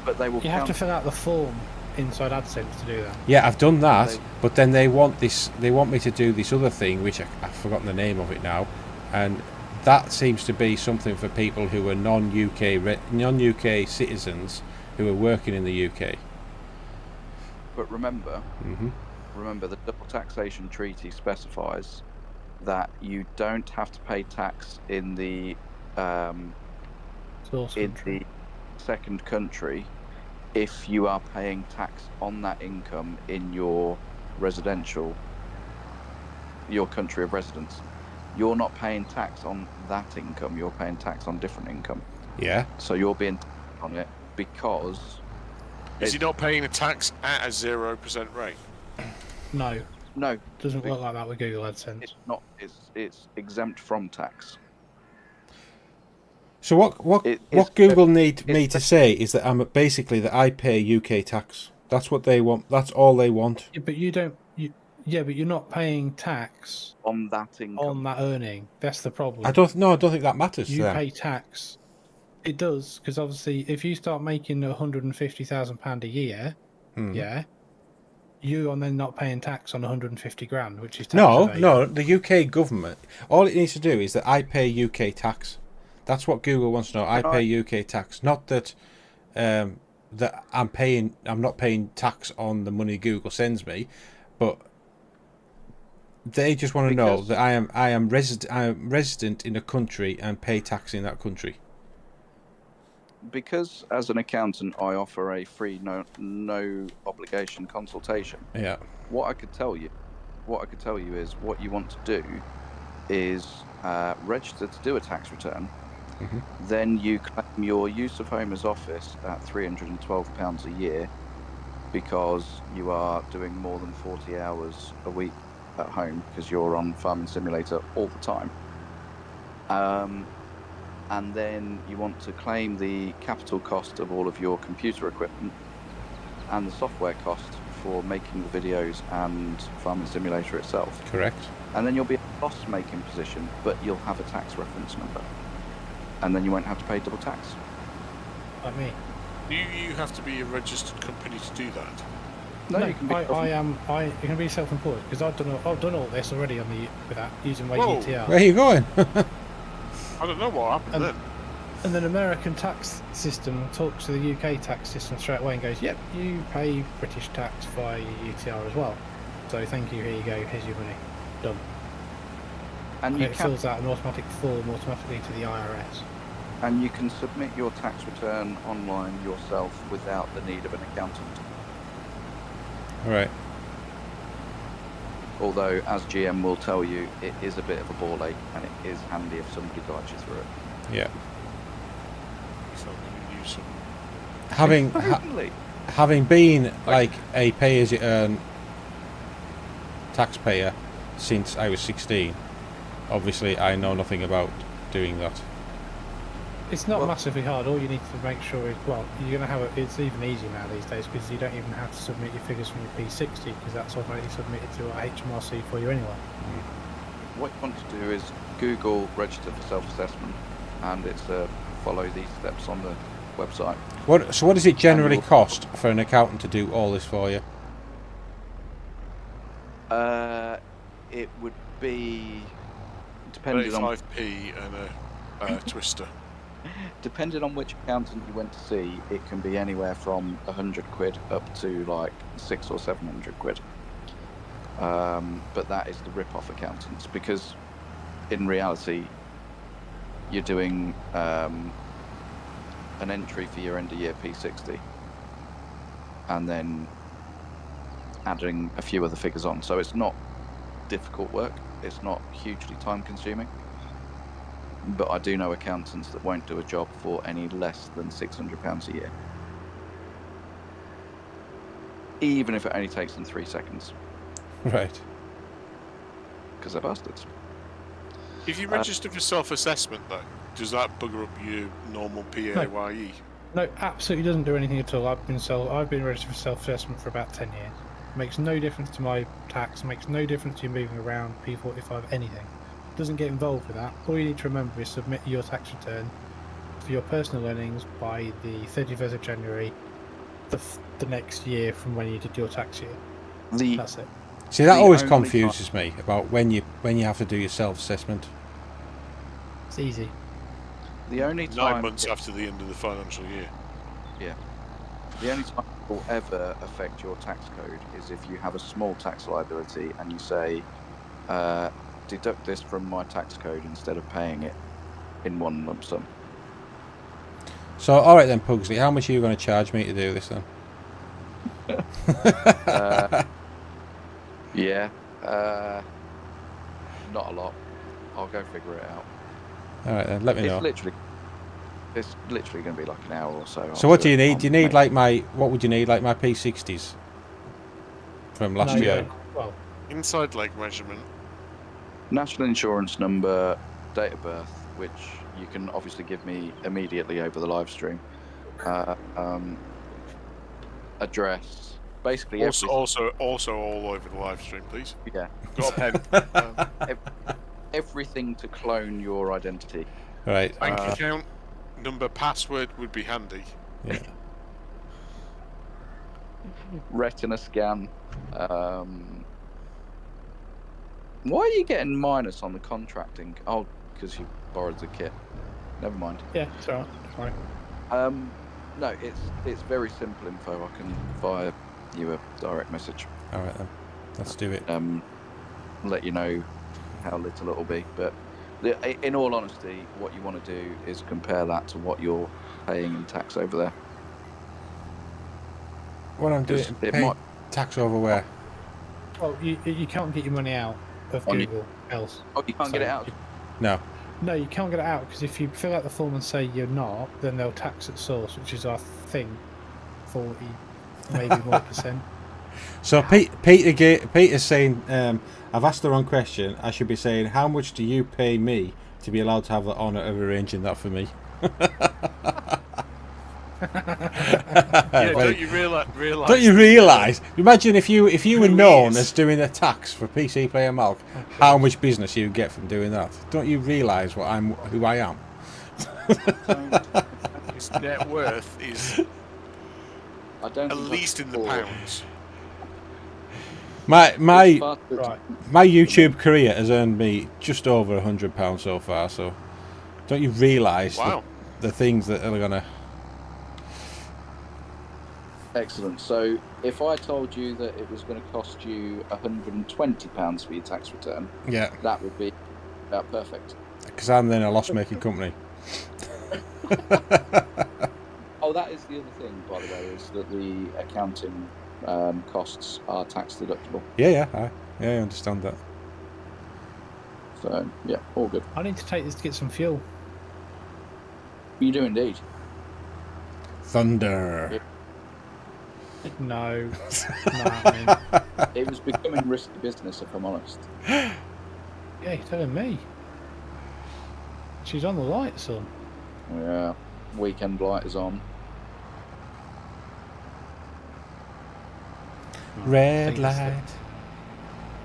But they will.
You have to fill out the form inside AdSense to do that.
Yeah, I've done that, but then they want this. They want me to do this other thing, which I've forgotten the name of it now, and that seems to be something for people who are non-UK citizens who are working in the UK.
But remember, the double taxation treaty specifies that you don't have to pay tax in the the second country if you are paying tax on that income in your country of residence. You're not paying tax on that income, you're paying tax on different income.
Yeah.
So you're being taxed on it because...
Is he not paying a tax at a 0% rate?
No.
No.
Doesn't work like that with Google AdSense.
It's not. It's exempt from tax.
So what Google need me to say is that I'm basically that I pay UK tax. That's what they want. That's all they want.
Yeah, but you don't. But you're not paying tax
on that income,
on that earning. That's the problem.
I don't think that matters.
You pay tax. It does, because obviously, if you start making £150,000 a year, you are then not paying tax on 150 grand, which is tax evasion.
No. The UK government, all it needs to do is that I pay UK tax. That's what Google wants to know. I pay UK tax, not that that I'm not paying tax on the money Google sends me, but they just want to know that I am resident in a country and pay tax in that country.
Because as an accountant, I offer a free no obligation consultation.
Yeah.
What I could tell you is what you want to do is register to do a tax return. Then you claim your use of home as office at £312 a year, because you are doing more than 40 hours a week at home because you're on Farming Simulator all the time. And then you want to claim the capital cost of all of your computer equipment and the software cost for making the videos and Farming Simulator itself.
Correct.
And then you'll be in a loss-making position, but you'll have a tax reference number. And then you won't have to pay double tax.
Like me.
Do you have to be a registered company to do that?
No, you can be
you can be self-employed because I've done all this already on the without using my
Whoa.
UTR.
Where are you going?
I don't know what happened then.
And then American tax system talks to the UK tax system straight away and goes, "Yep, you pay British tax via your UTR as well. So thank you. Here you go. Here's your money. Done."
And
it fills out an automatic form automatically to the IRS.
And you can submit your tax return online yourself without the need of an accountant.
Right.
Although, as GM will tell you, it is a bit of a ball ache, and it is handy if somebody guides you through it.
Yeah.
So I'm going to use some.
Having been like a pay-as-you-earn taxpayer since I was 16, obviously I know nothing about doing that.
It's not massively hard. All you need to make sure is, well, you're going to have it's even easier now these days because you don't even have to submit your figures from your P60 because that's automatically submitted to HMRC for you anyway.
What you want to do is Google register for self-assessment, and it's follow these steps on the website.
So what does it generally cost for an accountant to do all this for you?
It would be depending on
35p and a twister.
Depending on which accountant you went to see, it can be anywhere from 100 quid up to like 600 or 700 quid. But that is the rip-off accountants, because in reality, you're doing an entry for your end-of-year P60, and then adding a few other figures on. So it's not difficult work. It's not hugely time-consuming. But I do know accountants that won't do a job for any less than £600 a year. Even if it only takes them 3 seconds.
Right.
Because they're bastards.
If you register for self-assessment, though, does that bugger up your normal PAYE?
No, absolutely doesn't do anything at all. I've been registered for self-assessment for about 10 years. Makes no difference to my tax. Makes no difference to you moving around, P45, anything. Doesn't get involved with that. All you need to remember is submit your tax return for your personal earnings by the 31st of January the next year from when you did your tax year. That's it.
See, that always confuses me about when you have to do your self-assessment.
It's easy.
The only time
9 months after the end of the financial year.
Yeah. The only time it will ever affect your tax code is if you have a small tax liability and you say, deduct this from my tax code instead of paying it in one lump sum.
So, all right then, Pugsley, how much are you going to charge me to do this then?
Not a lot. I'll go figure it out.
All right then, let me know.
It's literally going to be like an hour or so.
So what do you need? Do you need like what would you need, like my P60s from last year?
Well,
inside leg measurement,
national insurance number, date of birth, which you can obviously give me immediately over the live stream. Address, basically.
Also all over the live stream, please.
Yeah.
Got a pen.
Everything to clone your identity.
Right.
Bank account number, password would be handy.
Yeah.
Retina scan. Why are you getting minus on the contracting? Oh, because you borrowed the kit. Never mind.
Yeah, it's alright. Fine.
No, it's very simple info. I can fire you a direct message.
All right then, let's do it.
Let you know how little it'll be. But in all honesty, what you want to do is compare that to what you're paying in tax over there.
What I'm doing, tax over where?
Well, you can't get your money out of Google else.
Oh, you can't get it out?
No.
No, you can't get it out because if you fill out the form and say you're not, then they'll tax at source, which is, I think, 40 maybe more percent.
So Peter's saying, I've asked the wrong question. I should be saying, how much do you pay me to be allowed to have the honour of arranging that for me?
Yeah, don't you realise?
Don't you realise? Imagine if you were known as doing a tax for PC Player Malk, how much business you would get from doing that. Don't you realise who I am?
His net worth is at least in the pounds.
My YouTube career has earned me just over £100 so far. So don't you realise the things that are gonna.
Excellent. So if I told you that it was going to cost you £120 for your tax return, that would be about perfect.
Because I'm then a loss-making company.
Oh, that is the other thing, by the way, is that the accounting costs are tax deductible.
I understand that.
So yeah, all good.
I need to take this to get some fuel.
You do indeed.
Thunder.
No.
It was becoming risky business, if I'm honest.
Yeah, you're telling me. She's on the light, son.
Yeah, weekend light is on.
Red light.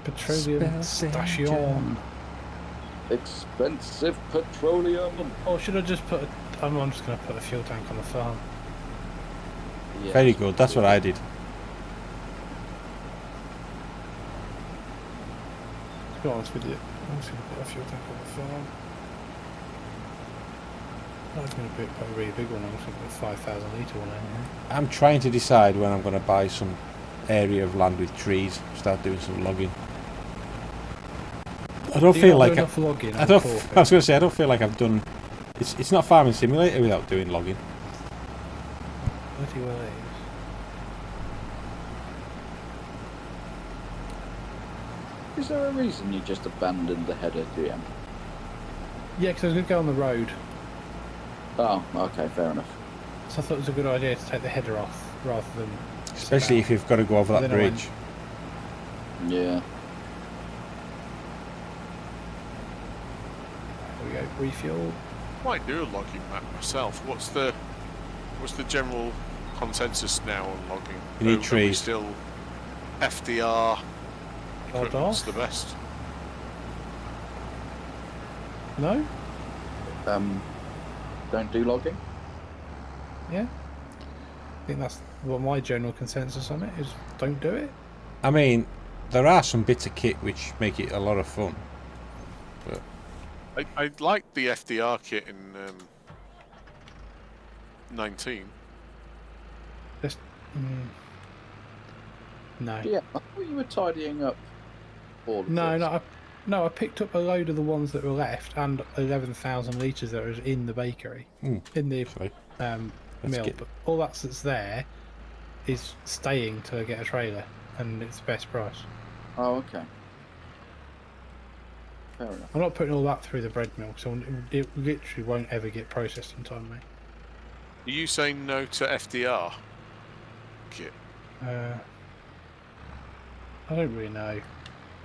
Petroleum station.
Expensive petroleum.
Or should I just put? I'm just going to put a fuel tank on the farm.
Yeah.
Very good. That's what I did.
To be honest with you, I'm just going to put a fuel tank on the farm. I'm not going to put a really big one. I'm just going to put a 5,000 litre one in here.
I'm trying to decide when I'm going to buy some area of land with trees, start doing some logging. I don't feel like I was going to say I don't feel like I've done. It's not Farming Simulator without doing logging.
Bloody well it is.
Is there a reason you just abandoned the header, DM?
Yeah, because I was going to go on the road.
Oh, okay, fair enough.
So I thought it was a good idea to take the header off rather than.
Especially if you've got to go over that bridge.
Yeah.
There we go, refuel.
I might do a logging map myself. What's the general consensus now on logging?
You need trees.
Still FDR. What's the best?
No?
Don't do logging?
Yeah. I think that's what my general consensus on it is. Don't do it.
I mean, there are some bits of kit which make it a lot of fun. But
I like the FDR kit in 19.
Just, no.
Yeah, I thought you were tidying up all of this.
No, I picked up a load of the ones that were left and 11,000 litres that was in the bakery, in the mill.
Good.
But all that's there is staying till I get a trailer, and it's the best price.
Oh, okay. Fair enough.
I'm not putting all that through the bread mill, so it literally won't ever get processed in time, mate.
Are you saying no to FDR kit?
I don't really know.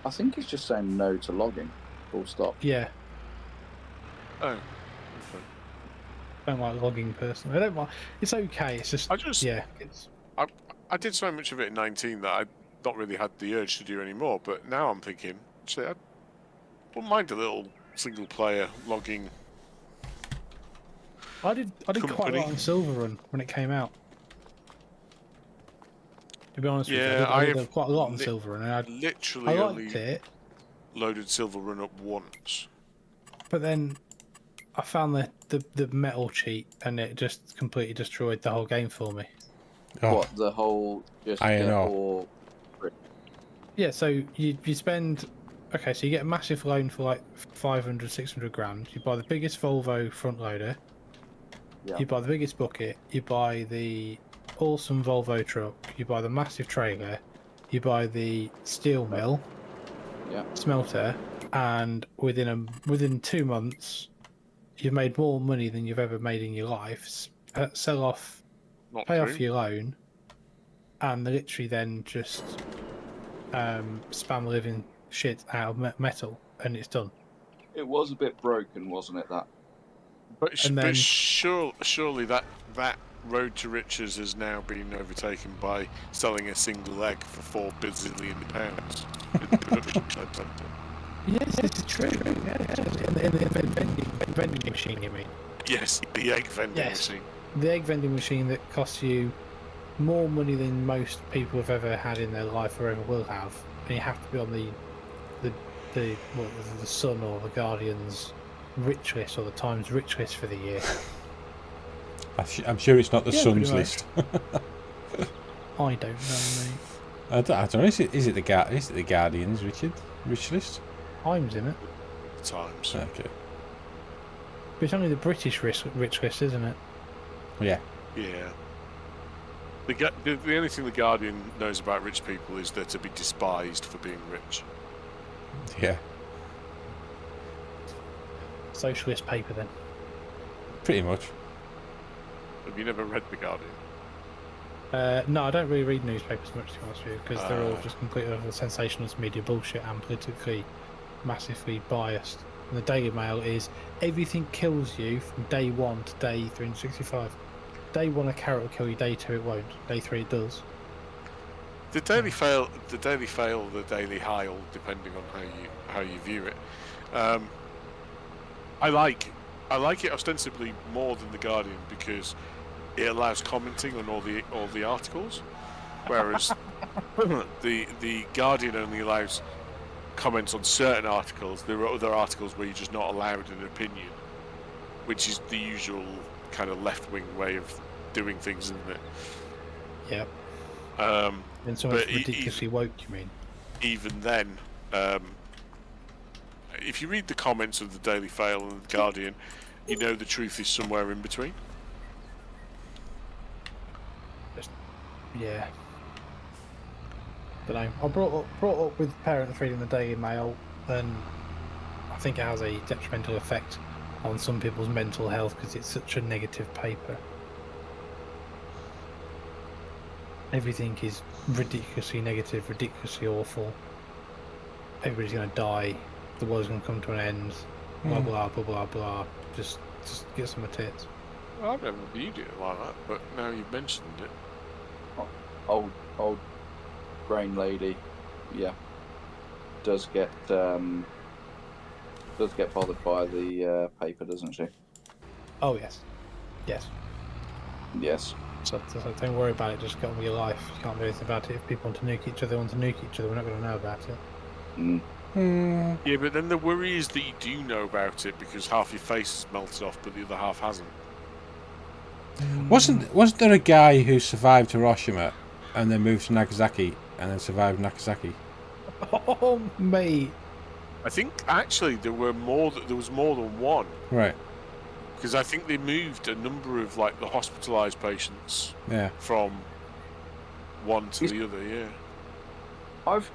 I think he's just saying no to logging. Full stop.
Yeah.
Oh. Okay.
I don't like logging personally. I don't mind. It's okay. It's just. Yeah.
I did so much of it in 19 that I not really had the urge to do anymore. But now I'm thinking, actually, I wouldn't mind a little single player logging.
I did quite a lot on Silver Run when it came out. To be honest with you, I did quite a lot on Silver Run, and I liked it.
Loaded Silver Run up once.
But then I found the metal cheat, and it just completely destroyed the whole game for me.
Oh.
What, the whole just
I
get
know.
more...
Yeah, so you spend... Okay, so you get a massive loan for like 500, 600 grand. You buy the biggest Volvo front loader.
Yeah.
You buy the biggest bucket. You buy the awesome Volvo truck. You buy the massive trailer. You buy the steel mill.
Yeah.
Smelter. And within 2 months, you've made more money than you've ever made in your life. Sell off, pay off your loan, and they literally then just spam the living shit out of metal, and it's done.
It was a bit broken, wasn't it? That.
But
then,
surely that road to riches has now been overtaken by selling a single egg for £4 billion.
Yes, it's true. Yeah. In the vending machine, you mean?
Yes, the egg vending machine.
The egg vending machine that costs you more money than most people have ever had in their life or ever will have, and you have to be on the Sun or the Guardian's rich list or the Times rich list for the year.
I'm sure it's not the Sun's list.
I don't know, mate.
I don't know. Is it the Guardian's rich list?
Times in it.
Times.
Okay.
But it's only the British rich list, isn't it?
Yeah.
Yeah. The only thing the Guardian knows about rich people is they're to be despised for being rich.
Yeah.
Socialist paper, then.
Pretty much.
Have you never read the Guardian?
No, I don't really read newspapers much, to be honest with you, because they're all just completely sensationalist media bullshit and politically massively biased. And the Daily Mail is everything kills you from day 1 to day 365. Day 1 a carrot will kill you, day 2 it won't, day 3 it does.
The Daily Fail, the Daily Heil, depending on how you view it. I like it ostensibly more than the Guardian because it allows commenting on all the articles, whereas the Guardian only allows comments on certain articles. There are other articles where you're just not allowed an opinion, which is the usual kind of left-wing way of doing things, isn't it?
Yeah. And so it's ridiculously woke, you mean?
Even then, if you read the comments of the Daily Fail and the Guardian, you know the truth is somewhere in between.
Yeah. Don't know. I brought up with parents reading the Daily Mail, and I think it has a detrimental effect on some people's mental health because it's such a negative paper. Everything is ridiculously negative, ridiculously awful. Everybody's going to die. The world's going to come to an end. Blah blah blah blah blah. Just get some of tits.
Well, I've never viewed it like that, but now you've mentioned it.
Old grain lady, yeah, does get bothered by the paper, doesn't she?
Oh yes. So don't worry about it. Just get on with your life. You can't do anything about it. If people want to nuke each other, they want to nuke each other. We're not going to know about it.
Yeah, but then the worry is that you do know about it because half your face is melted off, but the other half hasn't.
Wasn't there a guy who survived Hiroshima and then moved to Nagasaki and then survived Nagasaki?
Oh, mate.
I think actually there was more than one.
Right.
Because I think they moved a number of like the hospitalised patients.
Yeah.
From one to the other. Yeah.
I've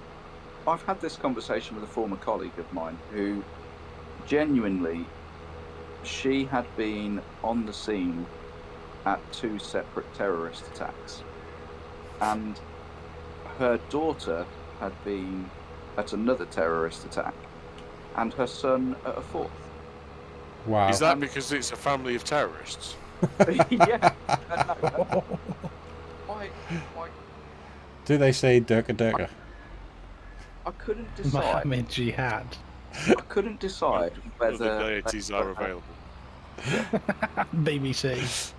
had this conversation with a former colleague of mine who genuinely, she had been on the scene at 2 separate terrorist attacks, and her daughter had been at another terrorist attack, and her son at a 4th.
Wow.
Is that because it's a family of terrorists?
Yeah. Why?
Do they say Durka Durka?
I couldn't decide.
Mohammed Jihad.
I couldn't decide whether
Other deities are available.
BBC.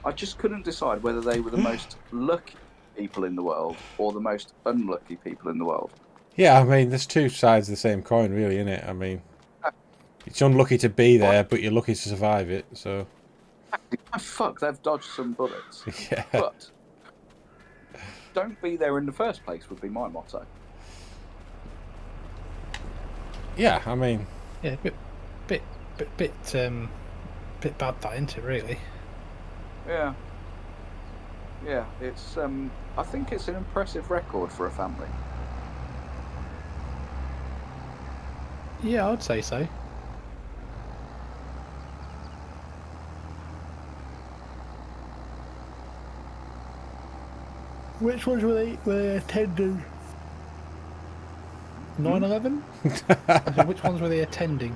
I just couldn't decide whether they were the most lucky people in the world or the most unlucky people in the world.
Yeah, I mean, there's two sides of the same coin, really, isn't it? I mean, it's unlucky to be there, but you're lucky to survive it, so...
Oh, fuck, they've dodged some bullets.
Yeah.
But don't be there in the first place would be my motto.
Yeah, I mean...
Yeah, bit bad that, isn't it, really?
Yeah. Yeah, it's, I think it's an impressive record for a family.
Yeah, I'd say so. Which ones were they attending? 9/11? Which ones were they attending?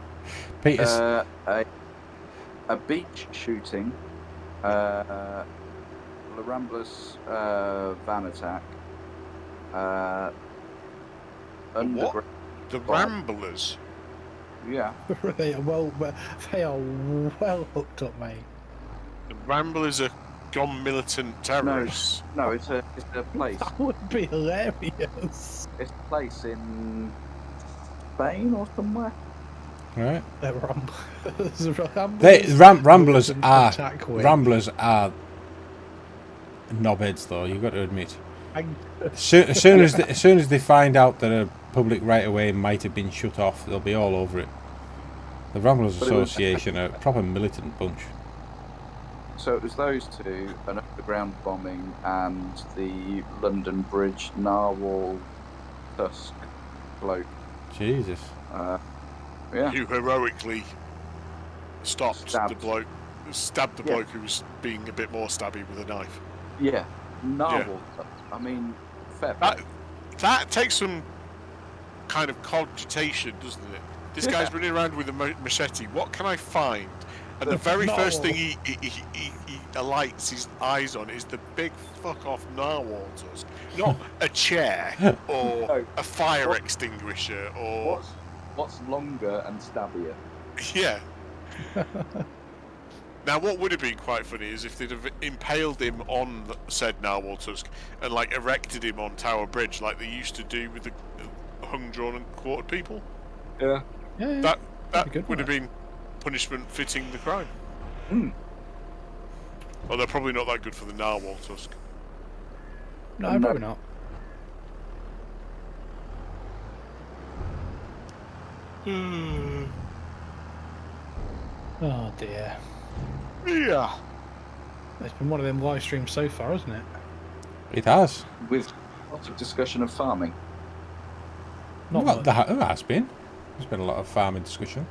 Peter's.
A beach shooting, the Ramblers van attack,
What? The Ramblers?
Yeah.
They are well hooked up, mate.
The Ramblers are gone militant terrorists.
No, it's a place.
That would be hilarious.
It's a place in Spain or somewhere.
Right.
The
Ramblers are
Ramblers
knobheads, though. You've got to admit. As soon as they find out that a public right of way might have been shut off, they'll be all over it. The Ramblers Association are a proper militant bunch.
So it was those two, an underground bombing, and the London Bridge narwhal tusk bloke.
Jesus.
Yeah.
Who heroically stabbed the bloke who was being a bit more stabby with a knife.
Yeah. Narwhal tusk. I mean, fair play.
That takes some kind of cogitation, doesn't it? This guy's running around with a machete. What can I find? And the very first thing he alights his eyes on is the big fuck off narwhal tusk, not a chair or a fire extinguisher or.
What's longer and stabbier?
Yeah. Now, what would have been quite funny is if they'd have impaled him on said narwhal tusk and like erected him on Tower Bridge, like they used to do with the hung, drawn, and quartered people.
Yeah.
That would have been punishment fitting the crime. Well, they're probably not that good for the narwhal tusk.
No, probably not. Oh dear.
Yeah.
It's been one of them live streams so far, hasn't it?
It has.
With lots of discussion of farming.
There has been. There's been a lot of farming discussion.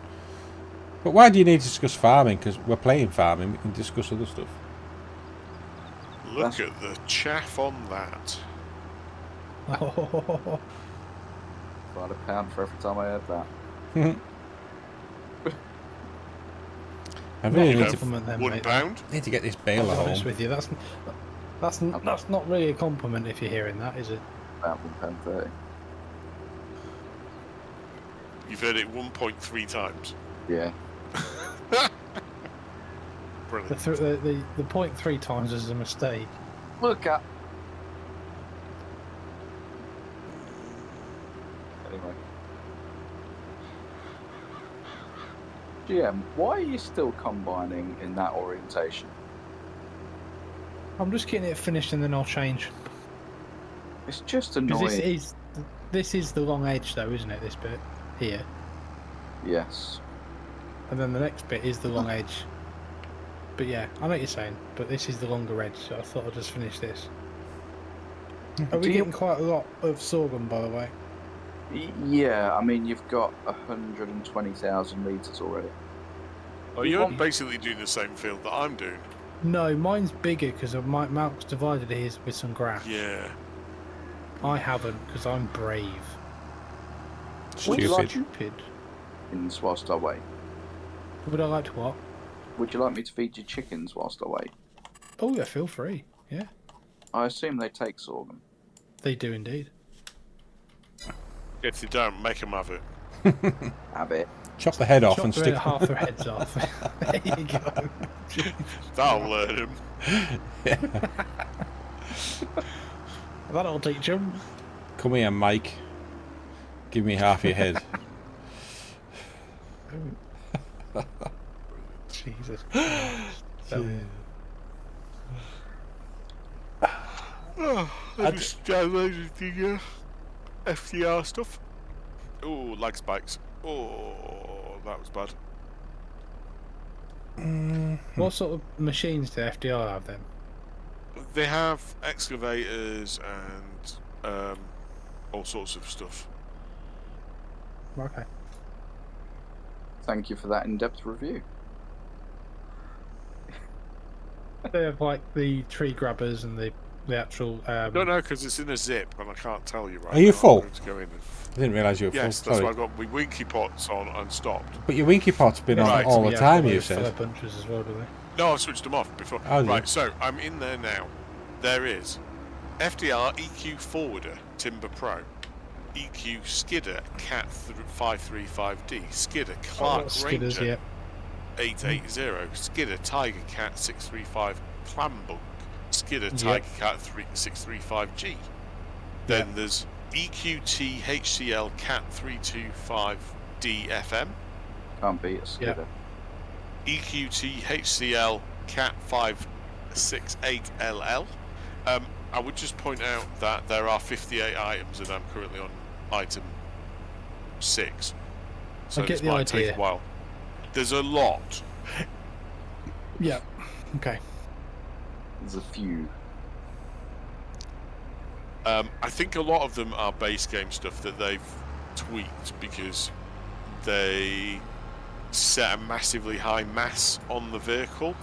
But why do you need to discuss farming? Because we're playing farming, we can discuss other stuff.
Look at the chaff on that.
Oh.
About £1 for every time I heard that.
I really need to
£1.
Need to get this baler home.
Honest with you, that's not really a compliment if you're hearing that, is it?
About £1.30.
You've heard it 1.3 times.
Yeah.
Brilliant.
The 0.3 times is a mistake.
Look at. Anyway. GM, why are you still combining in that orientation?
I'm just getting it finished and then I'll change.
It's just annoying.
This is the long edge though, isn't it, this bit? Here.
Yes.
And then the next bit is the long edge. But yeah, I know what you're saying, but this is the longer edge, so I thought I'd just finish this. Are we getting quite a lot of sorghum, by the way?
Yeah, I mean, you've got 120,000 litres already.
Oh, you're basically doing the same field that I'm doing.
No, mine's bigger because Malk's divided his with some grass.
Yeah.
I haven't, because I'm brave.
Stupid.
Whilst I wait.
Would I like to what?
Would you like me to feed you chickens whilst I wait?
Oh yeah, feel free. Yeah.
I assume they take sorghum.
They do indeed.
If they don't, make them have it.
Have it.
Chop the head off and stick
half their heads off. There you go.
That'll learn him.
That'll teach him.
Come here, Mike. Give me half your head.
Jesus Christ.
I just downloaded the FDR stuff. Oh, lag spikes. Oh, that was bad.
What sort of machines do FDR have then?
They have excavators and all sorts of stuff.
Okay.
Thank you for that in-depth review.
They have like the tree grabbers and the The actual.
Don't know because it's in a zip and I can't tell you right now.
Are you full?
I'm going to go in and...
I didn't realise you were full.
Yes, that's
Sorry.
why I've got my winky pots on and stopped.
But your winky pot's been on all the time, you said.
Punches as well, do they?
No, I've switched them off before.
Oh,
right, so I'm in there now. There is FDR EQ Forwarder Timber Pro, EQ Skidder Cat 535D, Skidder Clark Ranger 880, Skidder Tiger Cat 635 Plambunk, Skidder Tiger Cat 635G. Then there's EQT HCL Cat 325D FM.
Can't beat a Skidder.
EQT HCL Cat 568LL. I would just point out that there are 58 items and I'm currently on item 6. So
I get
this
the
might
idea.
take a while. There's a lot.
Yeah. Okay.
There's a few.
I think a lot of them are base game stuff that they've tweaked because they set a massively high mass on the vehicle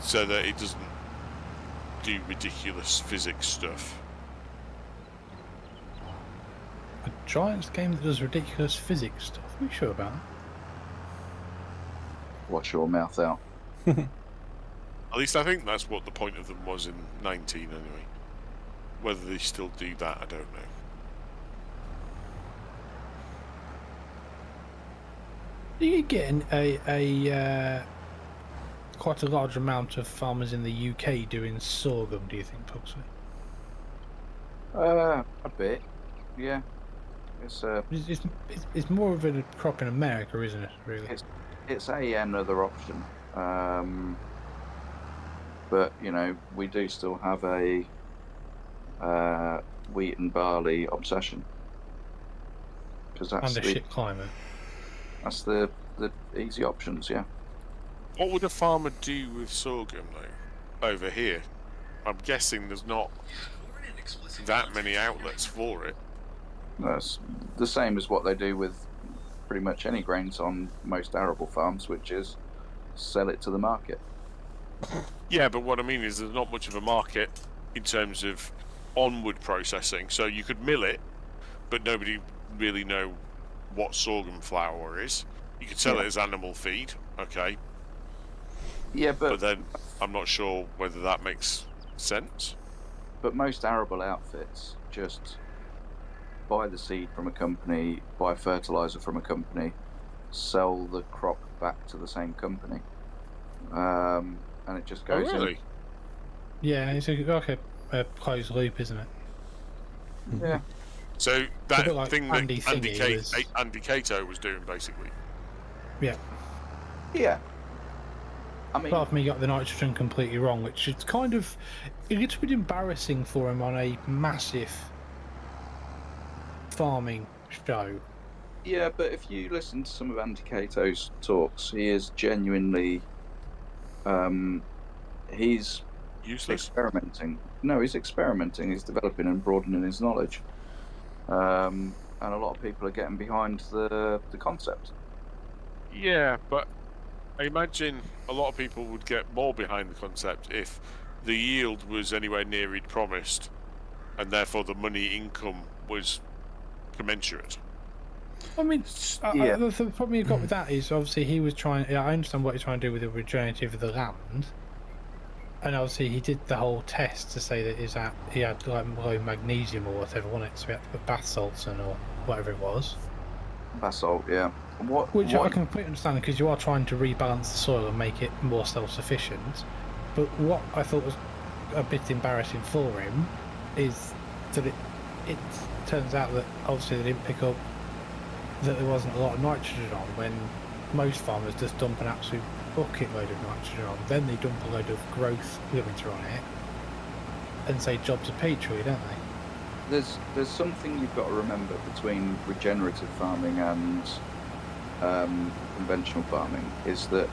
so that it doesn't do ridiculous physics stuff.
A Giants game that does ridiculous physics stuff. Are you sure about that?
Wash your mouth out.
At least I think that's what the point of them was in 19 anyway. Whether they still do that, I don't know.
Are you getting quite a large amount of farmers in the UK doing sorghum, do you think, Pugsley?
A bit, yeah.
It's more of a crop in America, isn't it, really?
It's another option. But, you know, we do still have a wheat and barley obsession. Because that's
and a shit climate.
That's the easy options, yeah.
What would a farmer do with sorghum, though, over here? I'm guessing there's not that many outlets for it.
That's the same as what they do with pretty much any grains on most arable farms, which is sell it to the market.
Yeah, but what I mean is there's not much of a market in terms of onward processing. So you could mill it, but nobody really know what sorghum flour is. You could sell it as animal feed, okay.
Yeah,
but then I'm not sure whether that makes sense.
But most arable outfits just buy the seed from a company, buy fertilizer from a company, sell the crop back to the same company, and it just goes in.
Yeah, it's like a closed loop, isn't it?
Yeah.
So that
like
thing that
Andy
Cato was doing, basically.
Yeah.
Yeah. I mean,
apart from he got the nitrogen completely wrong, which is kind of a little bit embarrassing for him on a massive farming show.
Yeah, but if you listen to some of Andy Cato's talks, he is genuinely he's
useless.
Experimenting. No, he's experimenting. He's developing and broadening his knowledge, and a lot of people are getting behind the concept.
Yeah, but I imagine a lot of people would get more behind the concept if the yield was anywhere near he'd promised, and therefore the money income was commensurate.
I mean, the problem you've got with that is obviously he was trying. I understand what he's trying to do with the regenerative of the land, and obviously he did the whole test to say that he had like low magnesium or whatever on it, so he had to put bath salts in or whatever it was.
Basalt, yeah.
Which I can completely understand because you are trying to rebalance the soil and make it more self-sufficient. But what I thought was a bit embarrassing for him is that it turns out that obviously they didn't pick up that there wasn't a lot of nitrogen on when most farmers just dump an absolute bucket load of nitrogen on. Then they dump a load of growth limiter on it and say jobs are Petri, don't they?
There's something you've got to remember between regenerative farming and conventional farming is that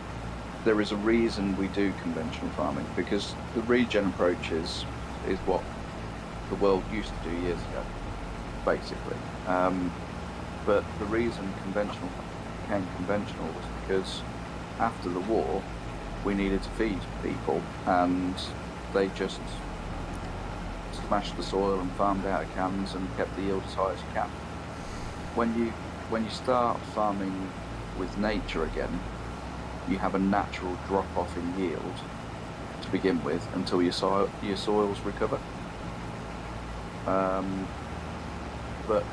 there is a reason we do conventional farming, because the regen approach is what the world used to do years ago, basically. But the reason conventional became conventional was because after the war we needed to feed people, and they just smashed the soil and farmed out of cans and kept the yield as high as you can. When you start farming with nature again, you have a natural drop-off in yield to begin with until your soils recover. But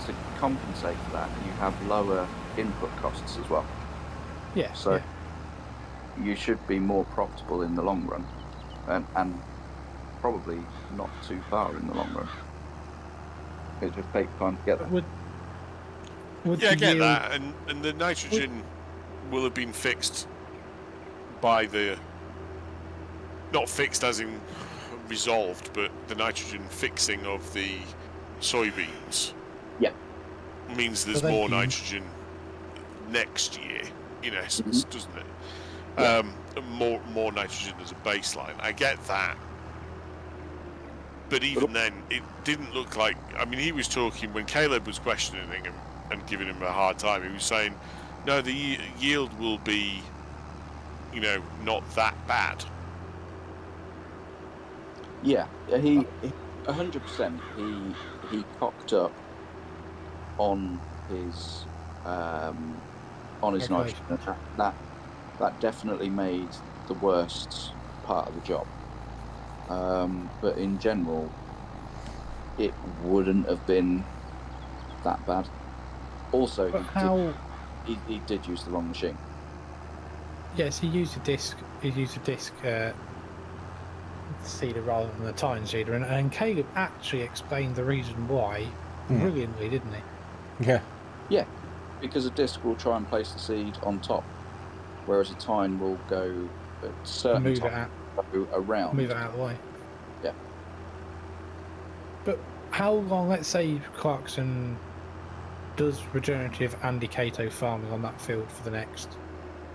to compensate for that, you have lower input costs as well.
Yeah.
So you should be more profitable in the long run, and probably not too far in the long run. It just takes time to get there.
Would
I get
yield...
that, and the nitrogen will have been fixed by the... Not fixed as in resolved, but the nitrogen fixing of the soybeans means there's more nitrogen next year, in essence, doesn't it? Yeah. More nitrogen as a baseline. I get that. But even then, it didn't look like... I mean, he was talking, when Caleb was questioning him and giving him a hard time, he was saying, no, the yield will be, not that bad.
Yeah, he 100%. He cocked up on his nitrogen. That definitely made the worst part of the job. But in general, it wouldn't have been that bad. Also, he did use the wrong machine.
Yes, he used a disc. He used a disc seeder rather than the tine seeder, and Caleb actually explained the reason why brilliantly, didn't he?
Yeah, because a disc will try and place the seed on top, whereas a tine will go at certain times around.
Move it out of the way.
Yeah.
But how long? Let's say Clarkson does regenerative and Decato farming on that field for the next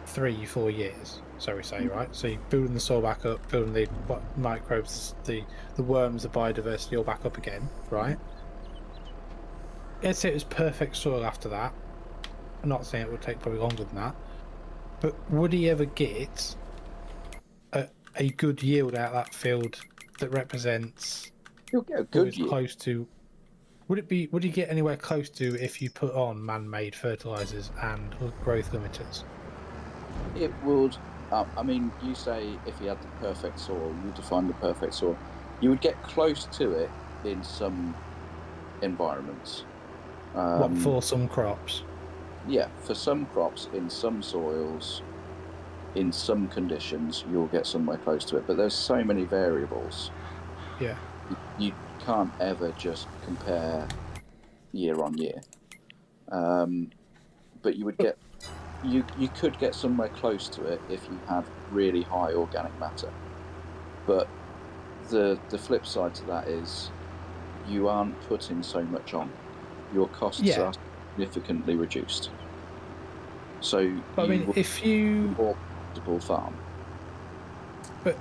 3-4 years. So we say, right? So you're building the soil back up, building the microbes, the worms, the biodiversity all back up again, right? Let's say it was perfect soil after that. I'm not saying it would take probably longer than that, but would he ever get a good yield out of that field that represents?
He'll get a good yield.
Close to. Would he get anywhere close to if you put on man-made fertilizers and growth limiters?
It would. I mean, you say if he had the perfect soil, you define the perfect soil. You would get close to it in some environments.
What, for some crops?
Yeah, for some crops, in some soils, in some conditions, you'll get somewhere close to it. But there's so many variables.
Yeah.
You can't ever just compare year on year. But you would get... You could get somewhere close to it if you had really high organic matter. But the flip side to that is you aren't putting so much on. Your costs are significantly reduced. So
if you
more profitable farm.
But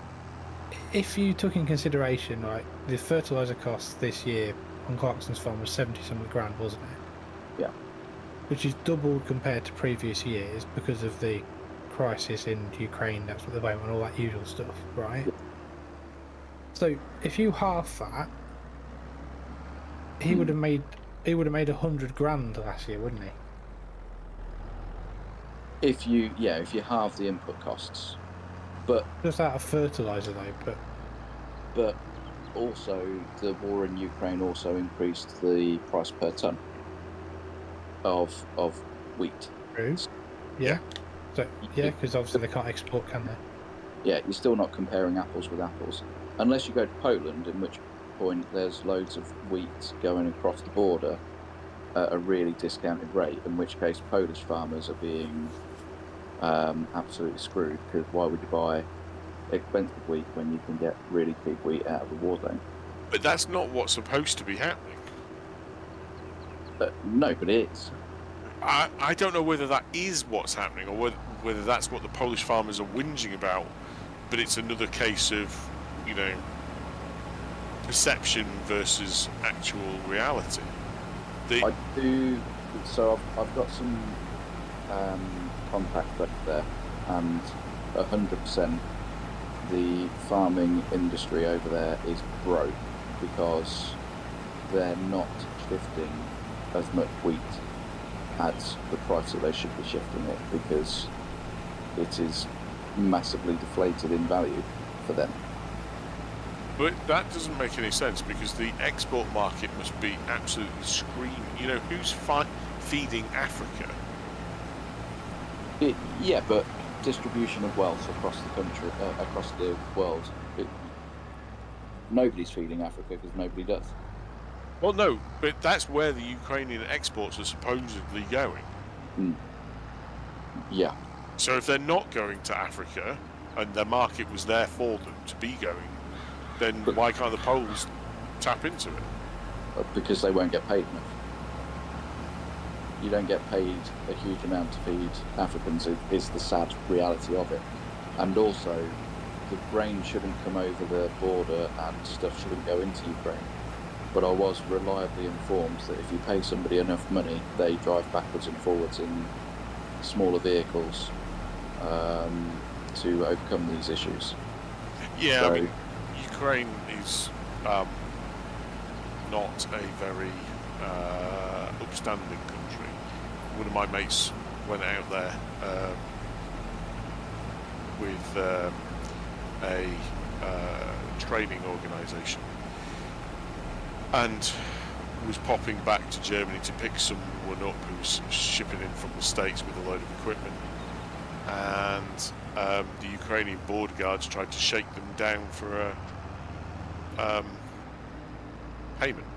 if you took in consideration, right, the fertilizer cost this year on Clarkson's farm was 70-something grand, wasn't it?
Yeah.
Which is doubled compared to previous years because of the crisis in Ukraine, that's what they went and all that usual stuff, right? Yeah. So if you half that, he would have made 100 grand last year, wouldn't he?
If you halve the input costs, but
just out of fertilizer though,
but also the war in Ukraine also increased the price per ton of wheat.
True. Yeah. So because obviously they can't export, can they?
Yeah, you're still not comparing apples with apples, unless you go to Poland, in which point there's loads of wheat going across the border at a really discounted rate. In which case, Polish farmers are being absolutely screwed, because why would you buy expensive wheat when you can get really cheap wheat out of the war zone?
But that's not what's supposed to be happening.
No, but it is.
I don't know whether that is what's happening or whether that's what the Polish farmers are whinging about, but it's another case of, perception versus actual reality.
I do. So I've got some contacts up there, and 100% the farming industry over there is broke because they're not shifting as much wheat at the price that they should be shifting it, because it is massively deflated in value for them.
But that doesn't make any sense, because the export market must be absolutely screaming. You know, who's feeding Africa?
Yeah, but distribution of wealth across the country, across the world, nobody's feeding Africa because nobody does.
Well, no, but that's where the Ukrainian exports are supposedly going.
Yeah.
So if they're not going to Africa, and the market was there for them to be going, then why can't the Poles tap into it?
Because they won't get paid enough. You don't get paid a huge amount to feed Africans, is the sad reality of it. And also, the grain shouldn't come over the border and stuff shouldn't go into Ukraine. But I was reliably informed that if you pay somebody enough money, they drive backwards and forwards in smaller vehicles to overcome these issues.
Yeah,
so,
I mean, Ukraine is not a very upstanding country. One of my mates went out there with a training organisation and was popping back to Germany to pick someone up who was shipping in from the States with a load of equipment, and the Ukrainian border guards tried to shake them down for a payment,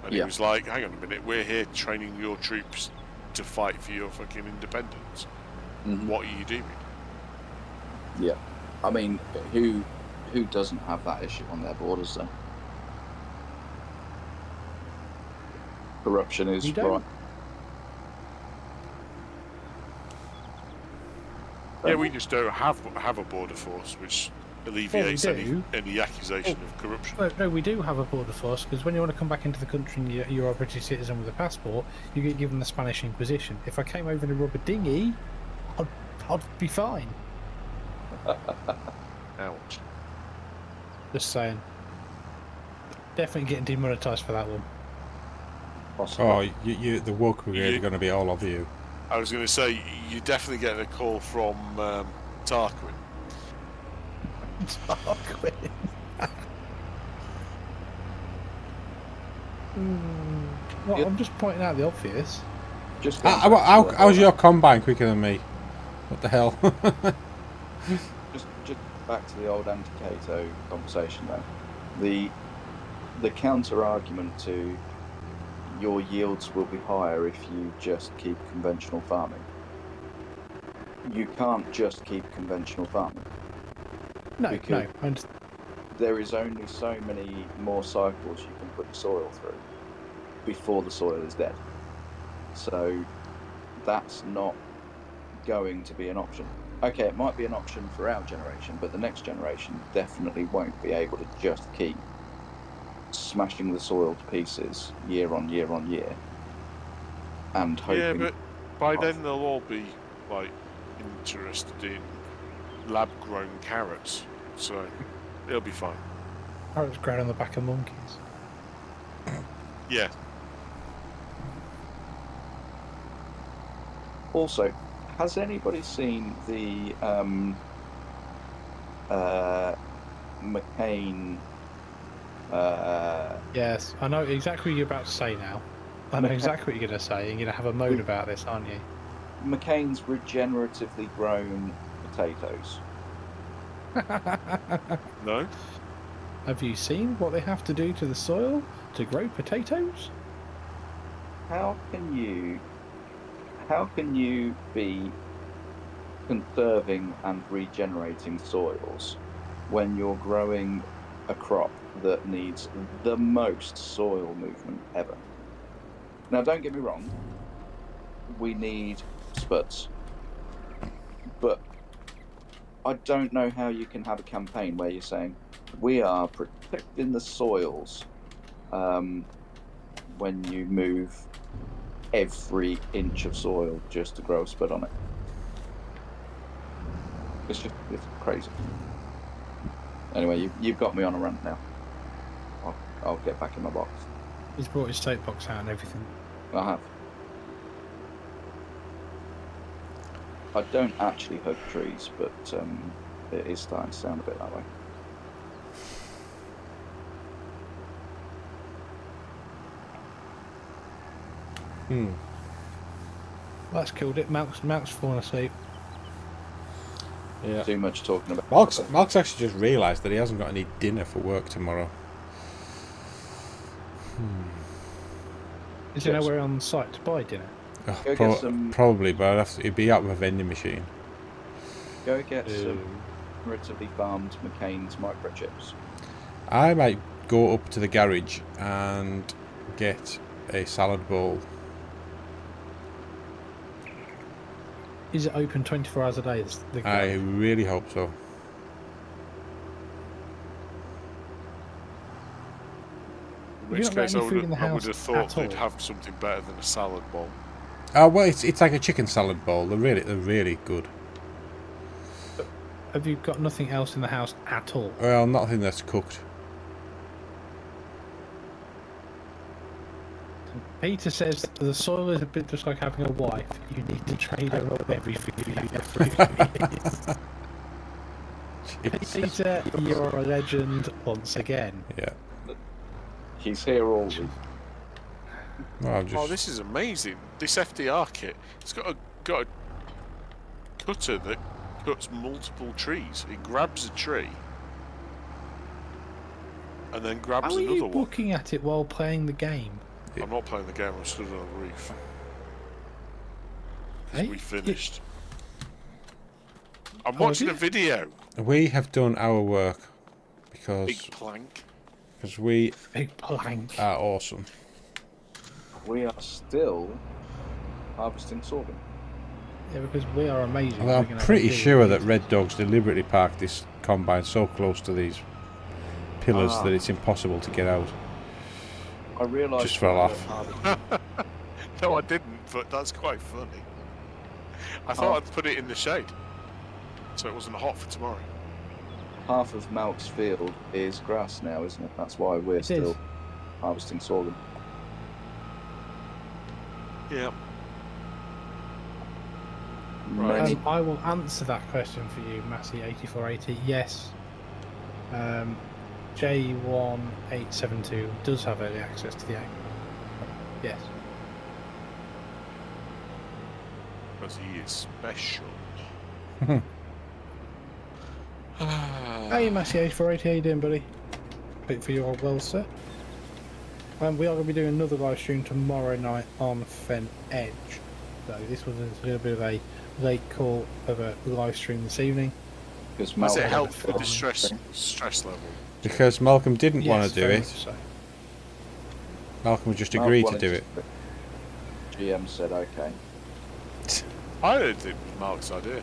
and he was like, hang on a minute, we're here training your troops to fight for your fucking independence. What are you doing?
Yeah, I mean, who doesn't have that issue on their borders though? Corruption is right.
Yeah, we just don't have a border force, which alleviates any accusation of corruption.
No, we do have a border force, because when you want to come back into the country and you're a British citizen with a passport, you get given the Spanish Inquisition. If I came over in a rubber dinghy, I'd be fine.
Ouch.
Just saying. Definitely getting demonetised for that one.
Oh, the woke brigade are going to be all over you.
I was going to say, you're definitely getting a call from Tarquin.
Tarquin. Well, I'm just pointing out the obvious.
How's your combine quicker than me? What the hell?
just back to the old anti-Cato conversation though. The counter argument to your yields will be higher if you just keep conventional farming. You can't just keep conventional farming.
No.
There is only so many more cycles you can put your soil through before the soil is dead. So that's not going to be an option. Okay, it might be an option for our generation, but the next generation definitely won't be able to just keep smashing the soil to pieces year on year on year and hoping.
Yeah, but by then they'll all be like interested in lab-grown carrots, so it'll be fine.
Carrots grown on the back of monkeys.
Yeah.
Also, has anybody seen the McCain?
Yes, I know exactly what you're about to say now. I know exactly what you're going to say. You're going to have a moan about this, aren't you?
McCain's regeneratively grown potatoes.
No?
Have you seen what they have to do to the soil to grow potatoes?
How can you be conserving and regenerating soils when you're growing a crop that needs the most soil movement ever? Now, don't get me wrong, we need spuds, but I don't know how you can have a campaign where you're saying we are protecting the soils when you move every inch of soil just to grow a spud on it. It's crazy. Anyway, you've got me on a rant now. I'll get back in my box.
He's brought his tape box out and everything.
I have. I don't actually hug trees, but it is starting to sound a bit that way.
That's killed it. Malk's fallen asleep.
Yeah.
Too much talking about.
Mark's actually just realised that he hasn't got any dinner for work tomorrow.
Is there nowhere on site to buy dinner?
Oh,
Go get some-
probably, but it'd be out of a vending machine.
Go get some relatively farmed McCain's microchips.
I might go up to the garage and get a salad bowl.
Is it open 24 hours a day?
I really hope so.
In which case, I would have thought they'd have something better than a salad bowl.
Oh well, it's like a chicken salad bowl. They're really good.
Have you got nothing else in the house at all?
Well, nothing that's cooked.
Peter says the soil is a bit just like having a wife. You need to trade her up every few years. Peter, you're a legend once again.
Yeah.
He's here all week.
Well,
Oh, this is amazing! This FDR kit. It's got a cutter that cuts multiple trees. It grabs a tree and then grabs
How are
another
you
one.
looking at it while playing the game?
I'm not playing the game. I'm stood on a roof.
Hey?
We finished. I'm watching a video.
we have done our work because
Big plank.
we
Big plank.
are awesome.
We are still harvesting sorghum.
Yeah, because we are amazing.
Well,
We're
I'm
gonna have
pretty
a deal
sure
with
that
it.
Red Dog's deliberately parked this combine so close to these pillars that it's impossible to get out.
I realised.
Just for a laugh.
No, I didn't, but that's quite funny. I thought I'd put it in the shade, so it wasn't hot for tomorrow.
Half of Malk's field is grass now, isn't it? That's why we're still harvesting sorghum.
Yeah. Right.
I will answer that question for you, Massey8480. Yes. J1872 does have early access to the app. Yes.
Because he is special.
Hey, Massey8480, how you doing, buddy? Hope for you're well, sir. We are going to be doing another live stream tomorrow night on Fen Edge. So this was a little bit of a late call of a live stream this evening.
Because
Does it
Malk
help for the stress level?
Because Malcolm didn't want to do
very
it.
much so.
Malcolm just
Malk
agreed to
wanted
do it.
GM said okay.
I don't think it was Mark's idea.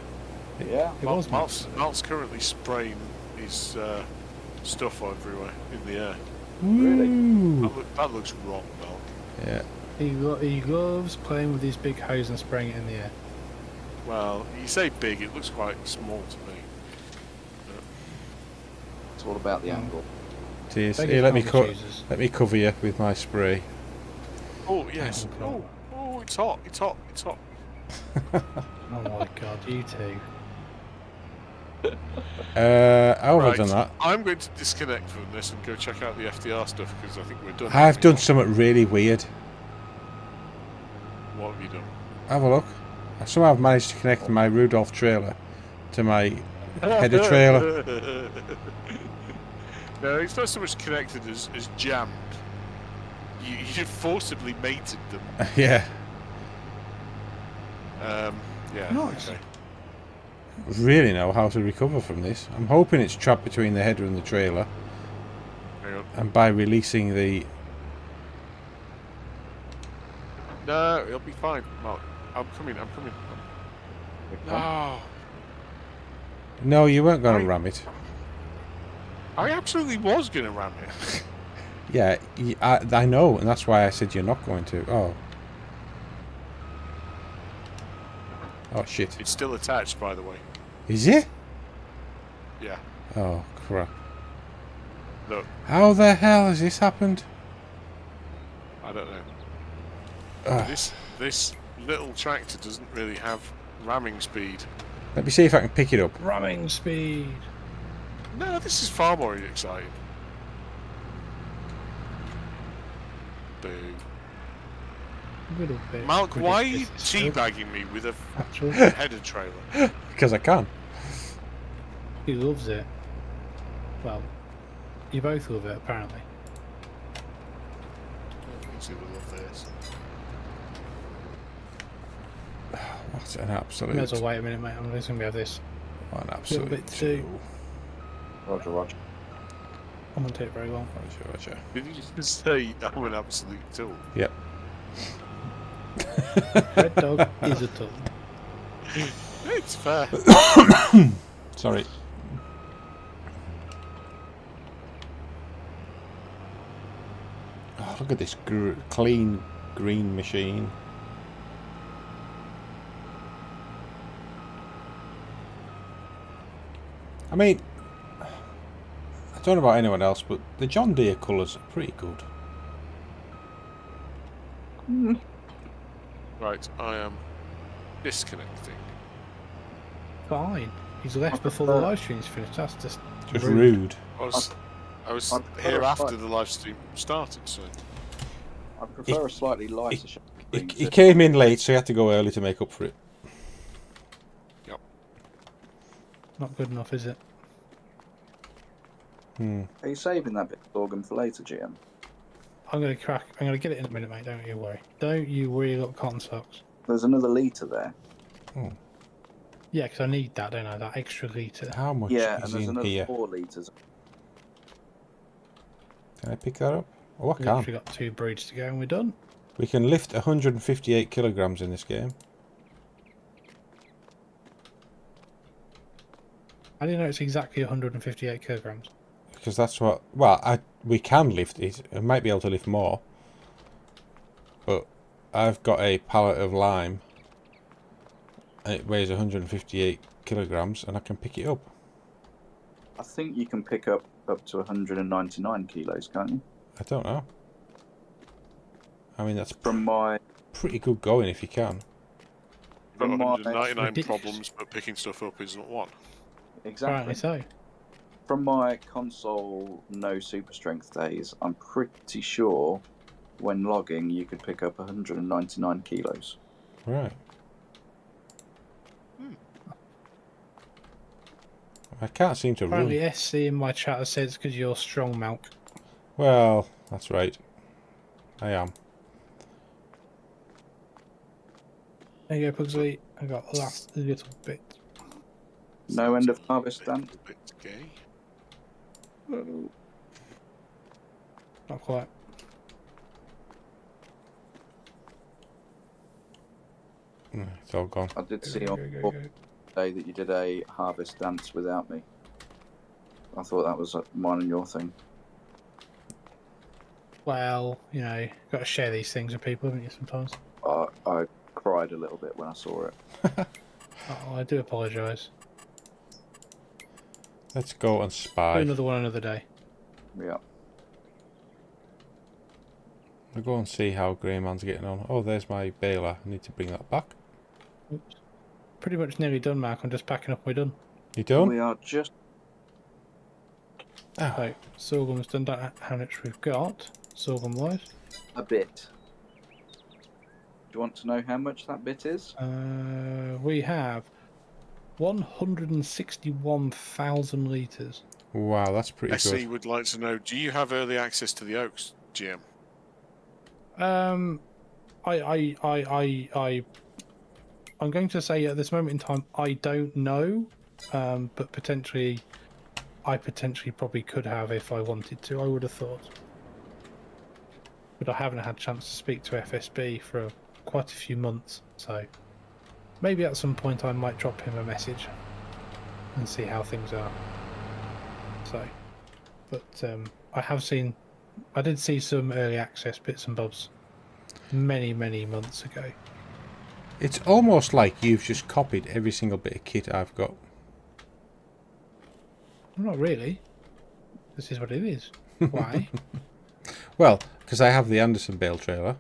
Yeah.
It was
Mark's currently spraying his stuff everywhere in the air.
Ooh.
That looks wrong, Mark.
Yeah.
He loves playing with his big hose and spraying it in the air.
Well, you say big, it looks quite small to me.
It's all about the angle.
It is.
Beggars
Here, let me
can't be choosers.
let me cover you with my spray.
Oh, yes.
Oh,
Oh, it's hot, it's hot, it's hot.
Oh my god, you two.
How have I
Right,
done that?
I'm going to disconnect from this and go check out the FDR stuff because I think we're done.
I've done something really weird.
What have you done?
Have a look. I somehow have managed to connect my Rudolph trailer to my header trailer.
No, it's not so much connected as jammed. You forcibly mated them.
Yeah.
Yeah.
Nice.
Okay.
Really know how to recover from this. I'm hoping it's trapped between the header and the trailer.
Hang on.
And by releasing the...
No, it'll be fine, Mark. I'm coming. No.
No, you weren't going to ram it.
I absolutely was going to ram it.
Yeah, I know, and that's why I said you're not going to. Oh. Oh, shit.
It's still attached, by the way.
Is it?
Yeah.
Oh, crap.
Look,
How the hell has this happened?
I don't know.
Ugh.
This little tractor doesn't really have ramming speed.
Let me see if I can pick it up.
Ramming speed.
No, this is far more exciting. Boo.
Little bit.
Malk, why are you
ridiculous, still.
teabagging me with a
Actual.
header trailer?
Because I can.
He loves it. Well, you both love it, apparently.
Let's see the love this.
What an
May
absolute...
as well wait a minute, mate. I'm just going to have this.
What an absolute...
bit to do.
Roger, Roger.
I won't take very long.
Roger.
Did you just say I'm an absolute tool?
Yep.
Red dog is a tool.
It's fair.
Sorry. Oh, look at this clean green machine. I mean, I don't know about anyone else, but the John Deere colours are pretty good.
Right, I am disconnecting.
Fine. He's left before the live stream's finished. That's just
Rude.
I was
I'd prefer
here
a
after
slight-
the live stream started, so
I prefer a slightly lighter shade.
He came in late, so he had to go early to make up for it.
not good enough, is it?
Are you saving that bit of organ for later, GM?
I'm going to get it in a minute, mate. Don't you worry. Don't you worry, little cotton socks.
There's another litre there.
Yeah, because I need that, don't I? That extra litre.
How much
Yeah, and
is
there's
in
another
here?
4 litres.
Can I pick that up? Oh, I
We've
can.
literally got 2 breeds to go and we're done.
We can lift 158 kilograms in this game.
I didn't know it's exactly 158 kilograms.
Because that's what... Well, we can lift it. I might be able to lift more. But I've got a pallet of lime. And it weighs 158 kilograms and I can pick it up.
I think you can pick up to 199 kilos, can't you?
I don't know. I mean, that's
From my...
pretty good going if you can.
got
From my-
199
ridiculous.
problems, but picking stuff up isn't one.
Exactly.
Apparently so.
From my console no super strength days, I'm pretty sure when logging you could pick up 199 kilos.
Right. I can't seem to
Apparently
run.
SC in my chat has said it's because you're strong, Malk.
Well, that's right. I am.
There you go, Pugsley. I got the last little bit.
No end of harvest stand.
A bit gay.
Not quite.
It's all gone.
I did see
Go,
on
go, go,
the
go.
day that you did a harvest dance without me. I thought that was mine and your thing.
Well, you know, got to share these things with people, haven't you, sometimes?
I cried a little bit when I saw it.
Oh, I do apologise.
Let's go and
Do
spy.
another one another day.
Yeah.
We'll go and see how GrainMan's getting on. Oh, there's my baler. I need to bring that back.
Oops. Pretty much nearly done, Mark. I'm just packing up. We're done.
You done?
We are just...
Oh,
So, sorghum's done. Don't know how much we've got, sorghum-wise.
a bit. Do you want to know how much that bit is?
We have 161,000 litres.
wow, that's pretty
SC
good.
would like to know, do you have early access to the Oaks, GM?
I'm going to say at this moment in time, I don't know, but potentially, I probably could have if I wanted to. I would have thought, but I haven't had a chance to speak to FSB for quite a few months, so maybe at some point I might drop him a message and see how things are. So, but I did see some early access bits and bobs many months ago.
It's almost like you've just copied every single bit of kit I've got.
Not really. This is what it is. Why?
Well, because I have the Anderson bale trailer.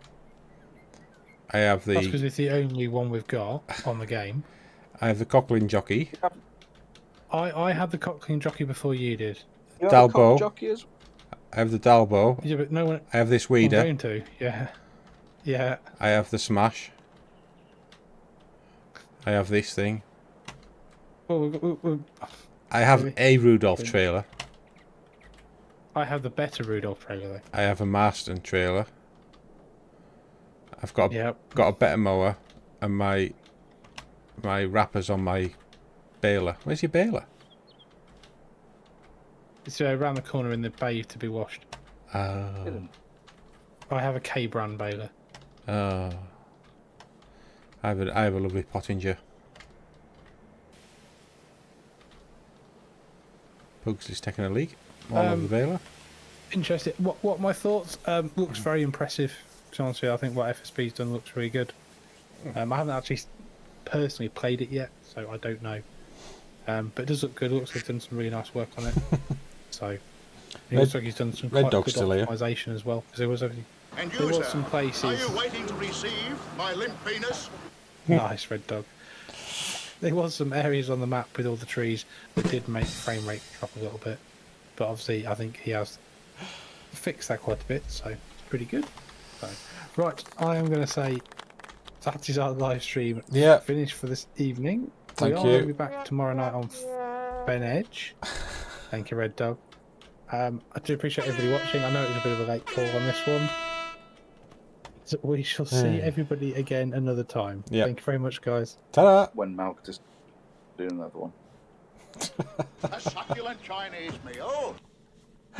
I have
That's because
the
it's the only one we've got on the game.
I have the Cockling jockey.
I had the Cockling jockey before you did.
You have a cock
Dalbo.
jockey as
I have the Dalbo.
Yeah, but no one.
I have this
I'm
weeder.
going to. Yeah. Yeah.
I have the Smash. I have this thing.
Well,
I have a Rudolph trailer.
I have the better Rudolph trailer though.
I have a Marston trailer. I've got a,
Yep.
got a better mower, and my wrappers on my baler. Where's your baler?
It's around the corner in the bay to be washed. I have a K brand baler.
I have a lovely Pottinger. Pugs is taking a leak. All over the baler.
Interesting. What my thoughts? Looks very impressive. To be honest with you, I think what FSB's done looks really good. I haven't actually personally played it yet, so I don't know. But it does look good. It looks like he's done some really nice work on it. So it looks like he's done some quite good optimization as well. Because there was some places.
Are you waiting to receive my limp penis?
Nice, Red Dog. There was some areas on the map with all the trees that did make frame rate drop a little bit, but obviously I think he has fixed that quite a bit, so it's pretty good. So, right, I am going to say that is our live stream finished for this evening. We are going to be back tomorrow night on Ben Edge. Thank you, Red Dog. I do appreciate everybody watching. I know it was a bit of a late call on this one. So we shall see everybody again another time. Thank you very much, guys.
Ta-da!
when Malk just do another one.
A succulent Chinese meal.